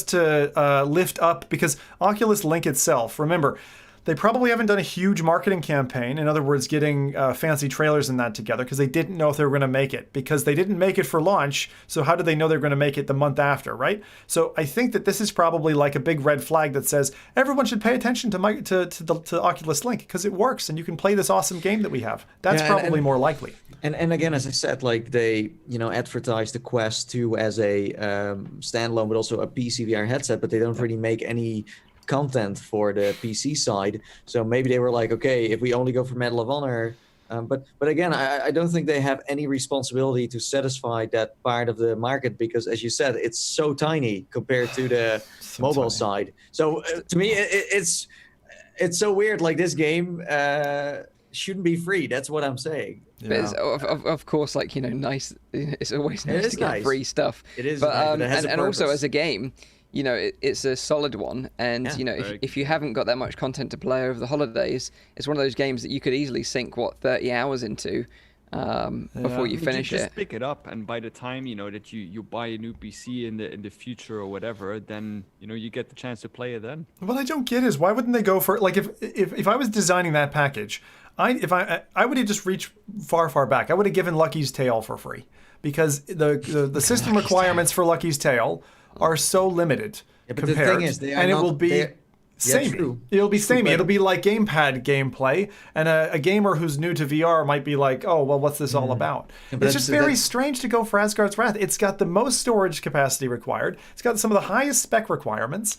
to lift up, because Oculus Link itself, remember, they probably haven't done a huge marketing campaign. In other words, getting fancy trailers and that together because they didn't know if they were going to make it. Because they didn't make it for launch, so how did they know they're going to make it the month after, right? So I think that this is probably like a big red flag that says everyone should pay attention to Oculus Link because it works and you can play this awesome game that we have. That's probably more likely. And again, as I said, like they advertise the Quest 2 as a standalone, but also a PC VR headset, but they don't really make any content for the PC side. So maybe they were like, okay, if we only go for Medal of Honor, but again, I don't think they have any responsibility to satisfy that part of the market because, as you said, it's so tiny compared to the mobile side. So to me, it's so weird. Like this game shouldn't be free. That's what I'm saying. But it's, of course, like, nice. It's always nice to get nice. free stuff. It is, but nice, but it has a and also purpose. as a game, it's a solid one. And if you haven't got that much content to play over the holidays, it's one of those games that you could easily sink 30 hours into before you finish just it. Pick it up, and by the time that you buy a new PC in the future or whatever, then you get the chance to play it then. What I don't get is why wouldn't they go for, like, if I was designing that package, I would have just reached far back. I would have given Lucky's Tale for free, because the system requirements for Lucky's Tale are so limited Yeah, but compared, the thing is, and it will be samey. true. It'll be True, samey. but- It'll be like gamepad gameplay, and a gamer who's new to VR might be like, oh, well, what's this all about? Yeah, but It's just very strange to go for Asgard's Wrath. It's got the most storage capacity required. It's got some of the highest spec requirements.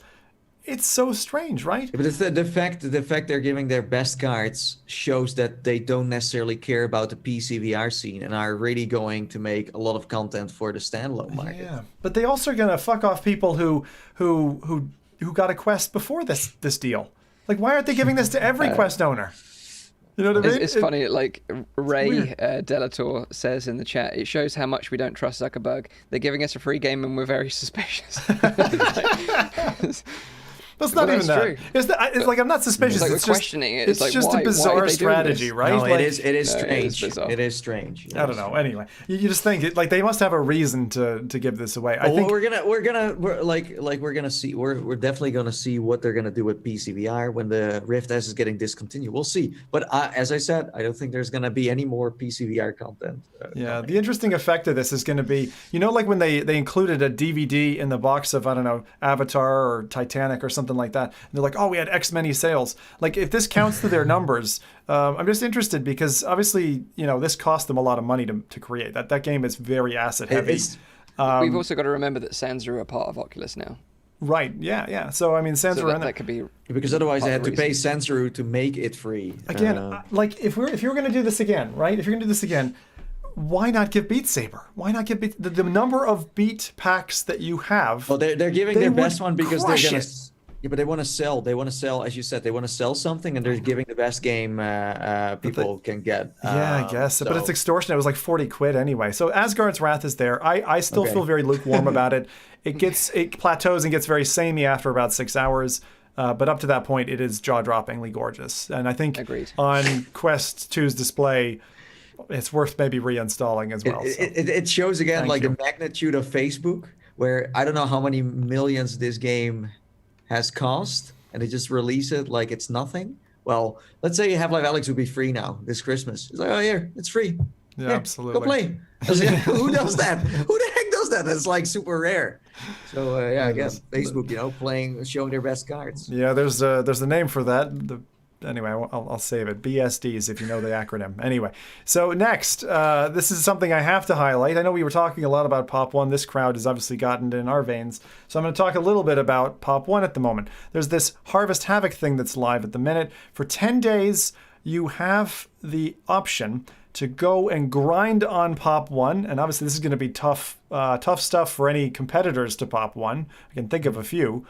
It's so strange, right? But it's the fact they're giving their best cards shows that they don't necessarily care about the PC VR scene and are really going to make a lot of content for the standalone market. Yeah, but they also are gonna fuck off people who got a Quest before this deal. Like, why aren't they giving this to every Quest owner? You know what I mean? It's funny, like Ray Delator says in the chat, it shows how much we don't trust Zuckerberg. They're giving us a free game and we're very suspicious. That's not even that. True. It's like, I'm not suspicious. It's like we're just questioning it. It's like, just why a bizarre are they doing strategy, this? right? No, Like, it is strange. bizarre. It is strange. I don't know. Anyway, you just think it, like, they must have a reason to give this away. I Well, think we're gonna see. We're definitely gonna see what they're gonna do with PCVR when the Rift S is getting discontinued. We'll see. But as I said, I don't think there's gonna be any more PCVR content. Yeah, the interesting effect of this is going to be, like when they included a DVD in the box of, I don't know, Avatar or Titanic or something like that. And they're like, oh, we had X many sales. Like, if this counts to their numbers, I'm just interested because obviously, this cost them a lot of money to create. That game is very asset heavy. We've also got to remember that Sansa are part of Oculus now. Right, yeah. So, I mean, Sansa So that could be... Because otherwise they had to reason. pay Sensoru to make it free. Again, like, if you're going to do this again, right? If you're going to do this again, why not give Beat Saber? Why not give the number of Beat packs that you have? Well, they're giving their best one because they're crush gonna. it. Yeah, but they want to sell. They want to sell, as you said, they want to sell something, and they're giving the best game people can get. Yeah, I guess. But it's so- extortion. It was like 40 quid anyway. So Asgard's Wrath is there. I still Okay. feel very lukewarm about it. It plateaus and gets very samey after about 6 hours. But up to that point, it is jaw-droppingly gorgeous. And I think Agreed. on Quest 2's display, it's worth maybe reinstalling as well. So. It shows again Thank like you. the magnitude of Facebook, where I don't know how many millions this game has cost, and they just release it like it's nothing. Well, let's say Half-Life Alyx would be free now this Christmas. It's like, oh, here, it's free. Yeah, Here, absolutely. Go play. I was like, who does that? Who the heck does that? That's like super rare. So I guess Facebook, showing their best cards. Yeah, there's a name for that. Anyway, I'll save it. BSDs, if you know the acronym. Anyway, so next, this is something I have to highlight. I know we were talking a lot about Pop 1. This crowd has obviously gotten in our veins. So I'm going to talk a little bit about Pop 1 at the moment. There's this Harvest Havoc thing that's live at the minute. For 10 days, you have the option to go and grind on Pop 1. And obviously, this is going to be tough stuff for any competitors to Pop 1. I can think of a few.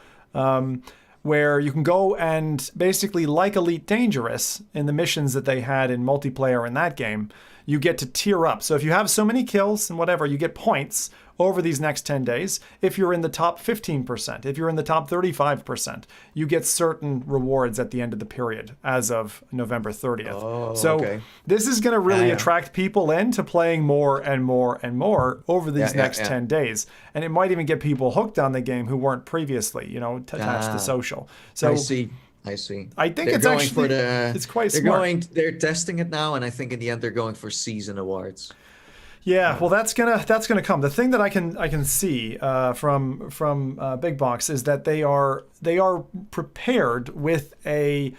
Where you can go and basically, like Elite Dangerous in the missions that they had in multiplayer in that game, you get to tier up. So if you have so many kills and whatever, you get points over these next 10 days. If you're in the top 15%, if you're in the top 35%, you get certain rewards at the end of the period as of November 30th. Oh, so okay. this is going to really Yeah. attract people into playing more and more and more over these Yeah, next yeah. 10 days. And it might even get people hooked on the game who weren't previously, attached to social. So I see. I think They're it's going actually, for the. it's quite they're smart. They're testing it now, and I think in the end they're going for season awards. Yeah, well, that's gonna come. The thing that I can see from Big Box is that they are prepared with a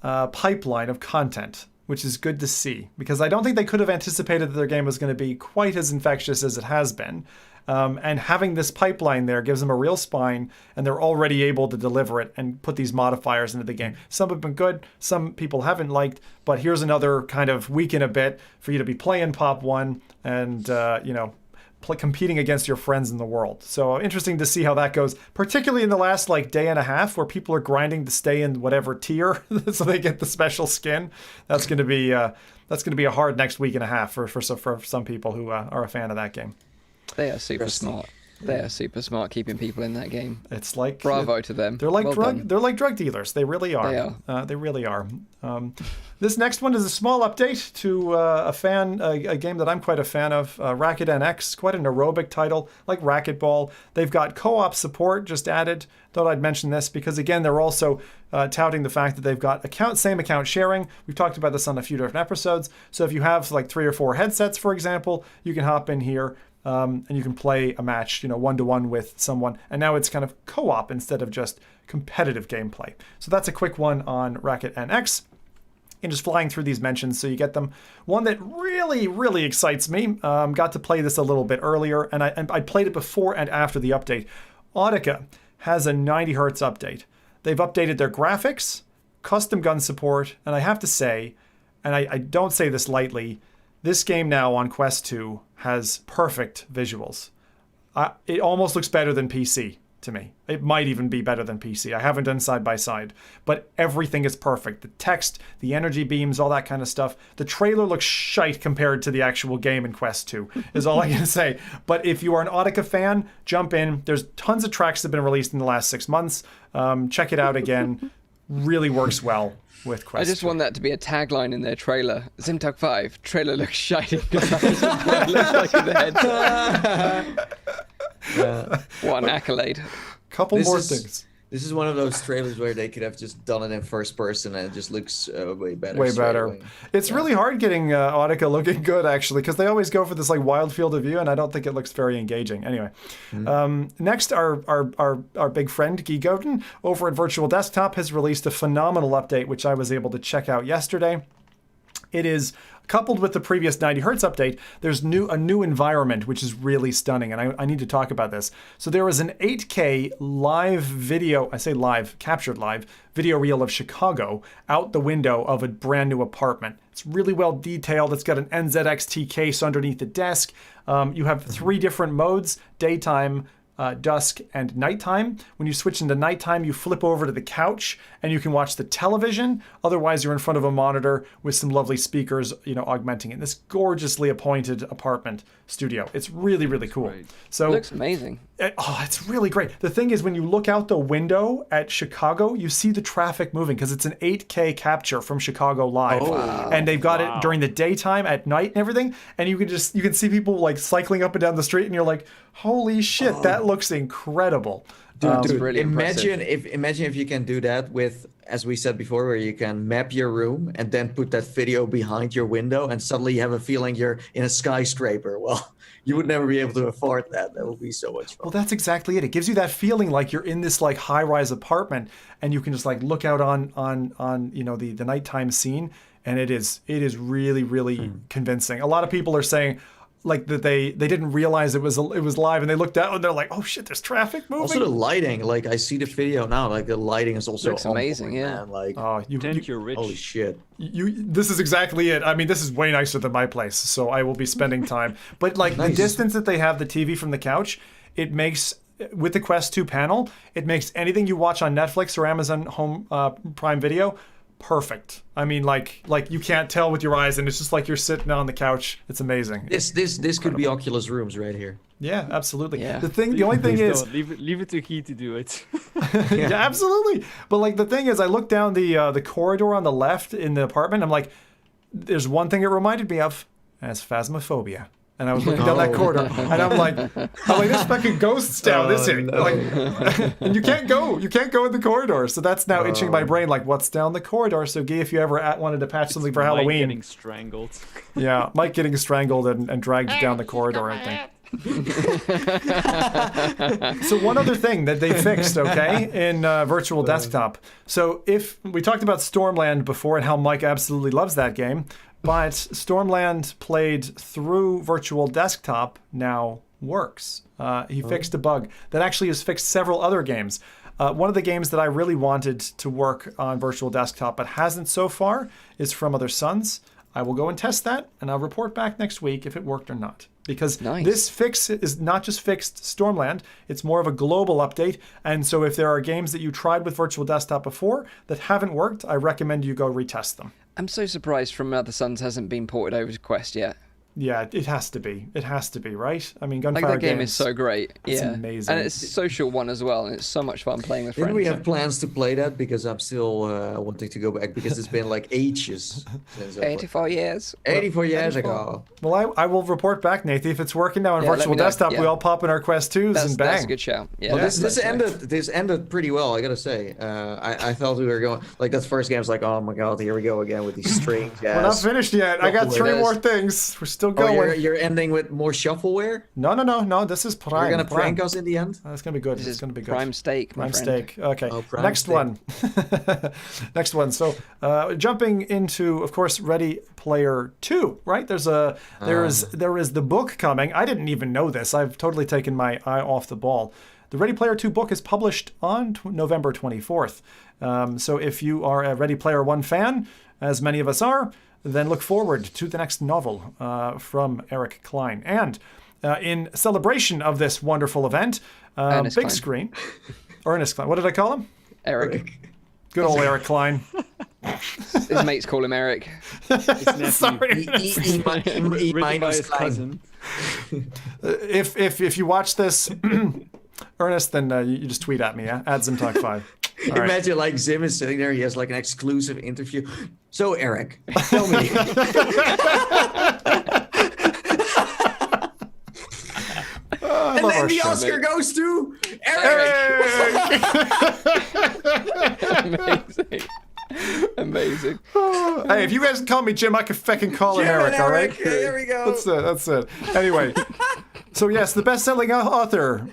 pipeline of content, which is good to see, because I don't think they could have anticipated that their game was going to be quite as infectious as it has been. And having this pipeline there gives them a real spine, and they're already able to deliver it and put these modifiers into the game. Some have been good, some people haven't liked, but here's another kind of week and a bit for you to be playing Pop 1 and, competing against your friends in the world. So interesting to see how that goes, particularly in the last like day and a half where people are grinding to stay in whatever tier so they get the special skin. That's going to be a hard next week and a half for some people who are a fan of that game. They are super smart. They are super smart keeping people in that game. It's like bravo to them. They're like well They're like drug dealers. They really are. They are. They really are. This next one is a small update to a game that I'm quite a fan of, Racket NX. Quite an aerobic title, like racquetball. They've got co-op support just added. Thought I'd mention this because again, they're also touting the fact that they've got same account sharing. We've talked about this on a few different episodes. So if you have like 3 or 4 headsets, for example, you can hop in here. And you can play a match, 1-to-1 with someone. And now it's kind of co-op instead of just competitive gameplay. So that's a quick one on Racket NX. And just flying through these mentions so you get them. One that really, really excites me. Got to play this a little bit earlier, and I played it before and after the update. Audica has a 90 hertz update. They've updated their graphics, custom gun support, and I have to say, and I don't say this lightly, this game now on Quest 2 has perfect visuals. It almost looks better than PC to me. It might even be better than PC. I haven't done side by side, but everything is perfect. The text, the energy beams, all that kind of stuff. The trailer looks shite compared to the actual game in Quest 2, is all I can say. But if you are an Audica fan, jump in. There's tons of tracks that have been released in the last 6 months. Check it out again. Really works well with Quest. I just 2. want that to be a tagline in their trailer. Zimtug 5, trailer looks shiny. Looks like in the head. One accolade. Couple more things. This is one of those trailers where they could have just done it in first person and it just looks way better. Way better. It's really hard getting Audica looking good, actually, because they always go for this like wild field of view, and I don't think it looks very engaging. Anyway, next, our big friend Guy Godin over at Virtual Desktop has released a phenomenal update, which I was able to check out yesterday. It is coupled with the previous 90 hertz update. There's a new environment, which is really stunning, and I need to talk about this. So there was an 8K live video, I say live, captured live, video reel of Chicago out the window of a brand new apartment. It's really well detailed. It's got an NZXT case underneath the desk. You have 3 different modes: daytime, dusk, and nighttime. When you switch into nighttime, you flip over to the couch and you can watch the television. Otherwise, you're in front of a monitor with some lovely speakers, augmenting it. This gorgeously appointed apartment studio. It's really, really cool. Right. So It looks amazing. It's really great. The thing is, when you look out the window at Chicago, you see the traffic moving because it's an 8K capture from Chicago Live. Oh, wow. And they've got it during the daytime, at night, and everything. And you can see people like cycling up and down the street, and you're like, holy shit, that looks incredible. Dude, really imagine if you can do that with, as we said before, where you can map your room and then put that video behind your window, and suddenly you have a feeling you're in a skyscraper. Well, you would never be able to afford that. That would be so much fun. Well, that's exactly it. It gives you that feeling like you're in this like high-rise apartment, and you can just like look out on the nighttime scene, and it is really, really convincing. A lot of people are saying, like, that they didn't realize it was live, and they looked out and they're like, oh shit, there's traffic moving. Also the lighting, like I see the video now, like the lighting is also Looks amazing, point, yeah. man. Like, You're rich. holy shit. This is exactly it. I mean, this is way nicer than my place, so I will be spending time. But like the distance that they have the TV from the couch, it makes, with the Quest 2 panel, it makes anything you watch on Netflix or Amazon Home Prime Video perfect. I mean, like you can't tell with your eyes, and it's just like you're sitting on the couch. It's amazing. This could be Oculus rooms right here. Yeah, absolutely. Yeah. The only thing is, leave it to Key to do it. yeah, absolutely. But like the thing is, I looked down the corridor on the left in the apartment. I'm like, there's one thing it reminded me of, and it's Phasmophobia. And I was looking down that corridor, and I'm like, there's fucking ghosts down this way. No. Like, and you can't go in the corridor. So that's now itching my brain. Like, what's down the corridor? So, Guy, if you ever wanted to patch something for Mike Halloween, getting strangled. yeah, Mike getting strangled and dragged down the corridor, I think. So one other thing that they fixed, okay, in Virtual Desktop. So if we talked about Stormland before and how Mike absolutely loves that game, but Stormland played through Virtual Desktop now works. He fixed a bug that actually has fixed several other games. One of the games that I really wanted to work on Virtual Desktop but hasn't so far is From Other Suns. I will go and test that, and I'll report back next week if it worked or not. because Nice. this fix is not just fixed Stormland, it's more of a global update. And so if there are games that you tried with Virtual Desktop before that haven't worked, I recommend you go retest them. I'm so surprised From Other Suns hasn't been ported over to Quest yet. Yeah, it has to be. It has to be, right? I mean, Like, Gunfire that game Games, is so great. It's yeah. amazing. And it's a social one as well, and it's so much fun playing with friends. Didn't we have plans to play that? Because I'm still wanting to go back, because it's been like ages since 84 years. 84 years ago. Well, I will report back, Nathan. If it's working now on Yeah, let Virtual me know. Desktop, we Yeah. all pop in our Quest 2s and bang. That's a good shout. Yeah, Well, that's this nice. this ended pretty well, I gotta say. I thought we were going like that first game was like, oh my god, here we go again with these strange We're not finished yet. I got Shuffle 3 it more is. things. We're still Oh, going. you're ending with more shuffleware? No. This is Prime. You're gonna Prime. prank us in the end? That's gonna be good. This It's is gonna be good. prime steak, my Prime friend. steak. Okay. Oh, prime Next steak. one. Next one. So, jumping into, of course, Ready Player 2. Right? There is the book coming. I didn't even know this. I've totally taken my eye off the ball. The Ready Player 2 book is published on November 24th. So if you are a Ready Player 1 fan, as many of us are, then look forward to the next novel from Eric Klein. And in celebration of this wonderful event, Ernest big Klein. screen. Ernest Klein. What did I call him? Eric. Good old Eric Klein. His mates call him Eric. Sorry. Written by his cousin. If you watch this, Ernest, then you just tweet at me. Yeah? Add Zimtalk 5. All right. Imagine like Zim is sitting there, he has like an exclusive interview. So Eric, tell me. I And love then our the show. Oscar goes to Eric. Amazing. Amazing. Hey, if you guys call me Jim, I can fucking call him Jim and Eric, all right? Eric, there we go. That's it. Anyway, so yes, the best-selling author,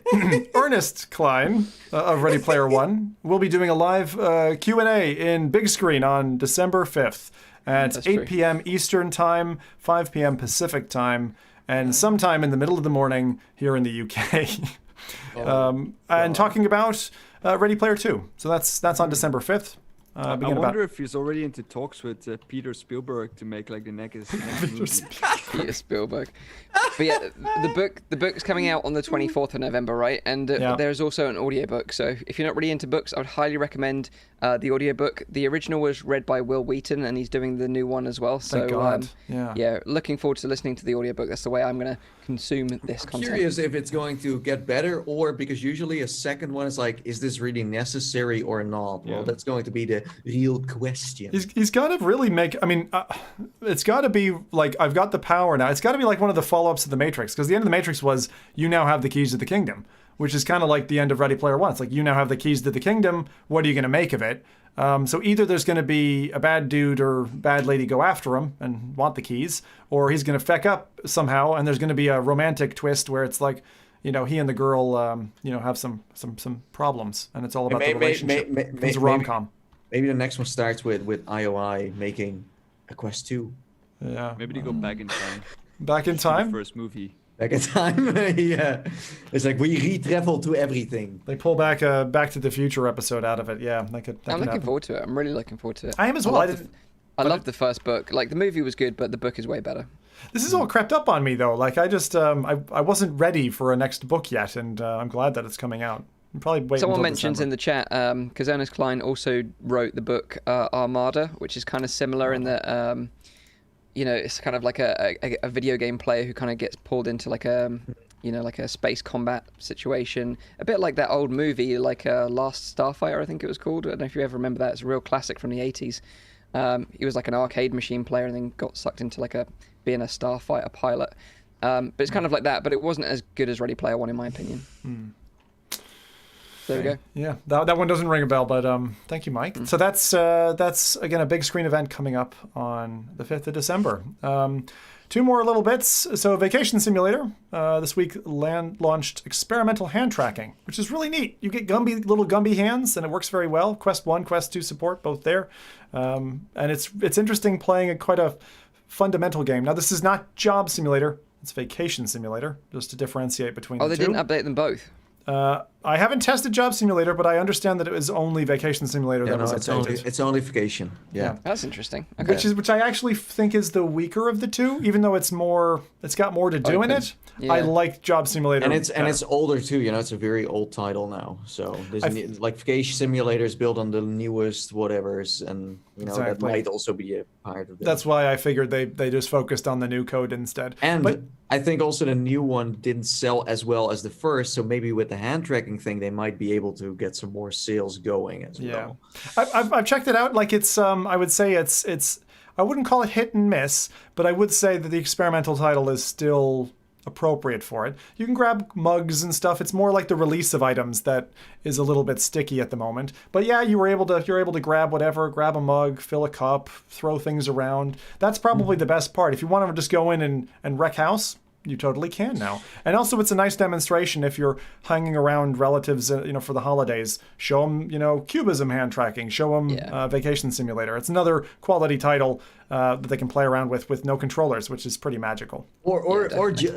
Ernest Klein of Ready Player One, will be doing a live Q&A in big screen on December 5th at That's 8 true. p.m. Eastern Time, 5 p.m. Pacific Time, and sometime in the middle of the morning here in the UK. And talking about Ready Player 2. So that's on December 5th. I Begin wonder if he's already into talks with Peter Spielberg to make like the next movie. Peter Spielberg. But yeah, the book's coming out on the 24th of November, right? And Yeah. there's also an audiobook. So if you're not really into books, I would highly recommend the audiobook. The original was read by Will Wheaton, and he's doing the new one as well. So Thank God. Yeah. looking forward to listening to the audiobook. That's the way I'm going to consume this content. Curious if it's going to get better, or because usually a second one is like, is this really necessary or not? Yeah. Well, that's going to be the real question. He's got to really make. I mean, it's got to be like, I've got the power now. It's got to be like one of the follow-ups of the Matrix, because the end of the Matrix was, you now have the keys to the kingdom, which is kind of like the end of Ready Player One. It's like, you now have the keys to the kingdom. What are you going to make of it? So either there's going to be a bad dude or bad lady go after him and want the keys, or he's going to feck up somehow, and there's going to be a romantic twist where it's like, he and the girl, have some problems, and it's all about the relationship. It's a rom-com. Maybe the next one starts with IOI making a Quest 2. Yeah. Maybe they go back in time. Back in The time. first movie. Back in time, yeah. It's like we re-travel to everything. They pull back a Back to the Future episode out of it. Yeah, that could I'm looking happen. forward to it. I'm really looking forward to it. I am as well. I love the first book. Like, the movie was good, but the book is way better. This is all crept up on me though. Like, I just I wasn't ready for a next book yet, and I'm glad that it's coming out. I'll probably wait. Someone until mentions December. in the chat, because Ernest Klein also wrote the book Armada, which is kind of similar in that, it's kind of like a video game player who kind of gets pulled into like a space combat situation, a bit like that old movie, like Last Starfighter, I think it was called. I don't know if you ever remember that. It's a real classic from the 80s. He was like an arcade machine player and then got sucked into like being a starfighter pilot. But it's kind of like that, but it wasn't as good as Ready Player One in my opinion. There we go. Yeah, that one doesn't ring a bell, but thank you, Mike. So that's again a big screen event coming up on the 5th of December. 2 more little bits. So Vacation Simulator this week launched experimental hand tracking, which is really neat. You get little Gumby hands, and it works very well. Quest 1, Quest 2 support both there, and it's interesting playing quite a fundamental game. Now this is not Job Simulator; it's Vacation Simulator, just to differentiate between the two. They didn't update them both. I haven't tested Job Simulator, but I understand that it was only Vacation Simulator that was updated. It's only vacation. Yeah. That's interesting. Okay. Which I actually think is the weaker of the two, even though it's got more to do in it. Yeah. I like Job Simulator. And it's older too. It's a very old title now. So there's like Vacation Simulator is built on the newest whatevers, and that might also be a part of it. That's why I figured they just focused on the new code instead. But I think also the new one didn't sell as well as the first, so maybe with the hand tracking thing, they might be able to get some more sales going as well. I've checked it out. Like it's I would say it's I wouldn't call it hit and miss, but I would say that the experimental title is still appropriate for it. You can grab mugs and stuff. It's more like the release of items that is a little bit sticky at the moment. But yeah, you're able to grab whatever, grab a mug, fill a cup, throw things around. That's probably the best part. If you want to just go in and wreck house, you totally can now. And also it's a nice demonstration if you're hanging around relatives, for the holidays. Show them, Cubism hand tracking. Show them Vacation Simulator. It's another quality title that they can play around with no controllers, which is pretty magical. Or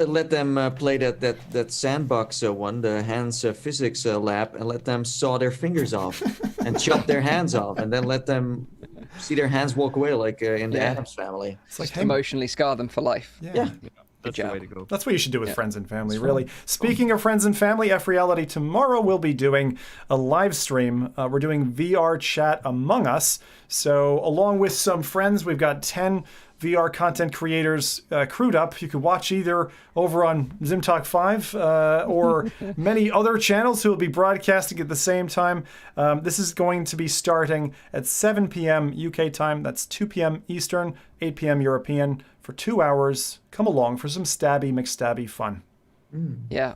let them play that sandbox one, the Hans physics lab, and let them saw their fingers off and chop their hands off, and then let them see their hands walk away like in the Addams Family. It's like emotionally scar them for life. Yeah. That's the way to go. That's what you should do with friends and family, really. Speaking of friends and family, F.Reality, tomorrow we'll be doing a live stream. We're doing VR chat Among Us. So along with some friends, we've got 10 VR content creators crewed up. You can watch either over on ZimTalk 5 or many other channels who will be broadcasting at the same time. This is going to be starting at 7 p.m. UK time. That's 2 p.m. Eastern, 8 p.m. European. For 2 hours, come along for some stabby McStabby fun. Yeah,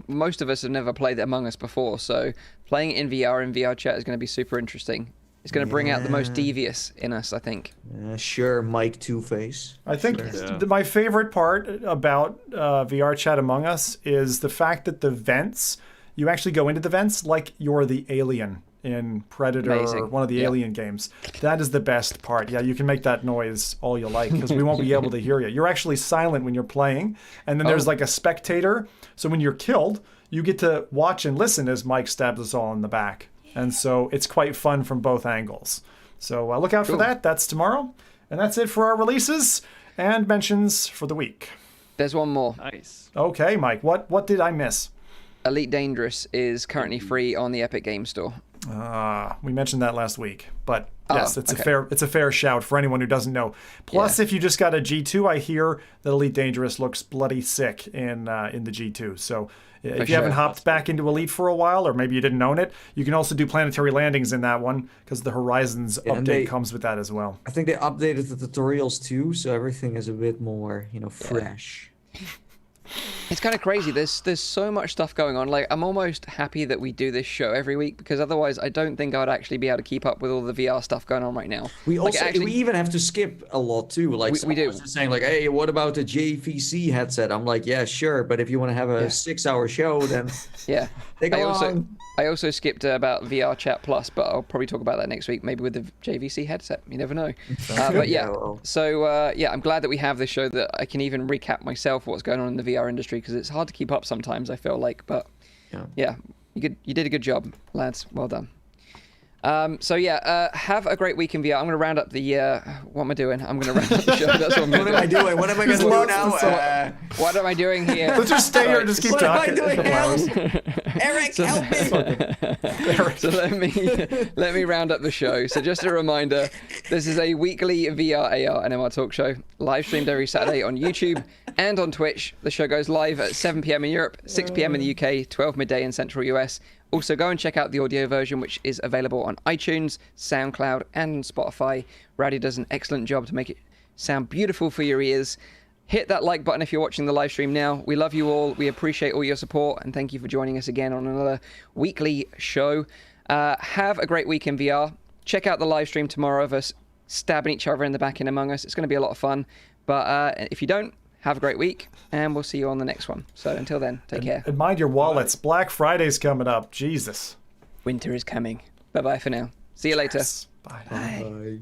most of us have never played Among Us before, so playing it in VR chat is going to be super interesting. It's going to bring out the most devious in us, I think. Sure, Mike Two-Face. I think my favorite part about VR chat Among Us is the fact that the vents, you actually go into the vents like you're the alien in Predator or one of the Alien games. That is the best part. Yeah, you can make that noise all you like because we won't be able to hear you. You're actually silent when you're playing, and then there's like a spectator. So when you're killed, you get to watch and listen as Mike stabs us all in the back. And so it's quite fun from both angles. So look out for that. That's tomorrow. And that's it for our releases and mentions for the week. There's one more. Nice. Okay, Mike, what did I miss? Elite Dangerous is currently free on the Epic Game Store. We mentioned that last week, but yes, it's a fair shout for anyone who doesn't know. Plus, if you just got a G2, I hear that Elite Dangerous looks bloody sick in the G2. So if you haven't hopped back into Elite for a while, or maybe you didn't own it, you can also do planetary landings in that one because the Horizons update comes with that as well. I think they updated the tutorials too, so everything is a bit more, fresh. It's kind of crazy. There's so much stuff going on. Like, I'm almost happy that we do this show every week because otherwise I don't think I'd actually be able to keep up with all the VR stuff going on right now. We even have to skip a lot too. Like we do. Saying like, hey, what about the JVC headset? I'm like, yeah, sure, but if you want to have a 6-hour show, then take along. I also skipped about VR Chat Plus, but I'll probably talk about that next week, maybe with the JVC headset. You never know. I'm glad that we have this show that I can even recap myself what's going on in the VR industry because it's hard to keep up sometimes, I feel like. But you did a good job, lads. Well done. Have a great week in VR. I'm going to round up the... what am I doing? I'm going to round up the show. That's what I'm What am I doing? What am I going to do now? What am I doing here? Let's just stay here and just keep talking. What am I doing? Eric, help me! So let me round up the show. So just a reminder, this is a weekly VR, AR, and MR talk show, live streamed every Saturday on YouTube and on Twitch. The show goes live at 7 p.m. in Europe, 6 p.m. in the UK, 12 midday in Central US. Also, go and check out the audio version, which is available on iTunes, SoundCloud, and Spotify. Rowdy does an excellent job to make it sound beautiful for your ears. Hit that like button if you're watching the live stream now. We love you all. We appreciate all your support, and thank you for joining us again on another weekly show. Have a great week in VR. Check out the live stream tomorrow of us stabbing each other in the back in Among Us. It's going to be a lot of fun. But if you don't, have a great week, and we'll see you on the next one. So until then, take care. And mind your wallets. Black Friday's coming up. Jesus. Winter is coming. Bye-bye for now. See you later. Yes. Bye. Bye.